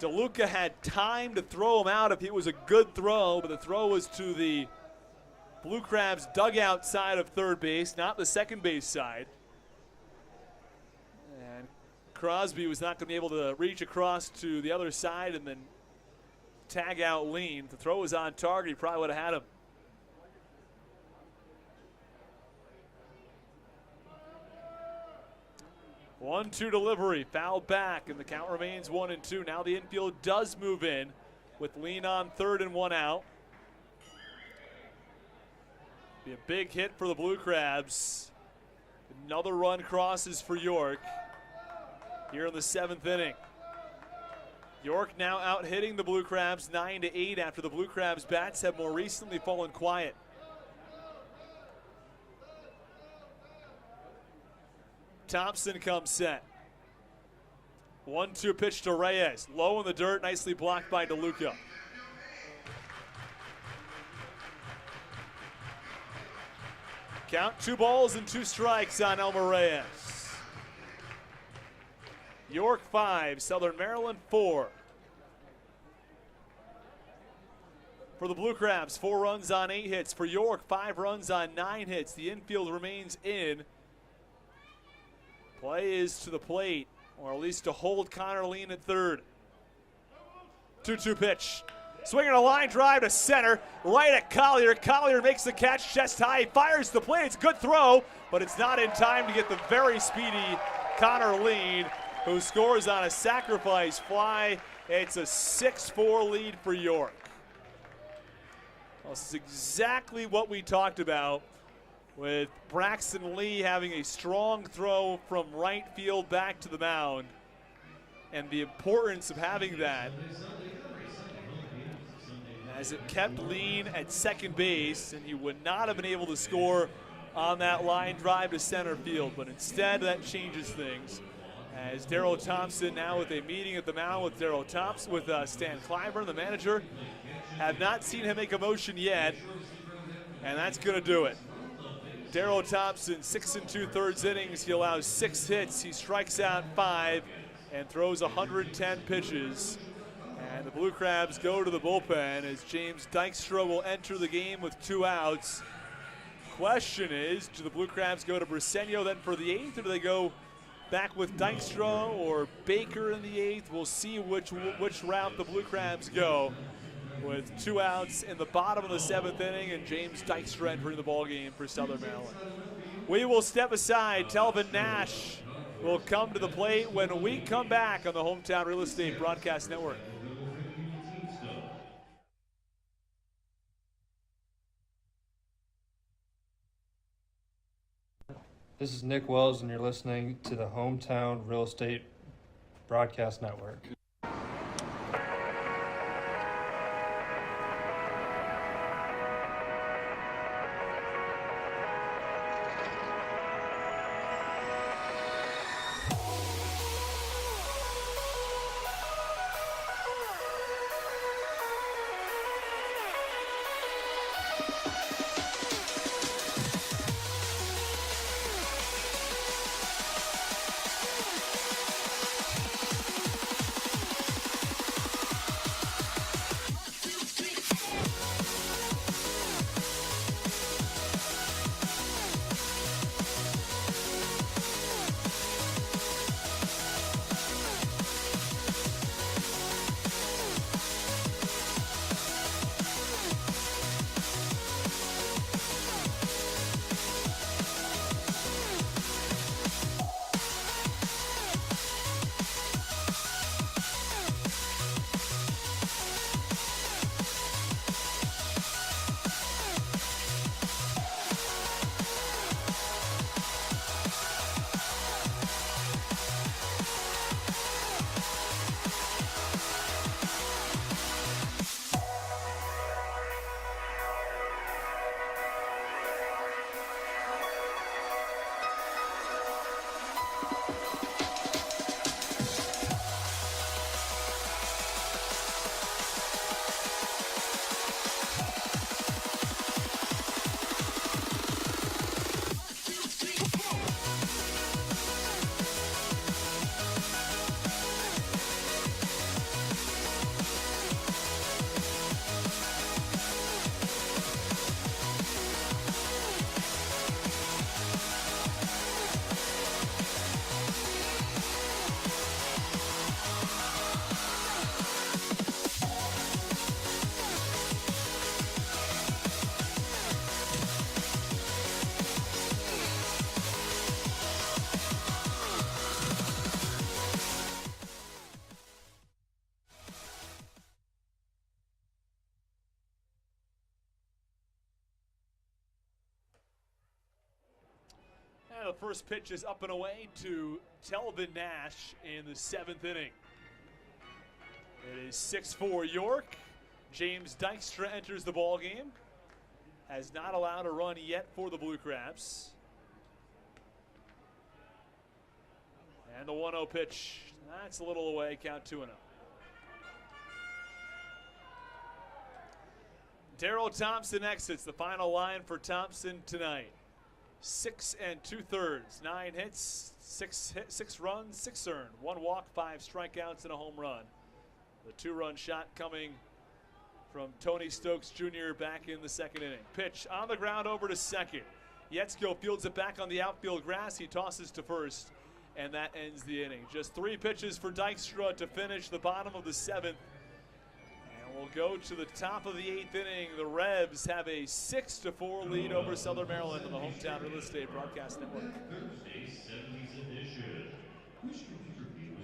DeLuca had time to throw him out if it was a good throw, but the throw was to the Blue Crabs dugout side of third base, not the second base side. And Crosby was not going to be able to reach across to the other side and then tag out Lean. If the throw was on target, he probably would have had him. One-two delivery, fouled back, and the count remains 1-2. Now the infield does move in with Lean on third and 1 out. Be a big hit for the Blue Crabs. Another run crosses for York here in the 7th inning. York now out hitting the Blue Crabs 9-8 after the Blue Crabs bats have more recently fallen quiet. Thompson comes set. 1-2 pitch to Reyes. Low in the dirt, nicely blocked by DeLuca. Count 2 balls and 2 strikes on Elmer Reyes. York 5, Southern Maryland 4. For the Blue Crabs, 4 runs on 8 hits. For York, 5 runs on 9 hits. The infield remains in. Play is to the plate, or at least to hold Connor Lean at third. 2-2 pitch. Swinging a line drive to center, right at Collier. Collier makes the catch chest high. He fires the plate. It's a good throw, but it's not in time to get the very speedy Connor Lean, who scores on a sacrifice fly. It's a 6-4 lead for York. Well, this is exactly what we talked about with Braxton Lee having a strong throw from right field back to the mound, and the importance of having that. as it kept lean at second base, and he would not have been able to score on that line drive to center field. But instead, that changes things, as Darryl Thompson now with a meeting at the mound with Stan Clyburn, the manager. Have not seen him make a motion yet, and that's going to do it. Darryl Thompson, 6 2/3 innings. He allows 6 hits. He strikes out 5 and throws 110 pitches. And the Blue Crabs go to the bullpen as James Dykstra will enter the game with 2 outs. Question is, do the Blue Crabs go to Briseño then for the 8th, or do they go back with Dykstra or Baker in the 8th? We'll see which route the Blue Crabs go, with 2 outs in the bottom of the 7th inning and James Dykstra entering the ballgame for Southern Maryland. We will step aside. Telvin Nash will come to the plate when we come back on the Hometown Real Estate Broadcast Network. This is Nick Wells, and you're listening to the Hometown Real Estate Broadcast Network. And the first pitch is up and away to Telvin Nash in the 7th inning. It is 6-4 York. James Dykstra enters the ballgame. Has not allowed a run yet for the Blue Crabs. And the 1-0 pitch. That's a little away. Count 2-0. Darryl Thompson exits. The final line for Thompson tonight. 6 2/3, 9 hits, 6 runs, 6 earned, 1 walk, 5 strikeouts, and a home run. The 2-run shot coming from Tony Stokes Jr. back in the 2nd inning. Pitch on the ground over to second. Yetzko fields it back on the outfield grass. He tosses to first, and that ends the inning. Just 3 pitches for Dykstra to finish the bottom of the 7th. We'll go to the top of the 8th inning. The Revs have a 6-4 lead over Southern Maryland on the Hometown Real Estate Broadcast Network. Thursday, 70s edition. Who's your computer viewers?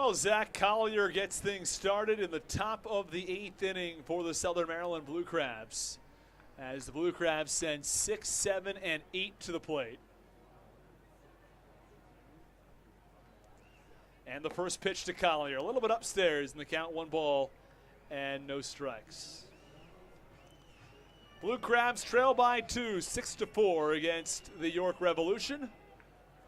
Well, Zach Collier gets things started in the top of the 8th inning for the Southern Maryland Blue Crabs, as the Blue Crabs send 6, 7, and 8 to the plate. And the first pitch to Collier, a little bit upstairs in the count, 1 ball and no strikes. Blue Crabs trail by 2, 6-4 against the York Revolution.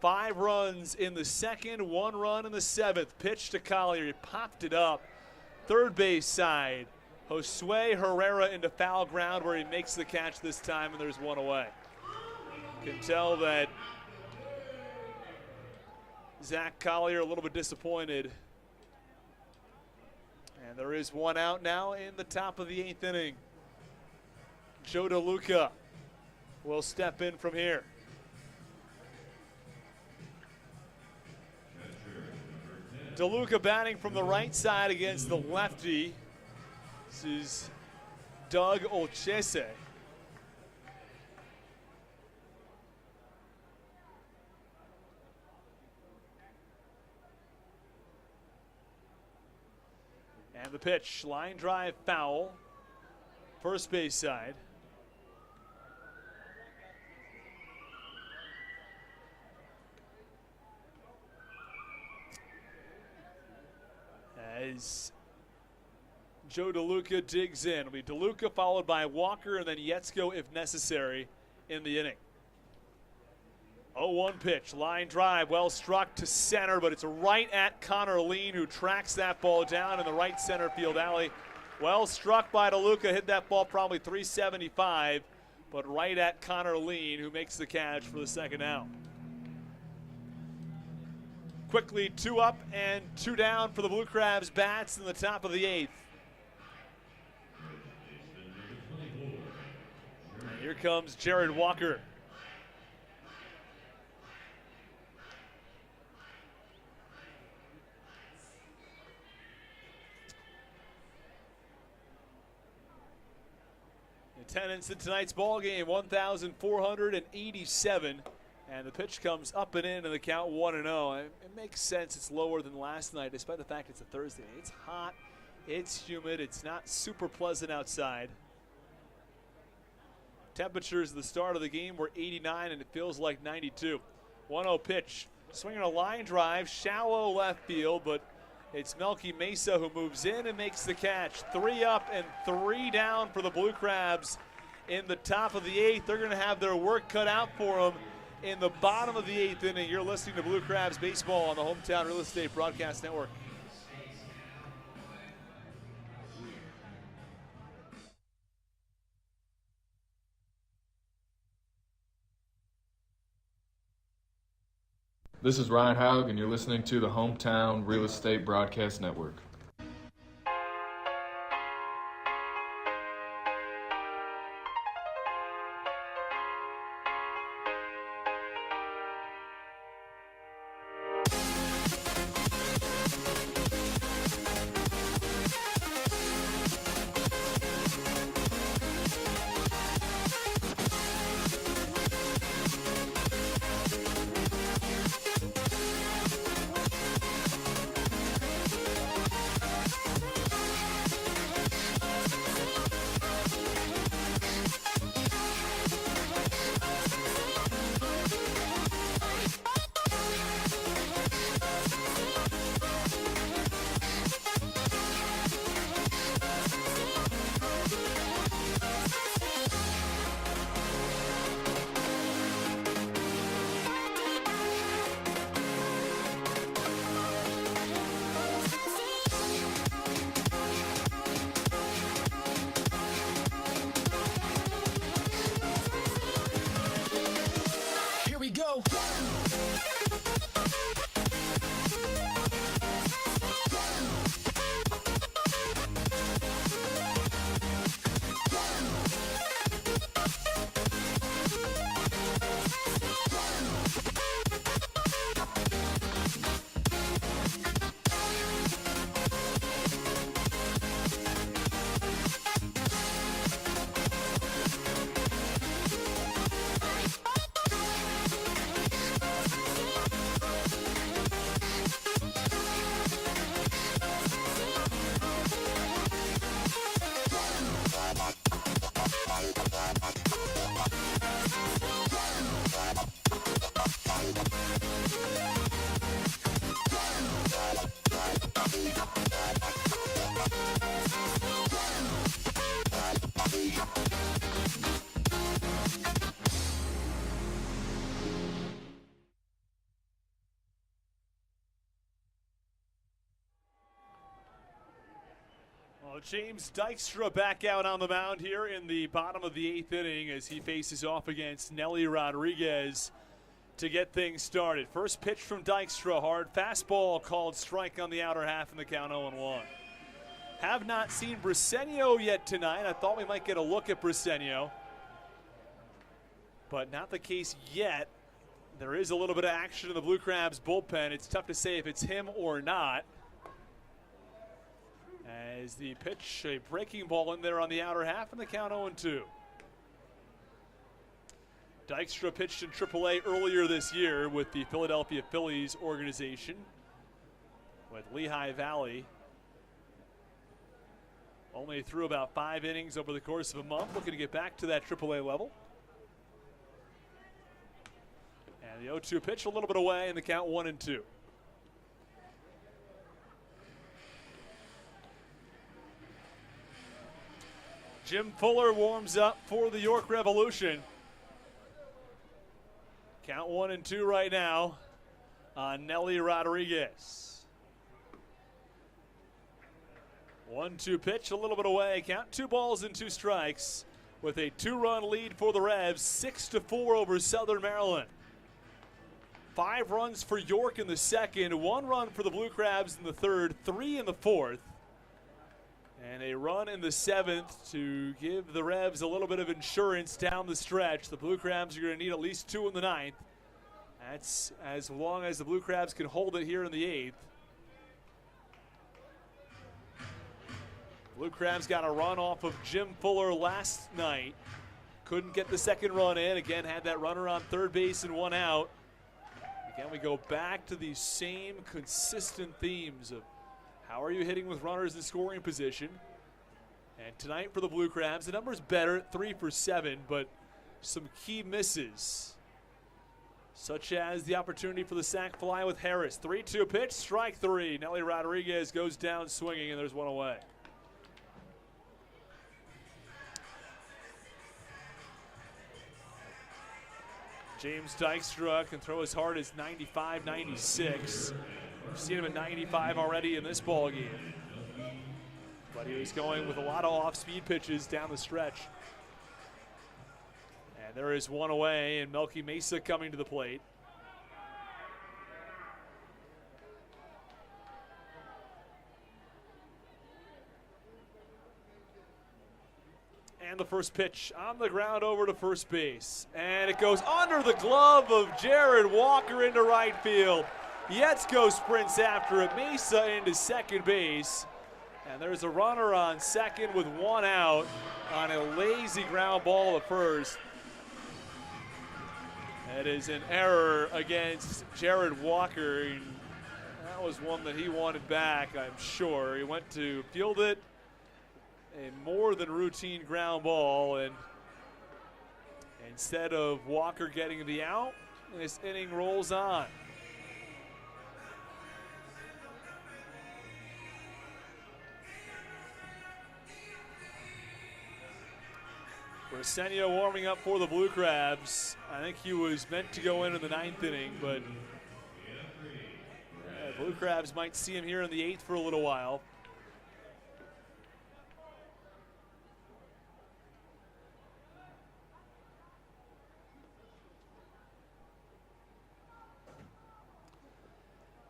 5 runs in the second, 1 run in the 7th. Pitch to Collier, he popped it up. Third base side, Josue Herrera into foul ground where he makes the catch this time, and there's 1 away. You can tell that Zach Collier a little bit disappointed. And there is 1 out now in the top of the 8th inning. Joe DeLuca will step in from here. DeLuca batting from the right side against the lefty. This is Doug Olchese. And the pitch, line drive foul, first base side. As Joe DeLuca digs in. It'll be DeLuca followed by Walker and then Yetzko if necessary in the inning. 0-1 pitch, line drive, well struck to center, but it's right at Connor Lean, who tracks that ball down in the right center field alley. Well struck by DeLuca, hit that ball probably 375, but right at Connor Lean, who makes the catch for the second out. Quickly 2 up and 2 down for the Blue Crabs bats in the top of the 8th. And here comes Jared Walker. Attendance in tonight's ball game, 1,487. And the pitch comes up and in the count 1-0. It makes sense it's lower than last night, despite the fact it's a Thursday. It's hot, it's humid, it's not super pleasant outside. Temperatures at the start of the game were 89 and it feels like 92. 1-0 pitch, swinging a line drive, shallow left field, but it's Melky Mesa who moves in and makes the catch. 3 up and 3 down for the Blue Crabs in the top of the 8th. They're going to have their work cut out for them in the bottom of the 8th inning. You're listening to Blue Crabs Baseball on the Hometown Real Estate Broadcast Network. This is Ryan Haug, and you're listening to the Hometown Real Estate Broadcast Network. Well, James Dykstra back out on the mound here in the bottom of the 8th inning as he faces off against Nelly Rodriguez to get things started. First pitch from Dykstra, hard fastball called strike on the outer half in the count 0-1. Have not seen Briseño yet tonight. I thought we might get a look at Briseño, but not the case yet. There is a little bit of action in the Blue Crabs bullpen. It's tough to say if it's him or not. As the pitch, a breaking ball in there on the outer half in the count 0-2. Dykstra pitched in AAA earlier this year with the Philadelphia Phillies organization with Lehigh Valley. Only threw about 5 innings over the course of a month, looking to get back to that AAA level. And the 0-2 pitch a little bit away in the count 1-2. Jim Fuller warms up for the York Revolution. Count 1-2 right now on Nelly Rodriguez. 1-2 pitch, a little bit away. Count 2 balls and 2 strikes with a 2-run lead for the Revs, 6-4 over Southern Maryland. 5 runs for York in the second, 1 run for the Blue Crabs in the third, 3 in the fourth, and a run in the 7th to give the Revs a little bit of insurance down the stretch. The Blue Crabs are going to need at least 2 in the 9th. That's as long as the Blue Crabs can hold it here in the 8th. Blue Crabs got a run off of Jim Fuller last night. Couldn't get the second run in. Again, had that runner on third base and 1 out. Again, we go back to these same consistent themes of how are you hitting with runners in scoring position. And tonight for the Blue Crabs, the number's better, 3 for 7, but some key misses, such as the opportunity for the sac fly with Harris. 3-2 pitch, strike 3. Nelly Rodriguez goes down swinging, and there's 1 away. James Dykstra can throw as hard as 95, 96. We've seen him at 95 already in this ball game. But he was going with a lot of off-speed pitches down the stretch. And there is 1 away, and Melky Mesa coming to the plate. And the first pitch on the ground over to first base. And it goes under the glove of Jared Walker into right field. Yetzko sprints after it. Mesa into second base. And there's a runner on second with 1 out on a lazy ground ball at first. That is an error against Jared Walker. And that was one that he wanted back, I'm sure. He went to field it. A more than routine ground ball, and instead of Walker getting the out, this inning rolls on. Briseño warming up for the Blue Crabs. I think he was meant to go in the 9th inning, but Blue Crabs might see him here in the 8th for a little while.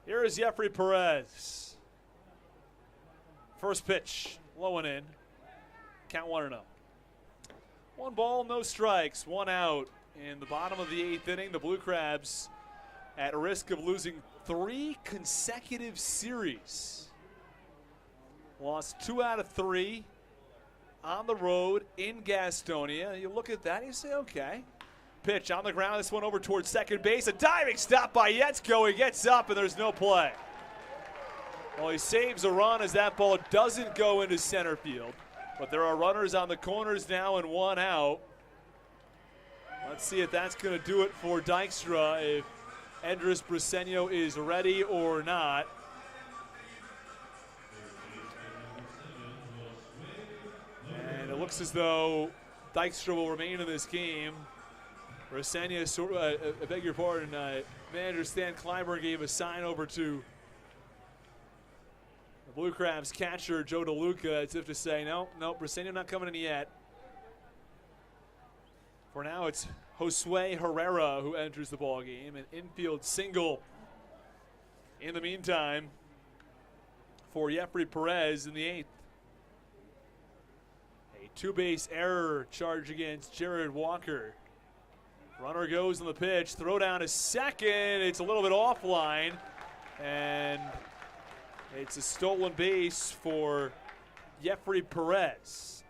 Here is Jeffrey Perez. First pitch, low and in. Count 1-0. 1 ball, no strikes, 1 out in the bottom of the 8th inning. The Blue Crabs at risk of losing 3 consecutive series. Lost 2 out of 3 on the road in Gastonia. You look at that and you say, okay. Pitch on the ground, this one over towards second base. A diving stop by Yetzko. He gets up and there's no play. Well, he saves a run as that ball doesn't go into center field. But there are runners on the corners now and 1 out. Let's see if that's going to do it for Dykstra, if Andres Briseño is ready or not. And it looks as though Dykstra will remain in this game. Briseño, I beg your pardon, manager Stan Clyburn gave a sign over to The Blue Crabs catcher, Joe DeLuca, as if to say, no, Briseño not coming in yet. For now, it's Josue Herrera who enters the ball game, an infield single. In the meantime, for Jeffrey Perez in the 8th. A two-base error charge against Jared Walker. Runner goes on the pitch, throw down to second. It's a little bit offline, and it's a stolen base for Jeffrey Perez.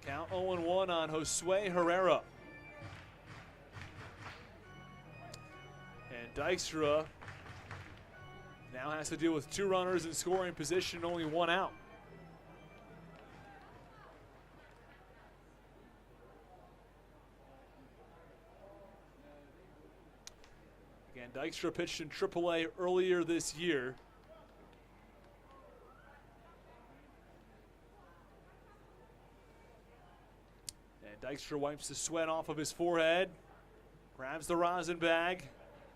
Count 0-1 on Josue Herrera. And Dykstra now has to deal with 2 runners in scoring position, only 1 out. Again, Dykstra pitched in AAA earlier this year. Dykstra wipes the sweat off of his forehead, grabs the rosin bag.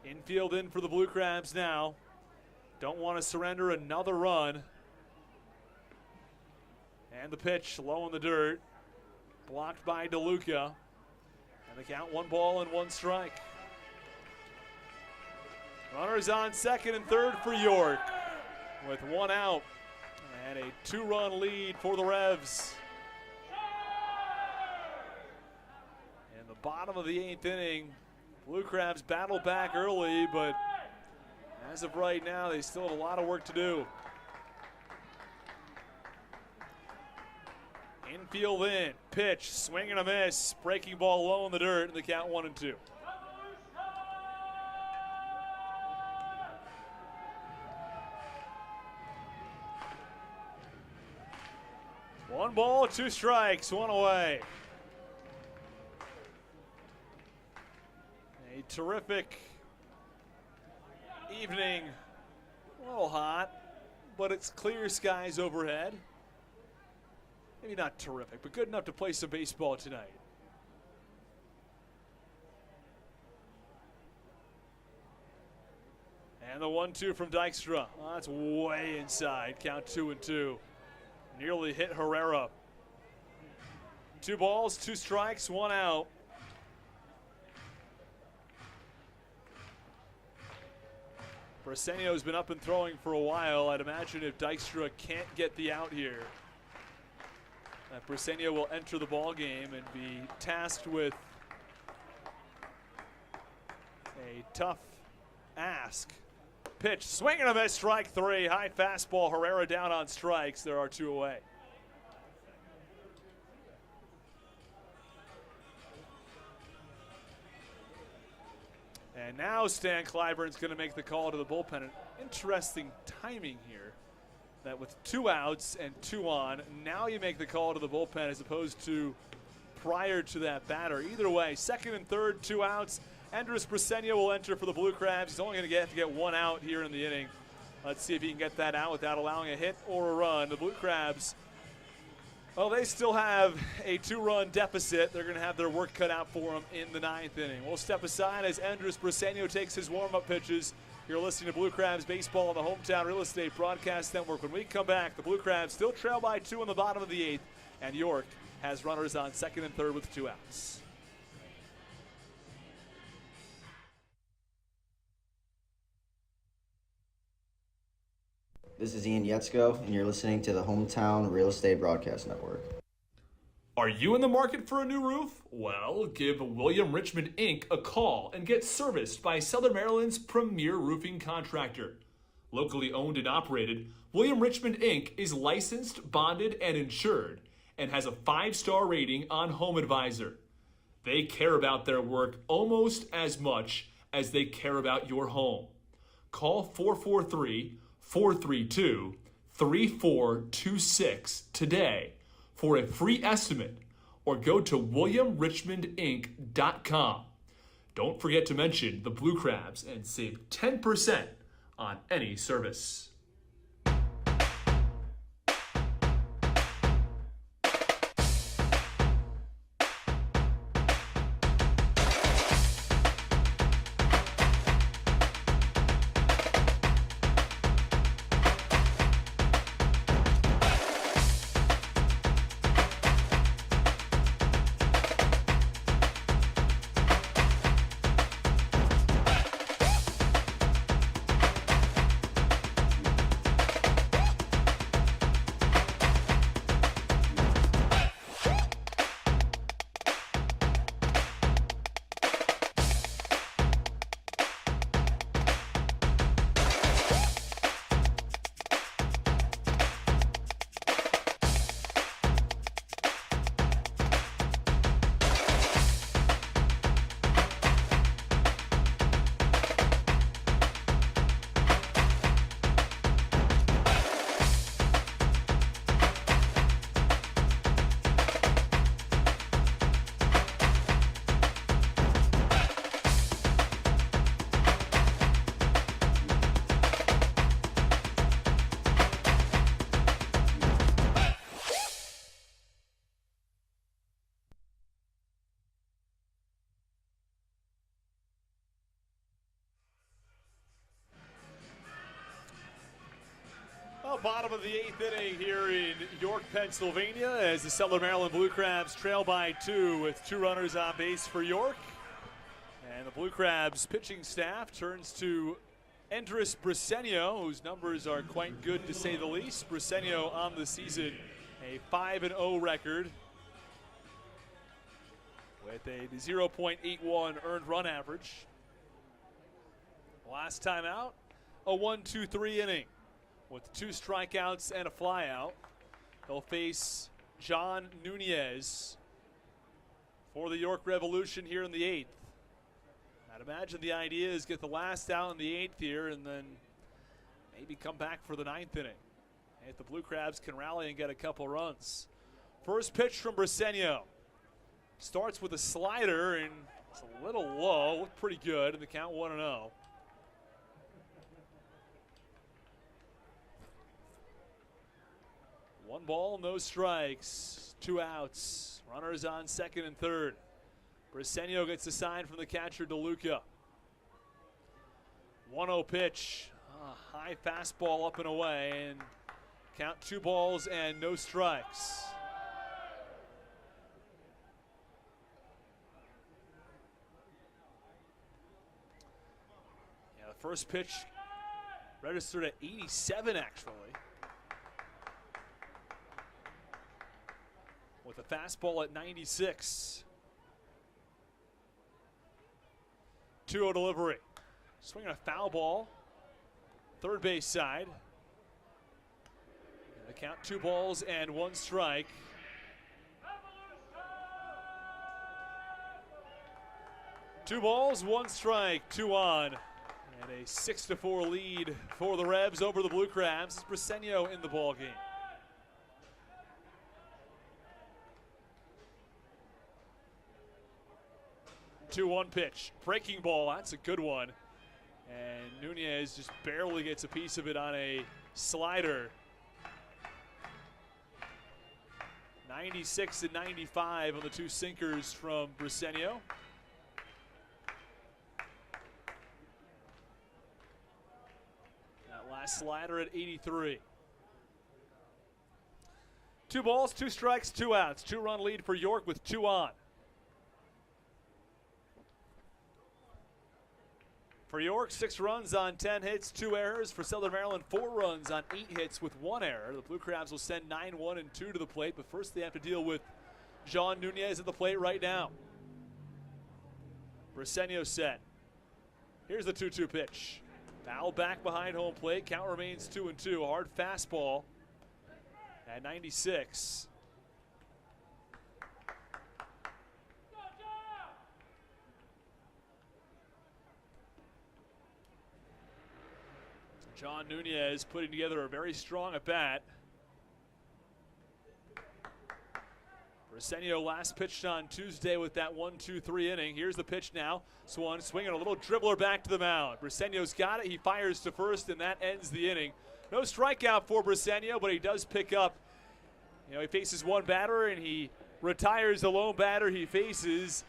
Infield in for the Blue Crabs now. Don't want to surrender another run. And the pitch low in the dirt, blocked by DeLuca. And the count 1 ball and 1 strike. Runners on second and third for York with 1 out and a 2-run lead for the Revs. Bottom of the 8th inning, Blue Crabs battle back early, but as of right now, they still have a lot of work to do. Infield in, pitch, swing and a miss, breaking ball low in the dirt, and the count 1-2. One ball, 2 strikes, 1 away. A terrific evening, a little hot, but it's clear skies overhead. Maybe not terrific, but good enough to play some baseball tonight. And the 1-2 from Dykstra. Oh, that's way inside, count 2-2. Nearly hit Herrera. 2 balls, 2 strikes, 1 out. Briseño's been up and throwing for a while. I'd imagine if Dykstra can't get the out here, Briseño will enter the ball game and be tasked with a tough ask. Pitch, swing and a miss, strike 3. High fastball, Herrera down on strikes. There are 2 away. And now Stan Clyburn's going to make the call to the bullpen. An interesting timing here, that with 2 outs and 2 on, now you make the call to the bullpen as opposed to prior to that batter. Either way, second and third, 2 outs. Andres Briseño will enter for the Blue Crabs. He's only going to have to get 1 out here in the inning. Let's see if he can get that out without allowing a hit or a run. The Blue Crabs, well, they still have a 2-run deficit. They're going to have their work cut out for them in the 9th inning. We'll step aside as Andres Briseño takes his warm-up pitches. You're listening to Blue Crabs Baseball on the Hometown Real Estate Broadcast Network. When we come back, the Blue Crabs still trail by 2 in the bottom of the 8th, and York has runners on second and third with 2 outs. This is Ian Yetzko, and you're listening to the Hometown Real Estate Broadcast Network. Are you in the market for a new roof? Well, give William Richmond Inc. a call and get serviced by Southern Maryland's premier roofing contractor. Locally owned and operated, William Richmond Inc. is licensed, bonded, and insured, and has a 5-star rating on HomeAdvisor. They care about their work almost as much as they care about your home. Call 443-432-3426 today for a free estimate, or go to williamrichmondinc.com. Don't forget to mention the Blue Crabs and save 10% on any service. bottom of the 8th inning here in York, Pennsylvania, as the Southern Maryland Blue Crabs trail by 2 with 2 runners on base for York. And the Blue Crabs pitching staff turns to Endris Briseño, whose numbers are quite good to say the least. Briseño on the season, a 5-0 record with a 0.81 earned run average. Last time out, a 1-2-3 inning with 2 strikeouts and a flyout. He'll face John Nunez for the York Revolution here in the 8th. I'd imagine the idea is get the last out in the 8th here and then maybe come back for the 9th inning if the Blue Crabs can rally and get a couple runs. First pitch from Briseño. Starts with a slider and it's a little low. Looked pretty good in the count 1-0. One ball, no strikes, 2 outs. Runners on second and third. Briseño gets a sign from the catcher, DeLuca. 1-0 pitch. High fastball up and away, and count 2 balls and no strikes. Yeah, the first pitch registered at 87 actually. With a fastball at 96. 2-0 delivery. Swinging a foul ball. Third base side. And the count 2 balls and 1 strike. Two balls, 1 strike, 2 on. And a 6-4 lead for the Revs over the Blue Crabs. It's Briseño in the ballgame. 2-1 pitch. Breaking ball. That's a good one. And Nunez just barely gets a piece of it on a slider. 96 and 95 on the 2 sinkers from Briseño. That last slider at 83. 2 balls, 2 strikes, 2 outs. 2-run lead for York with 2 on. For York, 6 runs on 10 hits, 2 errors. For Southern Maryland, 4 runs on 8 hits with 1 error. The Blue Crabs will send 9-1 and 2 to the plate, but first they have to deal with John Nunez at the plate right now. Briseño set. Here's the 2-2 pitch. Foul back behind home plate. Count remains 2-2. A hard fastball at 96. John Nunez putting together a very strong at-bat. Briseño last pitched on Tuesday with that 1-2-3 inning. Here's the pitch now. Swan swinging a little dribbler back to the mound. Briseño's got it. He fires to first, and that ends the inning. No strikeout for Briseño, but he does pick up. You know, he faces 1 batter, and he retires the lone batter he faces.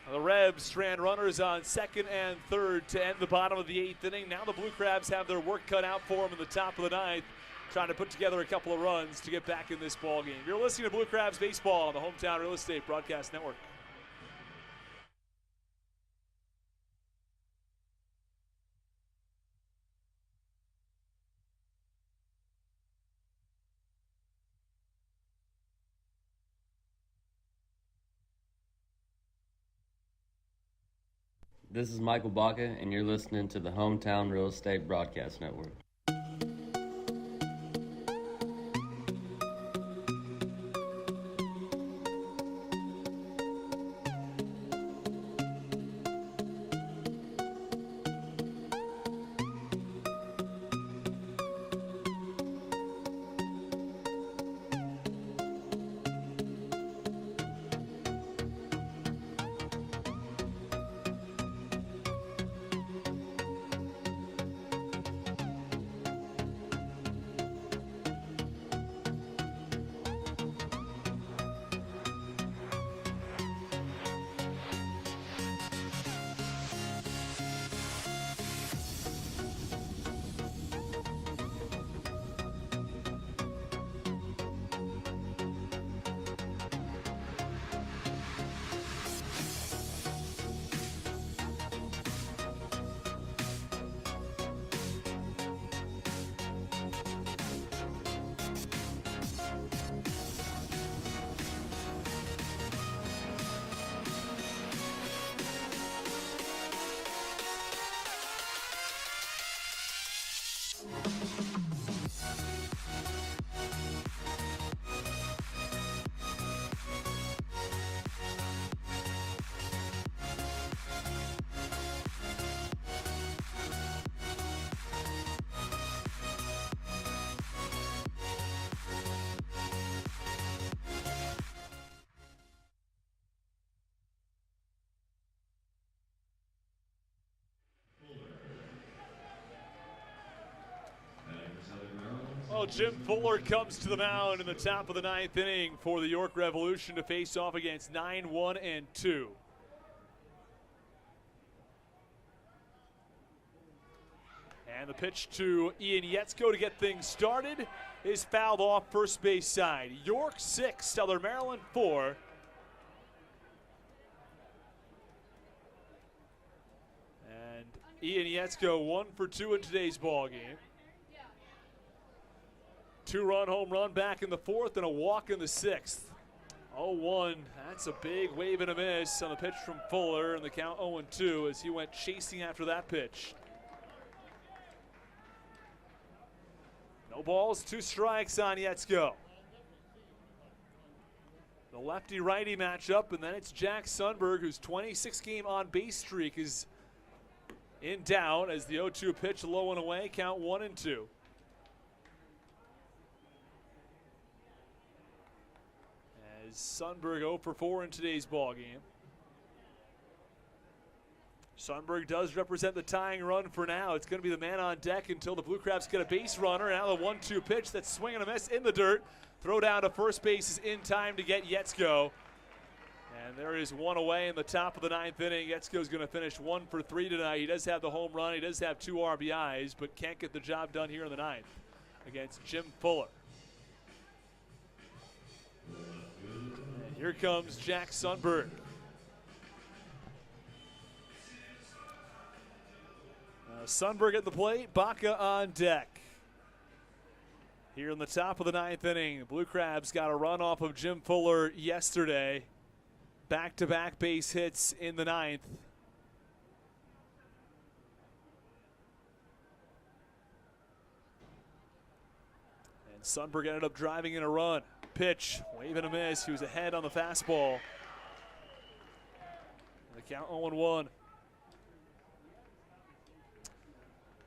The Revs strand runners on second and third to end the bottom of the 8th inning. Now the Blue Crabs have their work cut out for them in the top of the 9th, trying to put together a couple of runs to get back in this ball game. You're listening to Blue Crabs Baseball on the Hometown Real Estate Broadcast Network. This is Michael Baca, and you're listening to the Hometown Real Estate Broadcast Network. Well, Jim Fuller comes to the mound in the top of the 9th inning for the York Revolution to face off against 9-1-2. And the pitch to Ian Yetzko to get things started is fouled off first base side. York 6, Southern Maryland 4. And Ian Yetzko 1 for 2 in today's ball game. 2-run home run back in the 4th and a walk in the 6th. 0-1, that's a big wave and a miss on the pitch from Fuller, and the count 0-2 as he went chasing after that pitch. No balls, 2 strikes on Yetzko. The lefty-righty matchup, and then it's Jack Sundberg, whose 26-game on-base streak is in doubt as the 0-2 pitch low and away, count 1-2. As Sundberg 0 for 4 in today's ball game. Sundberg does represent the tying run for now. It's going to be the man on deck until the Blue Crabs get a base runner. Now the 1-2 pitch, that's swing and a miss in the dirt. Throw down to first base is in time to get Yetzko. And there is one away in the top of the 9th inning. Yetzko's going to finish 1 for 3 tonight. He does have the home run. He does have 2 RBIs, but can't get the job done here in the 9th against Jim Fuller. And here comes Jack Sundberg. Sundberg at the plate, Baca on deck. Here in the top of the 9th inning, the Blue Crabs got a run off of Jim Fuller yesterday. Back-to-back base hits in the 9th. And Sundberg ended up driving in a run. Pitch, wave and a miss. He was ahead on the fastball. The count 0-1.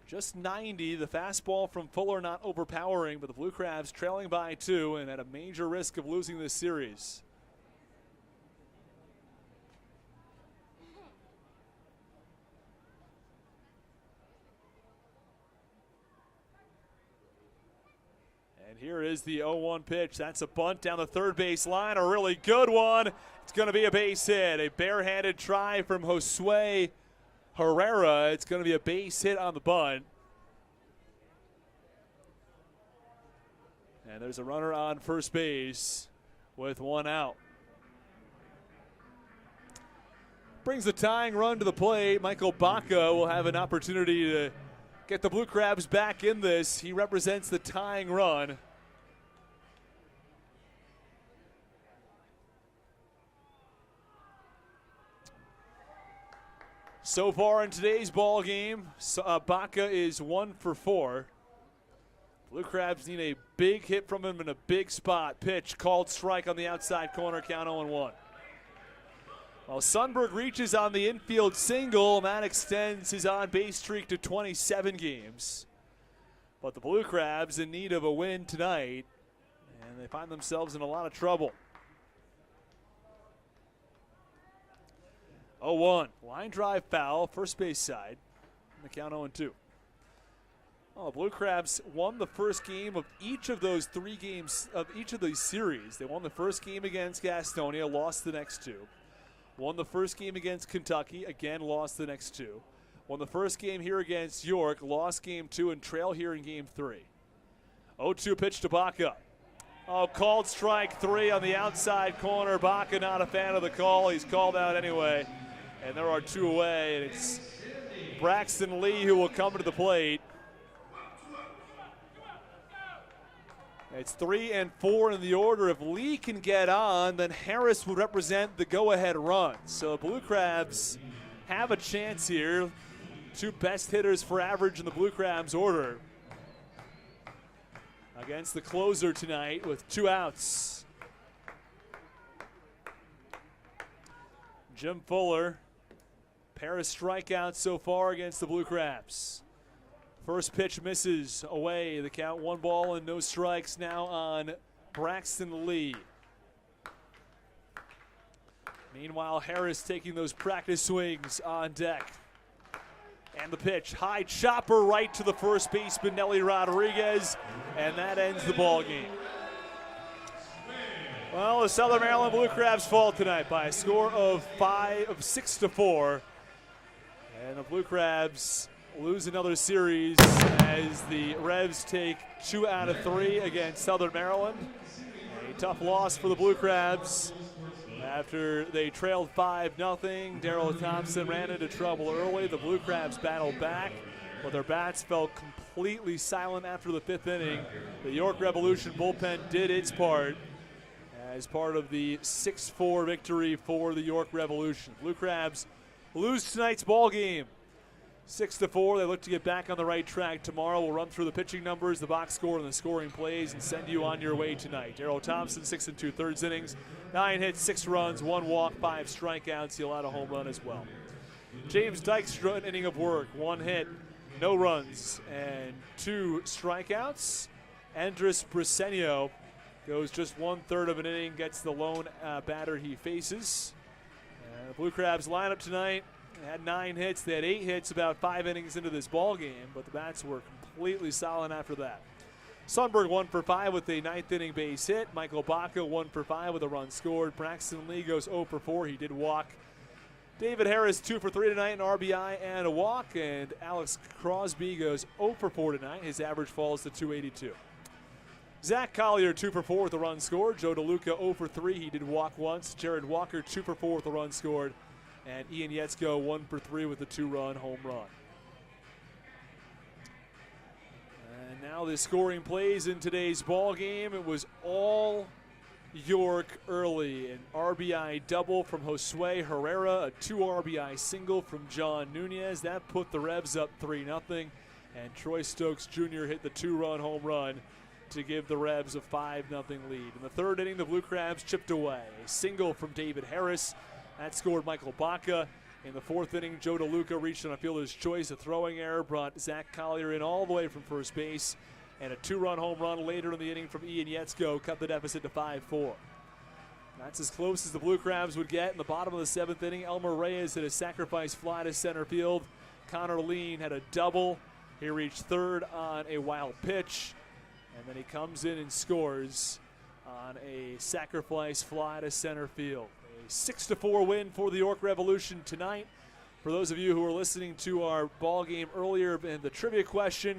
Just 90, the fastball from Fuller not overpowering, but the Blue Crabs trailing by 2 and at a major risk of losing this series. And here is the 0-1 pitch. That's a bunt down the third base line, a really good one. It's going to be a base hit. A barehanded try from Josue Herrera. It's going to be a base hit on the bunt. And there's a runner on first base with 1 out. Brings the tying run to the plate. Michael Baca will have an opportunity to get the Blue Crabs back in this. He represents the tying run. So far in today's ball game, Baca is 1 for 4. Blue Crabs need a big hit from him in a big spot. Pitch called strike on the outside corner, count 0-1. Well, Sundberg reaches on the infield single, and that extends his on-base streak to 27 games. But the Blue Crabs in need of a win tonight, and they find themselves in a lot of trouble. 0-1, line drive foul, first base side, and the count 0-2. Well, the Blue Crabs won the first game of each of those 3 games of each of these series. They won the first game against Gastonia, lost the next 2. Won the first game against Kentucky, again lost the next 2. Won the first game here against York, lost game 2, and trail here in game 3. 0-2 pitch to Baca. Oh, called strike 3 on the outside corner. Baca not a fan of the call. He's called out anyway. And there are 2 away, and it's Braxton Lee who will come to the plate. It's 3 and 4 in the order. If Lee can get on, then Harris would represent the go-ahead run. So Blue Crabs have a chance here. 2 best hitters for average in the Blue Crabs order against the closer tonight with 2 outs. Jim Fuller, pair of strikeouts so far against the Blue Crabs. First pitch misses away. The count 1 ball and no strikes now on Braxton Lee. Meanwhile, Harris taking those practice swings on deck. And the pitch, high chopper right to the first baseman, Nelly Rodriguez, and that ends the ball game. Well, the Southern Maryland Blue Crabs fall tonight by a score of 6-4. And the Blue Crabs lose another series as the Revs take 2 out of 3 against Southern Maryland. A tough loss for the Blue Crabs after they trailed 5-0. Daryl Thompson ran into trouble early. The Blue Crabs battled back, but their bats fell completely silent after the 5th inning. The York Revolution bullpen did its part as part of the 6-4 victory for the York Revolution. Blue Crabs lose tonight's ball game 6-4. They look to get back on the right track tomorrow. We'll run through the pitching numbers, the box score, and the scoring plays and send you on your way tonight. Daryl Thompson, 6 2/3 innings, 9 hits, 6 runs, 1 walk, 5 strikeouts. He allowed a home run as well. James Dykstra, an inning of work, 1 hit, no runs, and 2 strikeouts. Andres Briseño goes just 1/3 of an inning, gets the lone batter he faces. The Blue Crabs lineup tonight had 9 hits. They had 8 hits about 5 innings into this ball game, but the bats were completely silent after that. Sundberg 1 for 5 with a 9th inning base hit. Michael Baca 1 for 5 with a run scored. Braxton Lee goes 0 for 4. He did walk. David Harris 2 for 3 tonight, an RBI and a walk. And Alex Crosby goes 0 for 4 tonight. His average falls to 282. Zach Collier 2 for 4 with a run scored. Joe DeLuca 0 for 3. He did walk once. Jared Walker 2 for 4 with a run scored. And Ian Yetzko 1 for 3 with a 2-run home run. And now the scoring plays in today's ball game. It was all York early. An RBI double from Josue Herrera, a 2 RBI single from John Nunez. That put the Revs up 3-0. And Troy Stokes Jr. hit the 2-run home run to give the Revs a 5-0 lead. In the 3rd inning, the Blue Crabs chipped away. A single from David Harris. That scored Michael Baca. In the 4th inning, Joe DeLuca reached on a fielder's choice. A throwing error brought Zach Collier in all the way from first base. And a 2-run home run later in the inning from Ian Yetzko cut the deficit to 5-4. That's as close as the Blue Crabs would get. In the bottom of the 7th inning, Elmer Reyes hit a sacrifice fly to center field. Connor Lean had a double. He reached 3rd on a wild pitch. And then he comes in and scores on a sacrifice fly to center field. 6-4 win for the York Revolution tonight. For those of you who were listening to our ball game earlier in the trivia question,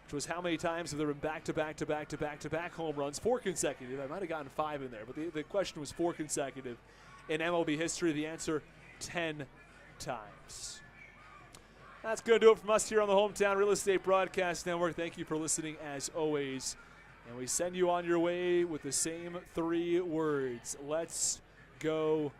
which was how many times have there been back-to-back home runs? 4 consecutive. I might have gotten 5 in there, but the question was 4 consecutive. In MLB history, the answer 10 times. That's going to do it from us here on the Hometown Real Estate Broadcast Network. Thank you for listening as always. And we send you on your way with the same 3 words. Let's go